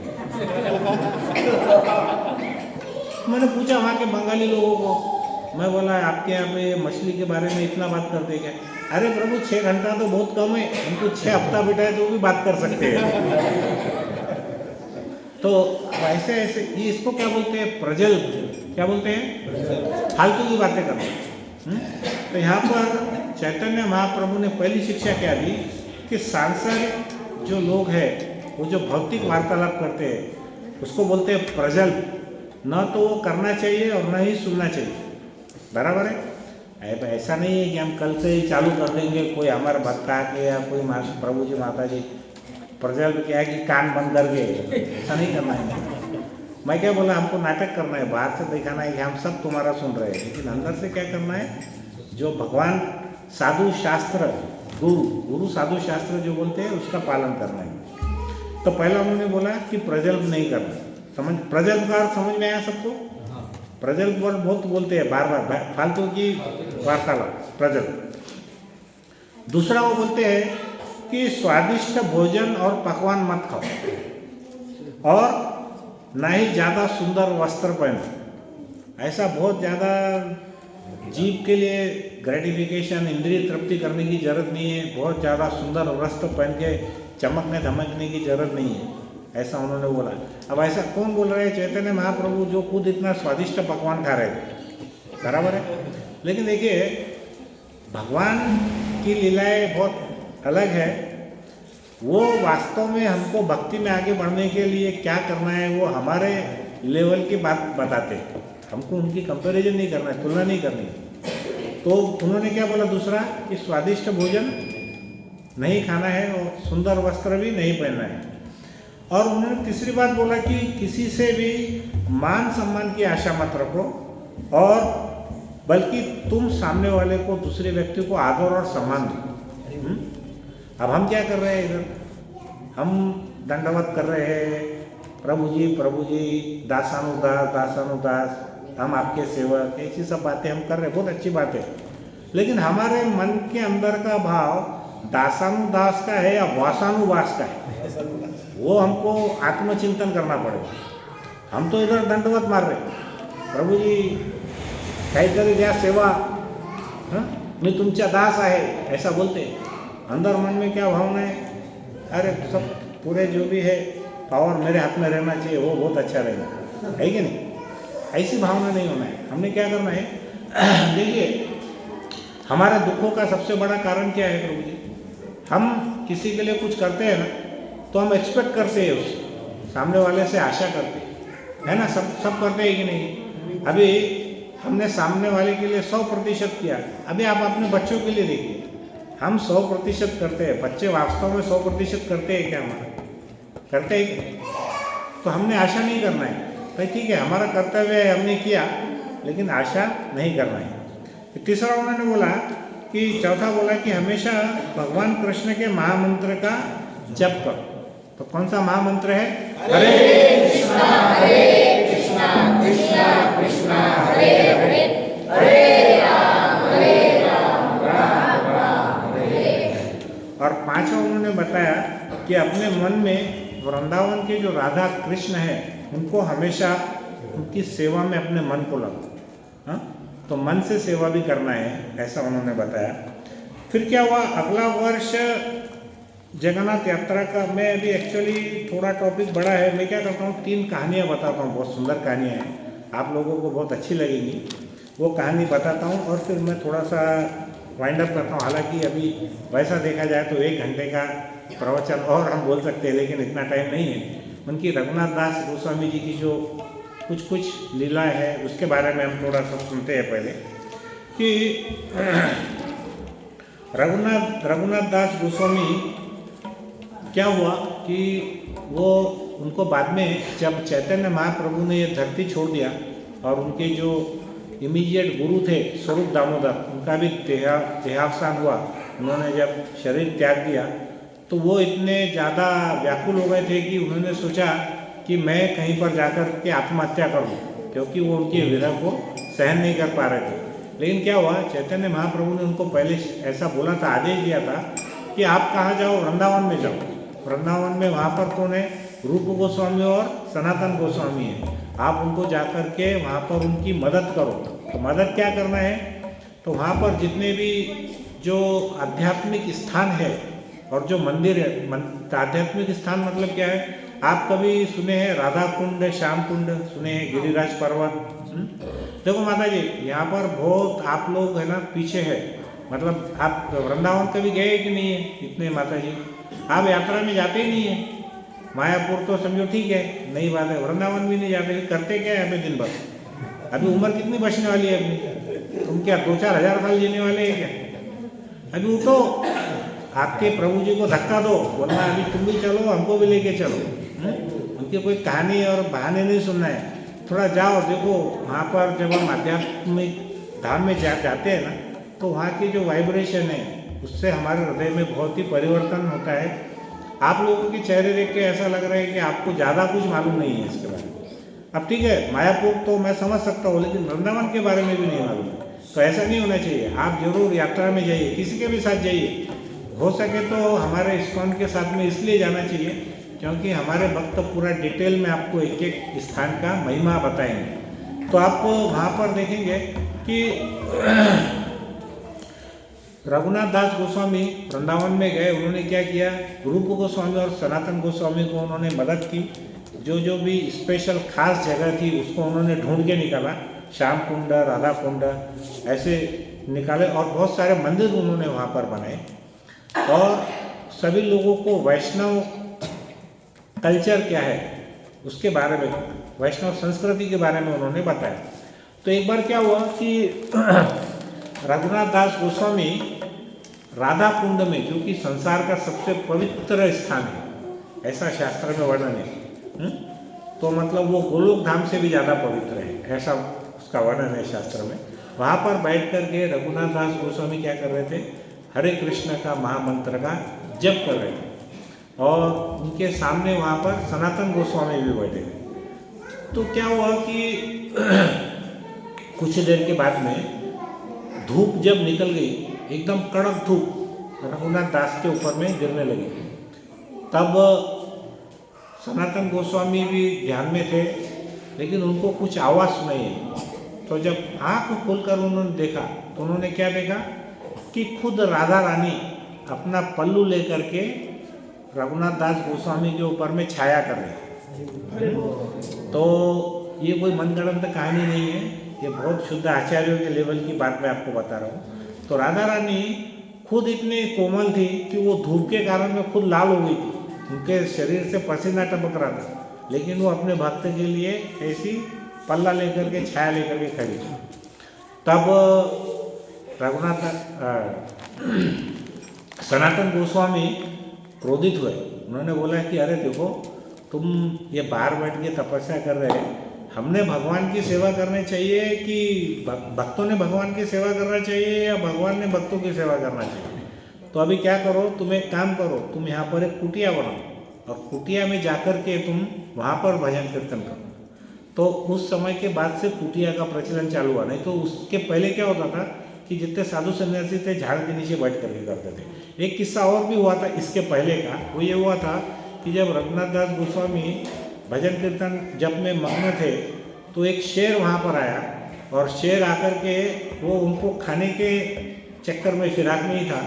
मैंने पूछा वहाँ के बंगाली लोगों को, मैं बोला आपके यहाँ पे मछली के बारे में इतना बात करते क्या? अरे प्रभु 6 घंटा तो बहुत कम है, हमको 6 हफ्ता बिठाए तो भी बात कर सकते हैं। तो ऐसे ऐसे ये इसको क्या बोलते हैं? प्रजल, क्या बोलते हैं? फालतू की बातें करना। तो यहाँ पर चैतन्य महाप्रभु ने पहली शिक्षा क्या दी कि सांसारिक जो लोग हैं, वो जो भौतिक वार्तालाप करते हैं, उसको बोलते हैं प्रजल। न तो वो करना चाहिए और न ही सुनना चाहिए। बराबर है? ऐसा नहीं है कि हम कल से ही चालू कर देंगे, कोई हमारे भक्त आके या कोई प्रभु जी माता जी प्रजल क्या है कि कान बंद करके, ऐसा नहीं करना है। मैं क्या बोला, हमको नाटक करना है, बाहर से दिखाना है कि हम सब तुम्हारा सुन रहे हैं, लेकिन अंदर से क्या करना है? जो भगवान साधु शास्त्र, गुरु साधु शास्त्र जो बोलते हैं उसका पालन करना है। तो पहला उन्होंने बोला कि प्रजल्प नहीं करना। समझ, प्रजल्प का अर्थ समझ में आया सबको? प्रजल्प बहुत बोलते हैं बार बार, फालतू की वार्तालाप, प्रजल्प। दूसरा वो बोलते हैं कि स्वादिष्ट भोजन और पकवान मत खाओ और ना ही ज़्यादा सुंदर वस्त्र पहनो। ऐसा बहुत ज़्यादा जीभ के लिए ग्रेटिफिकेशन, इंद्रिय तृप्ति करने की ज़रूरत नहीं है। बहुत ज़्यादा सुंदर वस्त्र पहन के चमकने धमकने की ज़रूरत नहीं है, ऐसा उन्होंने बोला। अब ऐसा कौन बोल रहे हैं? चैतन्य महाप्रभु, जो खुद इतना स्वादिष्ट पकवान खा रहे थे, बराबर है। लेकिन देखिए, भगवान की लीलाएं बहुत अलग है। वो वास्तव में हमको भक्ति में आगे बढ़ने के लिए क्या करना है, वो हमारे लेवल की बात बताते हैं। हमको उनकी कंपैरिजन नहीं करना है, तुलना नहीं करनी। तो उन्होंने क्या बोला दूसरा, कि स्वादिष्ट भोजन नहीं खाना है और सुंदर वस्त्र भी नहीं पहनना है। और उन्होंने तीसरी बात बोला कि किसी से भी मान सम्मान की आशा मत रखो, और बल्कि तुम सामने वाले को, दूसरे व्यक्ति को आदर और सम्मान दो। अब हम क्या कर रहे हैं इधर? हम दंडवत कर रहे हैं, प्रभु जी दासानुदास दासानुदास, हम आपके सेवक, ऐसी सब बातें हम कर रहे हैं, बहुत अच्छी बात है। लेकिन हमारे मन के अंदर का भाव दासानुदास का है या वासानुवास का है, वो हमको आत्मचिंतन करना पड़ेगा। हम तो इधर दंडवत मार रहे, प्रभु जी काहीतरी द्या सेवा, मी तुमचा दास आहे, ऐसा बोलते। अंदर मन में क्या भावना है? अरे सब पूरे जो भी है पावर मेरे हाथ में रहना चाहिए, वो बहुत अच्छा रहेगा, है कि नहीं? ऐसी भावना नहीं होना है। हमने क्या करना है? देखिए, हमारे दुखों का सबसे बड़ा कारण क्या है प्रभु जी? हम किसी के लिए कुछ करते हैं ना, तो हम एक्सपेक्ट करते हैं, उससे सामने वाले से आशा करते हैं, है ना? सब करते हैं कि नहीं? अभी हमने सामने वाले के लिए 100% किया। अभी आप अपने बच्चों के लिए देखिए, हम 100% करते हैं, बच्चे वास्तव में 100% करते हैं क्या? हमारा करते हैं कि? तो हमने आशा नहीं करना है भाई, ठीक है, हमारा कर्तव्य है, हमने किया, लेकिन आशा नहीं करना है। तीसरा उन्होंने बोला कि, चौथा बोला कि हमेशा भगवान कृष्ण के महामंत्र का जप करो। तो कौन सा महामंत्र है? हरे कृष्णा कृष्णा कृष्णा हरे हरे, हरे राम राम राम हरे। और पांचवा उन्होंने बताया कि अपने मन में वृंदावन के जो राधा कृष्ण है, उनको हमेशा उनकी सेवा में अपने मन को लगाओ। हाँ, तो मन से सेवा भी करना है, ऐसा उन्होंने बताया। फिर क्या हुआ? अगला वर्ष जगन्नाथ यात्रा का, मैं अभी एक्चुअली थोड़ा टॉपिक बड़ा है, मैं क्या करता हूँ, 3 कहानियाँ बताता हूँ, बहुत सुंदर कहानियाँ हैं, आप लोगों को बहुत अच्छी लगेंगी। वो कहानी बताता हूँ और फिर मैं थोड़ा सा वाइंड अप करता हूँ। हालांकि अभी वैसा देखा जाए तो 1 घंटे का प्रवचन और हम बोल सकते हैं, लेकिन इतना टाइम नहीं है। उनकी रघुनाथ दास गोस्वामी जी की जो कुछ लीला है, उसके बारे में हम थोड़ा सा सुनते हैं पहले। कि रघुनाथ दास गोस्वामी क्या हुआ कि वो, उनको बाद में जब चैतन्य महाप्रभु ने ये धरती छोड़ दिया और उनके जो इमीडिएट गुरु थे स्वरूप दामोदर, उनका भी देहावसान हुआ, उन्होंने जब शरीर त्याग दिया, तो वो इतने ज़्यादा व्याकुल हो गए थे कि उन्होंने सोचा कि मैं कहीं पर जाकर के आत्महत्या कर लूँ, क्योंकि वो उनके विरह को सहन नहीं कर पा रहे थे। लेकिन क्या हुआ, चैतन्य महाप्रभु ने उनको पहले ऐसा बोला था, आदेश दिया था कि आप कहाँ जाओ? वृंदावन में जाओ। वृंदावन में वहाँ पर कौन है? रूप गोस्वामी और सनातन गोस्वामी है। आप उनको जाकर के वहाँ पर उनकी मदद करो। तो मदद क्या करना है? तो वहाँ पर जितने भी जो आध्यात्मिक स्थान है और जो मंदिर है, आध्यात्मिक स्थान मतलब क्या है? आप कभी सुने हैं राधा कुंड, श्याम कुंड सुने हैं, गिरिराज पर्वत? देखो माता जी, यहाँ पर बहुत आप लोग है ना पीछे है, मतलब आप वृंदावन कभी गए कि नहीं है? इतने माता जी आप यात्रा में जाते ही नहीं है। मायापुर तो समझो ठीक है, नई बात है, वृंदावन भी नहीं जाते। करते क्या है अभी दिन भर? अभी उम्र कितनी बचने वाली है अपनी? तुम क्या 2-4 हज़ार साल जीने वाले हैं क्या? अभी उठो, आपके प्रभु जी को धक्का दो, बोलना अभी तुम भी चलो, हमको भी लेके चलो। उनकी कोई कहानी और बहाने नहीं सुनना है, थोड़ा जाओ देखो। वहाँ पर जब हम आध्यात्मिक धाम में जाते हैं ना, तो वहाँ की जो वाइब्रेशन है, उससे हमारे हृदय में बहुत ही परिवर्तन होता है। आप लोगों के चेहरे देख के ऐसा लग रहा है कि आपको ज़्यादा कुछ मालूम नहीं है इसके बारे में। अब ठीक है, मायापुर तो मैं समझ सकता हूँ, लेकिन वृंदावन के बारे में भी नहीं मालूम है। तो ऐसा नहीं होना चाहिए, आप जरूर यात्रा में जाइए, किसी के भी साथ जाइए, हो सके तो हमारे इस्कॉन के साथ में इसलिए जाना चाहिए क्योंकि हमारे भक्त पूरा डिटेल में आपको एक एक स्थान का महिमा बताएंगे। तो आप वहाँ पर देखेंगे कि रघुनाथ दास गोस्वामी वृंदावन में गए। उन्होंने क्या किया, रूप गोस्वामी और सनातन गोस्वामी को उन्होंने मदद की। जो जो भी स्पेशल खास जगह थी उसको उन्होंने ढूंढ के निकाला, श्याम कुंड, राधा कुंड ऐसे निकाले और बहुत सारे मंदिर उन्होंने वहाँ पर बनाए और सभी लोगों को वैष्णव कल्चर क्या है उसके बारे में, वैष्णव संस्कृति के बारे में उन्होंने बताया। तो एक बार क्या हुआ कि रघुनाथ दास गोस्वामी राधा कुंड में, जो कि संसार का सबसे पवित्र स्थान है ऐसा शास्त्र में वर्णन है, तो मतलब वो गोलोक धाम से भी ज़्यादा पवित्र है ऐसा उसका वर्णन है शास्त्र में। वहाँ पर बैठ कर के रघुनाथ दास गोस्वामी क्या कर रहे थे, हरे कृष्ण का महामंत्र का जप कर रहे थे और उनके सामने वहाँ पर सनातन गोस्वामी भी बैठे थे। तो क्या हुआ कि कुछ देर के बाद में धूप जब निकल गई, एकदम कड़क धूप रघुनाथ दास के ऊपर में गिरने लगी। तब सनातन गोस्वामी भी ध्यान में थे लेकिन उनको कुछ आवाज़ सुनाई। तो जब आँख खोलकर उन्होंने देखा तो उन्होंने क्या देखा कि खुद राधा रानी अपना पल्लू लेकर के रघुनाथ दास गोस्वामी के ऊपर में छाया कर रहे। तो ये कोई मनगढ़ंत कहानी नहीं है, ये बहुत शुद्ध आचार्यों के लेवल की बात मैं आपको बता रहा हूँ। तो राधा रानी खुद इतनी कोमल थी कि वो धूप के कारण में खुद लाल हो गई थी, उनके शरीर से पसीना टपक रहा था, लेकिन वो अपने भक्त के लिए ऐसी पल्ला लेकर के, छाया लेकर के खड़ी थी। तब रघुनाथ सनातन गोस्वामी क्रोधित हुए। उन्होंने बोला कि अरे देखो, तुम ये बाहर बैठ के तपस्या कर रहे हैं, हमने भगवान की सेवा करनी चाहिए कि भक्तों ने भगवान की सेवा करना चाहिए या भगवान ने भक्तों की सेवा करना चाहिए? तो अभी क्या करो, तुम एक काम करो, तुम यहाँ पर एक कुटिया बनाओ और कुटिया में जाकर के तुम वहाँ पर भजन कीर्तन करो। तो उस समय के बाद से कुटिया का प्रचलन चालू हुआ। नहीं तो उसके पहले क्या होता था कि जितने साधु सन्यासी थे झाड़ के नीचे बैठ करके करते थे। एक किस्सा और भी हुआ था इसके पहले का, वो ये हुआ था कि जब रघुनाथ दास गोस्वामी भजन कीर्तन जप में मग्न थे तो एक शेर वहाँ पर आया और शेर आकर के वो उनको खाने के चक्कर में फिराक में ही था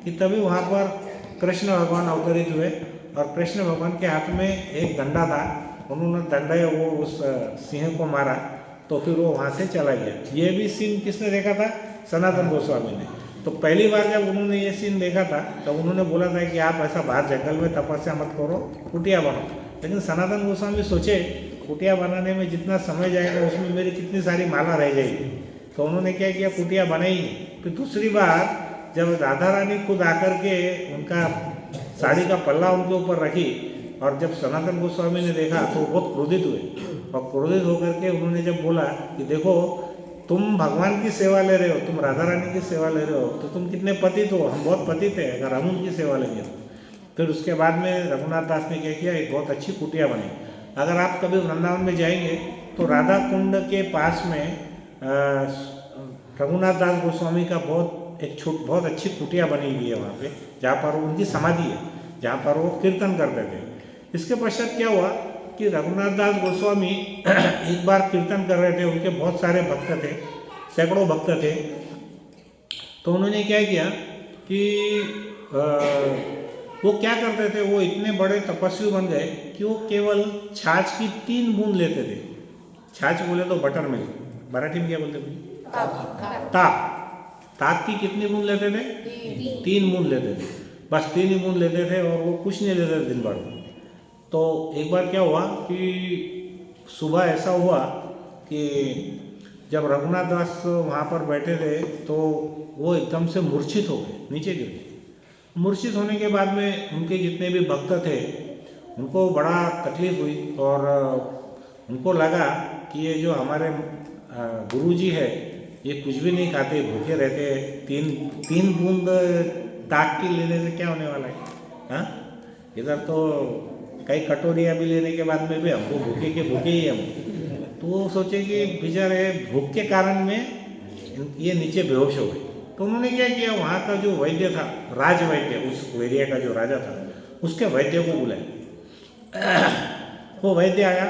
कि तभी वहाँ पर कृष्ण भगवान अवतरित हुए और कृष्ण भगवान के हाथ में एक डंडा था। उन्होंने डंडा वो उस सिंह को मारा तो फिर वो वहाँ से चला गया। ये भी सीन किसने देखा था? सनातन गोस्वामी ने। तो पहली बार जब उन्होंने ये सीन देखा था तो उन्होंने बोला था कि आप ऐसा बाहर जंगल में तपस्या मत करो, कुटिया बनाओ। लेकिन सनातन गोस्वामी सोचे कुटिया बनाने में जितना समय जाएगा उसमें मेरी कितनी सारी माला रह जाएगी। तो उन्होंने क्या किया, कुटिया बनाई। फिर दूसरी बार जब राधा रानी खुद आकर के उनका साड़ी का पल्ला उनके ऊपर रखी और जब सनातन गोस्वामी ने देखा तो बहुत क्रोधित हुए और क्रोधित होकर के उन्होंने जब बोला कि देखो, तुम भगवान की सेवा ले रहे हो, तुम राधा रानी की सेवा ले रहे हो, तो तुम कितने पतित हो, हम बहुत पतित हैं अगर हम उनकी सेवा लेंगे तो। फिर उसके बाद में रघुनाथ दास ने क्या किया, एक बहुत अच्छी कुटिया बनी। अगर आप कभी वृंदावन में जाएंगे तो राधा कुंड के पास में रघुनाथ दास गोस्वामी का बहुत अच्छी कुटिया बनी हुई है वहाँ पे, जहाँ पर उनकी समाधि है, जहाँ पर वो कीर्तन करते थे। इसके पश्चात क्या हुआ कि रघुनाथ दास गोस्वामी एक बार कीर्तन कर रहे थे, उनके बहुत सारे भक्त थे, सैकड़ों भक्त थे। तो उन्होंने क्या किया कि वो क्या करते थे, वो इतने बड़े तपस्वी बन गए कि वो केवल छाछ की 3 बूंद लेते थे। छाछ बोले तो बटर मिल्क, मराठी में क्या बोलते थे? ताक की कितनी बूंद लेते थे? 3 बूंद लेते थे, बस 3 ही बूंद लेते थे और वो कुछ नहीं लेते थे दिन भर। तो एक बार क्या हुआ कि सुबह ऐसा हुआ कि जब रघुनाथ दास वहाँ पर बैठे थे तो वो एकदम से मूर्छित हो गए, नीचे गिर गए। मूर्छित होने के बाद में उनके जितने भी भक्त थे उनको बड़ा तकलीफ हुई और उनको लगा कि ये जो हमारे गुरुजी है ये कुछ भी नहीं खाते, भूखे रहते हैं, 3 बूंद ताक की लेने से क्या होने वाला है? हाँ, इधर तो कई कटोरियाँ भी लेने के बाद में भी हमको भूखे के भूखे ही हम। तो वो सोचे कि बेचारे भूख के कारण में ये नीचे बेहोश हो गए। तो उन्होंने क्या किया, वहाँ का जो वैद्य था, राज वैद्य, उस एरिया का जो राजा था, उसके वैद्य को बुलाया। वो वैद्य आया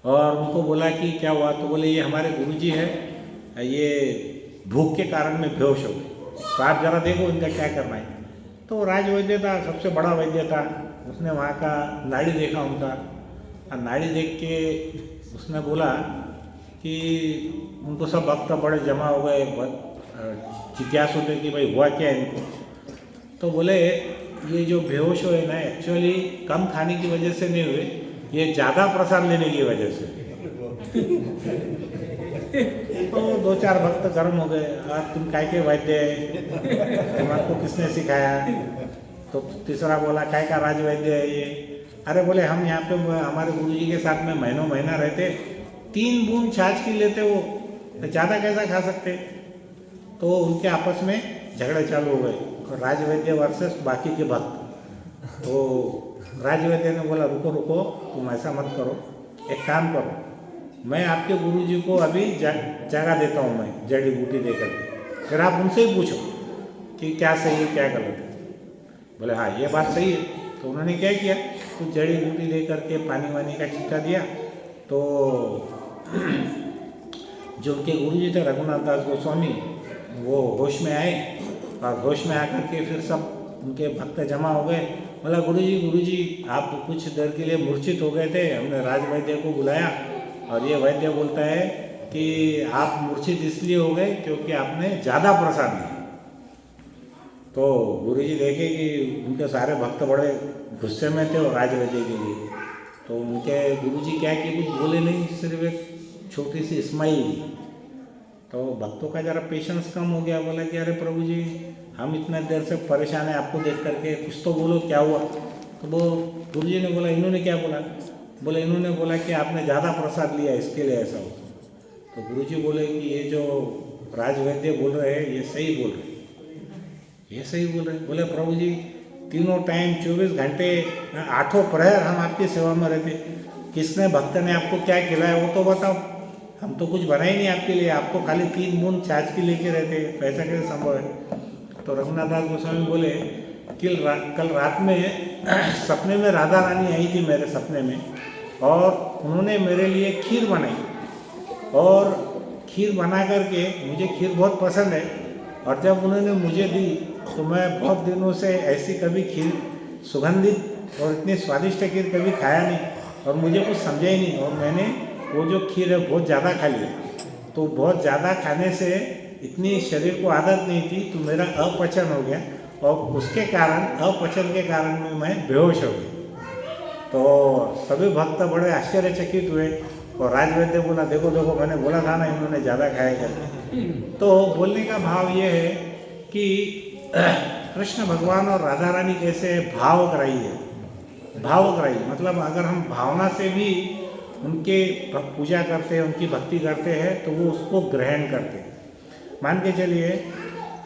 और उनको बोला कि क्या हुआ, तो बोले ये हमारे गुरुजी है, ये भूख के कारण में बेहोश हो गए, तो आप जरा देखो इनका क्या करना है। तो राज वैद्य था, सबसे बड़ा वैद्य था, उसने वहाँ का नाड़ी देखा उनका, और नाड़ी देख के उसने बोला कि उनको सब भक्त बड़े जमा हो गए, जिज्ञासु थे कि भाई हुआ क्या इनको। तो बोले ये जो बेहोश हुए ना, एक्चुअली कम खाने की वजह से नहीं हुए, ये ज़्यादा प्रसाद लेने की वजह से। तो दो चार भक्त गर्म हो गए, तुम काय के वैद्य है, तुम्हारे किसने सिखाया। तो तीसरा बोला काय का राज वैद्य है ये। अरे बोले हम यहाँ पे हमारे गुरुजी के साथ में महीनों महीना रहते, 3 बूंद छाछ की लेते वो, तो ज़्यादा कैसा खा सकते। तो उनके आपस में झगड़े चालू हो गए, राज वैद्य वर्सेस बाकी के भक्त। तो राज वैद्य ने बोला रुको रुको, तुम ऐसा मत करो, एक काम करो, मैं आपके गुरुजी को अभी जगह देता हूँ, मैं जड़ी बूटी दे करके, फिर आप उनसे ही पूछो कि क्या सही है क्या गलत है। बोले हाँ ये बात सही है। तो उन्होंने क्या किया, कुछ जड़ी बूटी दे करके पानी वानी का छिट्टा दिया। तो जो उनके गुरुजी थे रघुनाथ दास गोस्वामी, वो होश में आए, और होश में आकर के फिर सब उनके भक्त जमा हो गए। बोला गुरुजी आप कुछ देर के लिए मूर्छित हो गए थे, हमने राज वैद्य को बुलाया और ये वैद्य बोलता है कि आप मूर्छित इसलिए हो गए क्योंकि आपने ज़्यादा प्रसाद लिया। तो गुरुजी देखे कि उनके सारे भक्त बड़े गुस्से में थे और राज वैद्य के लिए। तो उनके गुरुजी क्या कि कुछ बोले नहीं, सिर्फ एक छोटी सी स्माइल दी। तो भक्तों का ज़रा पेशेंस कम हो गया, बोला कि अरे प्रभु जी हम इतना देर से परेशान हैं आपको देख करके, कुछ तो बोलो क्या हुआ। तो वो गुरुजी ने बोला इन्होंने क्या बोला। बोले इन्होंने बोला कि आपने ज़्यादा प्रसाद लिया इसके लिए ऐसा हो। तो गुरुजी बोले कि ये जो राज वैद्य बोल रहे हैं ये सही बोल रहे हैं, ये सही बोल रहे हैं। बोले प्रभु जी तीनों टाइम 24 घंटे 8 प्रहर हम आपकी सेवा में रहते, किसने भक्त ने आपको क्या खिलाया वो तो बताओ, हम तो कुछ बना ही नहीं आपके लिए, आप तो खाली 3 बूंद छाछ की लेके रहते, पैसा कैसे संभव है। तो रघुनाथ दास गोस्वामी बोले कि कल रात में सपने में राधा रानी आई थी मेरे सपने में, और उन्होंने मेरे लिए खीर बनाई, और खीर बना करके, मुझे खीर बहुत पसंद है, और जब उन्होंने मुझे दी तो मैं बहुत दिनों से ऐसी कभी खीर सुगंधित और इतनी स्वादिष्ट खीर कभी खाया नहीं, और मुझे कुछ समझा ही नहीं, और मैंने वो जो खीर है बहुत ज़्यादा खा लिया। तो बहुत ज़्यादा खाने से इतनी शरीर को आदत नहीं थी, तो मेरा अपचन हो गया, और उसके कारण अपचन के कारण में मैं बेहोश हो गया। तो सभी भक्त बड़े आश्चर्यचकित हुए, और राज वैद्य बोला देखो देखो मैंने बोला था ना इन्होंने ज़्यादा खाया करके। तो बोलने का भाव ये है कि कृष्ण भगवान और राधा रानी कैसे भावग्राही है। भावग्राही मतलब अगर हम भावना से भी उनके पूजा करते हैं, उनकी भक्ति करते हैं, तो वो उसको ग्रहण करते हैं। मान के चलिए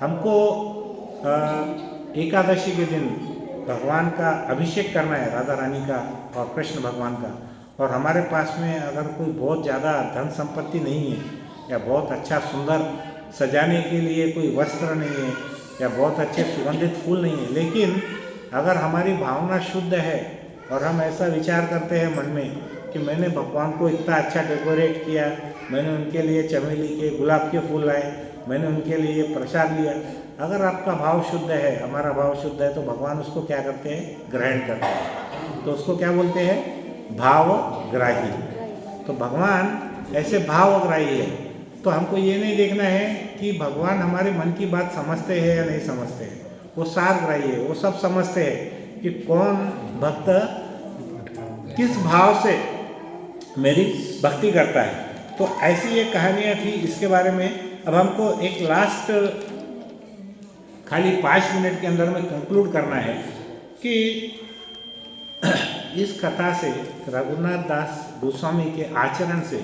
हमको एकादशी के दिन भगवान का अभिषेक करना है, राधा रानी का और कृष्ण भगवान का, और हमारे पास में अगर कोई बहुत ज़्यादा धन संपत्ति नहीं है, या बहुत अच्छा सुंदर सजाने के लिए कोई वस्त्र नहीं है, या बहुत अच्छे सुगंधित फूल नहीं है, लेकिन अगर हमारी भावना शुद्ध है और हम ऐसा विचार करते हैं मन में कि मैंने भगवान को इतना अच्छा डेकोरेट किया, मैंने उनके लिए चमेली के गुलाब के फूल लाए, मैंने उनके लिए प्रसाद लिया, अगर आपका भाव शुद्ध है, हमारा भाव शुद्ध है, तो भगवान उसको क्या करते हैं, ग्रहण करते हैं। तो उसको क्या बोलते हैं, भावग्राही। तो भगवान ऐसे भावग्राही है। तो हमको ये नहीं देखना है कि भगवान हमारे मन की बात समझते हैं या नहीं समझते हैं, वो सारग्राही है, वो सब समझते हैं कि कौन भक्त किस भाव से मेरी भक्ति करता है। तो ऐसी ये कहानियाँ थी, इसके बारे में अब हमको एक लास्ट खाली 5 मिनट के अंदर में कंक्लूड करना है कि इस कथा से, रघुनाथ दास गोस्वामी के आचरण से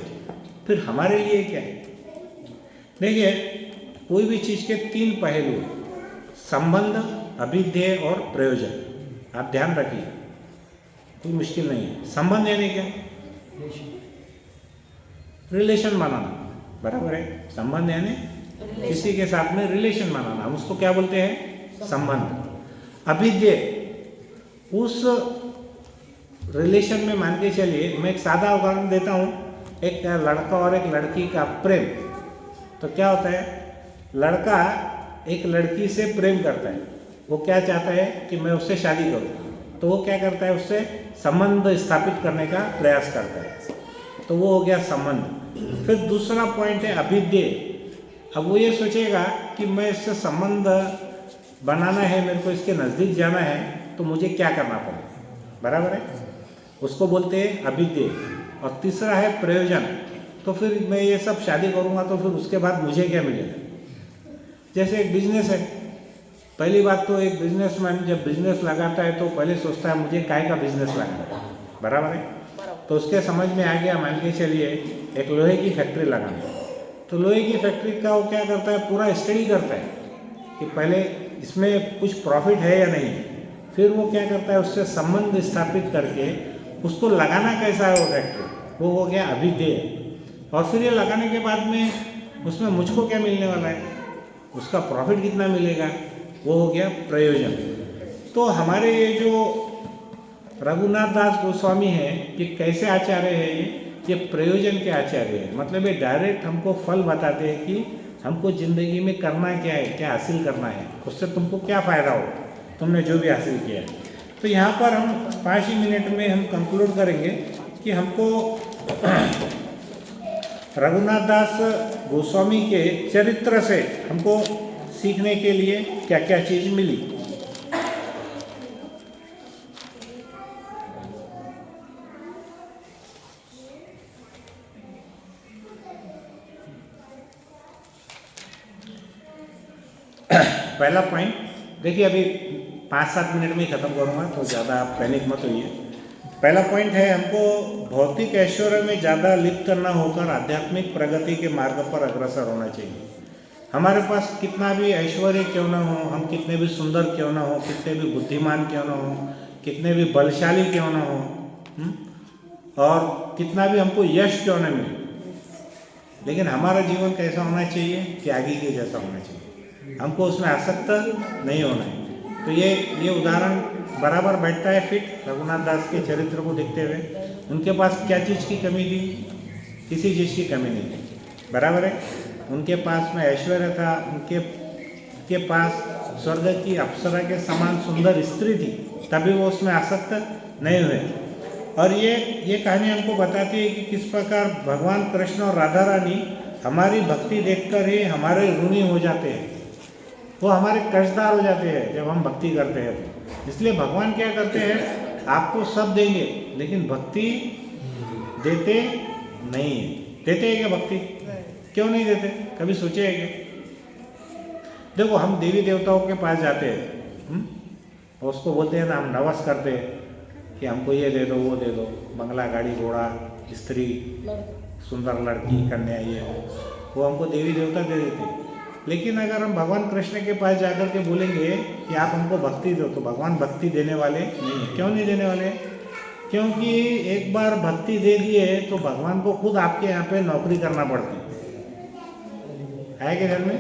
फिर हमारे लिए क्या है। देखिए कोई भी चीज़ के 3 पहलू, संबंध, अभिध्यय और प्रयोजन, आप ध्यान रखिए, कोई मुश्किल नहीं है। संबंध यानी क्या, रिलेशन बनाना, बराबर है। संबंध यानी किसी के साथ में रिलेशन बनाना, हम उसको क्या बोलते हैं? संबंध। अभिधेय, उस रिलेशन में मान के चलिए, मैं एक सादा उदाहरण देता हूँ, एक लड़का और एक लड़की का प्रेम। तो क्या होता है, लड़का एक लड़की से प्रेम करता है, वो क्या चाहता है कि मैं उससे शादी करूँ, तो वो क्या करता है, उससे संबंध स्थापित करने का प्रयास करता है, तो वो हो गया संबंध। फिर दूसरा पॉइंट है अभिधेय। अब वो ये सोचेगा कि मैं इससे संबंध बनाना है, मेरे को इसके नज़दीक जाना है, तो मुझे क्या करना पड़ेगा, बराबर है, उसको बोलते हैं अभिधेय। और तीसरा है प्रयोजन, तो फिर मैं ये सब शादी करूँगा तो फिर उसके बाद मुझे क्या मिलेगा। जैसे एक बिजनेस है, पहली बात तो एक बिजनेसमैन जब बिजनेस लगाता है तो पहले सोचता है मुझे काय का बिजनेस लगाना है, बराबर है। तो उसके समझ में आ गया, मान के चलिए एक लोहे की फैक्ट्री लगाना है, तो लोहे की फैक्ट्री का वो क्या करता है, पूरा स्टडी करता है कि पहले इसमें कुछ प्रॉफिट है या नहीं, फिर वो क्या करता है, उससे संबंध स्थापित करके उसको लगाना कैसा है वो फैक्ट्री, वो हो गया अभिधेय। और फिर ये लगाने के बाद में उसमें मुझको क्या मिलने वाला है, उसका प्रॉफिट कितना मिलेगा, वो हो गया प्रयोजन। तो हमारे ये जो रघुनाथ दास गोस्वामी हैं, ये कैसे आचार्य है, ये प्रयोजन के आचार्य हैं। मतलब ये डायरेक्ट हमको फल बताते हैं कि हमको ज़िंदगी में करना क्या है, क्या हासिल करना है, उससे तुमको क्या फ़ायदा हो, तुमने जो भी हासिल किया है। तो यहाँ पर हम 5 ही मिनट में हम कंक्लूड करेंगे कि हमको रघुनाथ दास गोस्वामी के चरित्र से हमको सीखने के लिए क्या क्या चीज़ मिली। पहला पॉइंट देखिए, अभी 5-7 मिनट में ही ख़त्म करूँगा, तो ज़्यादा आप पैनिक मत होइए। पहला पॉइंट है, हमको भौतिक ऐश्वर्य में ज़्यादा लिप्त न होकर आध्यात्मिक प्रगति के मार्ग पर अग्रसर होना चाहिए। हमारे पास कितना भी ऐश्वर्य क्यों न हो, हम कितने भी सुंदर क्यों न हो, कितने भी बुद्धिमान क्यों न हो, कितने भी बलशाली क्यों न हो, और कितना भी हमको यश क्यों न मिले, लेकिन हमारा जीवन कैसा होना चाहिए कि आगे के जैसा होना चाहिए, हमको उसमें आसक्त नहीं होना है। तो ये उदाहरण बराबर बैठता है फिट रघुनाथ दास के चरित्र को देखते हुए। उनके पास क्या चीज़ की कमी थी, किसी चीज़ की कमी नहीं थी, बराबर है। उनके पास में ऐश्वर्य था, उनके पास स्वर्ग की अप्सरा के समान सुंदर स्त्री थी, तभी वो उसमें आसक्त नहीं हुए। और ये कहानी हमको बताती है कि किस प्रकार भगवान कृष्ण और राधा रानी हमारी भक्ति देखकर ही हमारे ऋणी हो जाते हैं, वो हमारे कर्जदार हो जाते हैं जब हम भक्ति करते हैं। इसलिए भगवान क्या करते हैं, आपको सब देंगे लेकिन भक्ति देते नहीं है। देते हैं क्या भक्ति? क्यों नहीं देते, कभी सोचे है क्या? देखो, हम देवी देवताओं के पास जाते हैं, और उसको बोलते हैं ना, हम नवस करते हैं कि हमको ये दे दो, वो दे दो, बंगला, गाड़ी, घोड़ा, स्त्री, सुंदर लड़की, कन्या, ये वो हमको देवी देवता दे देते हैं। लेकिन अगर हम भगवान कृष्ण के पास जाकर के बोलेंगे कि आप हमको भक्ति दो, तो भगवान भक्ति देने वाले नहीं है। क्यों नहीं देने वाले? क्योंकि एक बार भक्ति दे दिए तो भगवान को खुद आपके यहाँ पे नौकरी करना पड़ती है कि घर में।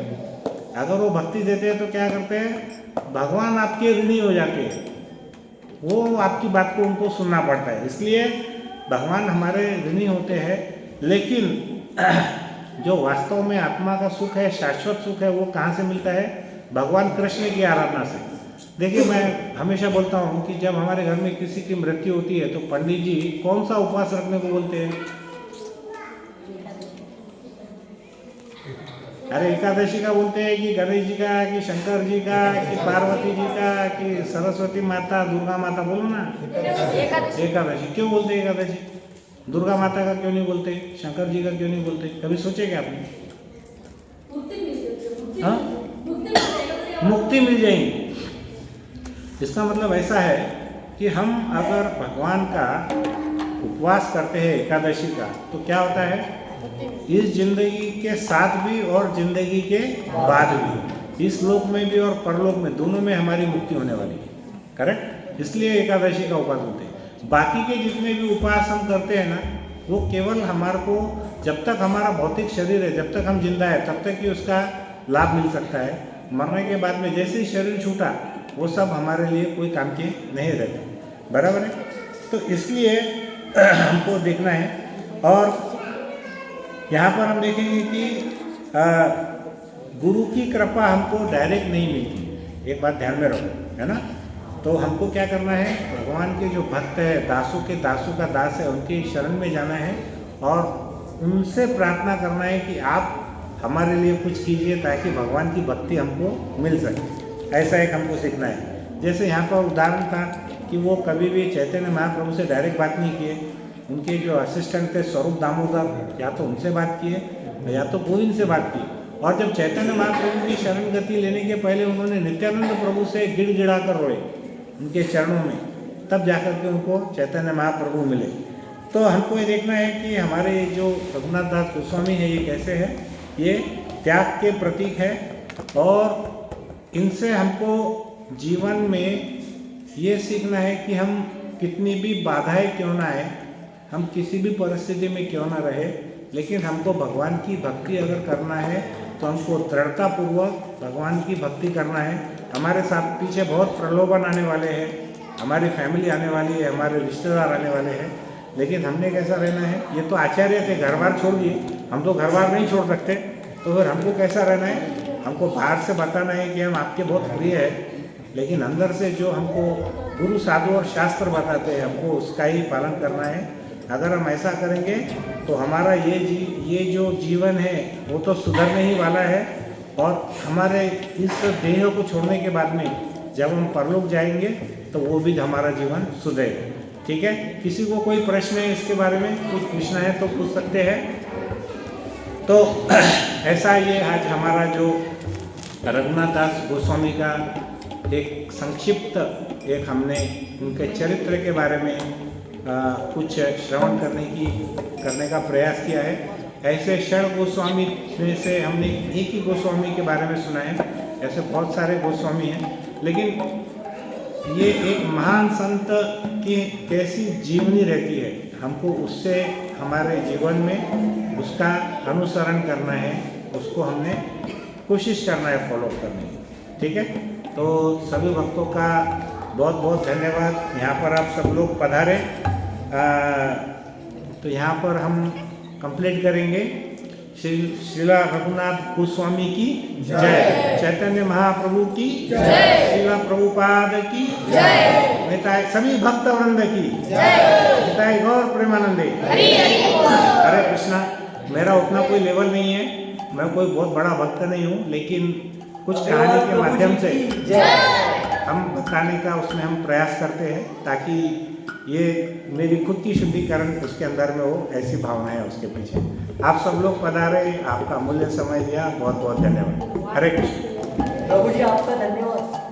अगर वो भक्ति देते हैं तो क्या करते हैं, भगवान आपके ऋणी हो जाते हैं, वो आपकी बात को उनको सुनना पड़ता है। इसलिए भगवान हमारे ऋणी होते हैं। लेकिन जो वास्तव में आत्मा का सुख है, शाश्वत सुख है, वो कहाँ से मिलता है? भगवान कृष्ण की आराधना से। देखिए, मैं हमेशा बोलता हूँ कि जब हमारे घर में किसी की मृत्यु होती है तो पंडित जी कौन सा उपवास रखने को बोलते हैं? अरे एकादशी का बोलते हैं कि गणेश जी का, कि शंकर जी का, कि पार्वती जी का, कि सरस्वती माता, दुर्गा माता, बोलो ना एकादशी। क्यों बोलते हैं एकादशी? दुर्गा माता का क्यों नहीं बोलते, शंकर जी का क्यों नहीं बोलते? कभी सोचे क्या आपने? हाँ, मुक्ति मिल जाएगी। इसका मतलब ऐसा है कि हम अगर भगवान का उपवास करते हैं एकादशी का, तो क्या होता है, इस जिंदगी के साथ भी और जिंदगी के बाद भी, इस लोक में भी और परलोक में, दोनों में हमारी मुक्ति होने वाली है। करेक्ट? इसलिए एकादशी का उपवास होते हैं। बाकी के जितने भी उपवास हम करते हैं ना, वो केवल हमारे को, जब तक हमारा भौतिक शरीर है, जब तक हम जिंदा है, तब तक ही उसका लाभ मिल सकता है। मरने के बाद में जैसे ही शरीर छूटा वो सब हमारे लिए कोई काम के नहीं रहते, बराबर है। तो इसलिए हमको देखना है। और यहाँ पर हम देखेंगे कि गुरु की कृपा हमको डायरेक्ट नहीं मिलती, एक बात ध्यान में रखो, है ना। तो हमको क्या करना है, भगवान के जो भक्त है, दासों के दासों का दास है, उनके शरण में जाना है और उनसे प्रार्थना करना है कि आप हमारे लिए कुछ कीजिए ताकि भगवान की भक्ति हमको मिल सके। ऐसा एक हमको सीखना है। जैसे यहाँ पर उदाहरण था कि वो कभी भी चैतन्य महाप्रभु से डायरेक्ट बात नहीं किए, उनके जो असिस्टेंट थे स्वरूप दामोदर, या तो उनसे बात किए या तो गोविंद से बात की। और जब चैतन्य महाप्रभु की शरण गति लेने के पहले उन्होंने नित्यानंद प्रभु से गिड़गिड़ा कर रोए उनके चरणों में, तब जाकर के उनको चैतन्य महाप्रभु मिले। तो हमको ये देखना है कि हमारे जो रघुनाथ दास गोस्वामी है ये कैसे है, ये त्याग के प्रतीक है। और इनसे हमको जीवन में ये सीखना है कि हम कितनी भी बाधाएं क्यों ना आए, हम किसी भी परिस्थिति में क्यों ना रहे, लेकिन हमको भगवान की भक्ति अगर करना है तो हमको दृढ़तापूर्वक भगवान की भक्ति करना है। हमारे साथ पीछे बहुत प्रलोभन आने वाले हैं, हमारी फैमिली आने वाली है, हमारे रिश्तेदार आने वाले हैं, लेकिन हमने कैसा रहना है। ये तो आचार्य थे, घर बार छोड़ दिए, हम तो घर बार नहीं छोड़ सकते, तो फिर हमको कैसा रहना है, हमको बाहर से बताना है कि हम आपके बहुत प्रिय है, लेकिन अंदर से जो हमको गुरु साधु और शास्त्र बताते हैं हमको उसका ही पालन करना है। अगर हम ऐसा करेंगे तो हमारा ये जो जीवन है वो तो सुधरने ही वाला है। और हमारे इस देह को छोड़ने के बाद में जब हम परलोक जाएंगे तो वो भी हमारा जीवन सुधरेगा। ठीक है, किसी को कोई प्रश्न है इसके बारे में, कुछ पूछना है तो पूछ सकते हैं। तो ऐसा ये आज हमारा जो रघुनाथ दास गोस्वामी का एक संक्षिप्त एक हमने उनके चरित्र के बारे में कुछ श्रवण करने का प्रयास किया है। ऐसे षण गोस्वामी में से हमने एक ही गोस्वामी के बारे में सुना है, ऐसे बहुत सारे गोस्वामी हैं, लेकिन ये एक महान संत की कैसी जीवनी रहती है, हमको उससे हमारे जीवन में उसका अनुसरण करना है, उसको हमने कोशिश करना है फॉलो करने की। ठीक है, तो सभी भक्तों का बहुत बहुत धन्यवाद। यहाँ पर आप सब लोग पधारे। तो यहाँ पर हम कंप्लीट करेंगे। श्रीला रघुनाथ गोस्वामी की जय, चैतन्य महाप्रभु की जय, श्रीला प्रभुपाद की जय, निताय सभी भक्त वृंद की जय, निताय गौर प्रेमानंदे। हरे कृष्णा। मेरा उतना कोई लेवल नहीं है, मैं कोई बहुत बड़ा भक्त नहीं हूँ, लेकिन कुछ कहानी के माध्यम से हम बताने का उसमें हम प्रयास करते हैं ताकि ये मेरी खुद की शुद्धिकरण उसके अंदर में हो, ऐसी भावना है उसके पीछे। आप सब लोग पधारे, आपका अमूल्य समय दिया, बहुत बहुत धन्यवाद। हरे कृष्ण। प्रभु जी आपका धन्यवाद।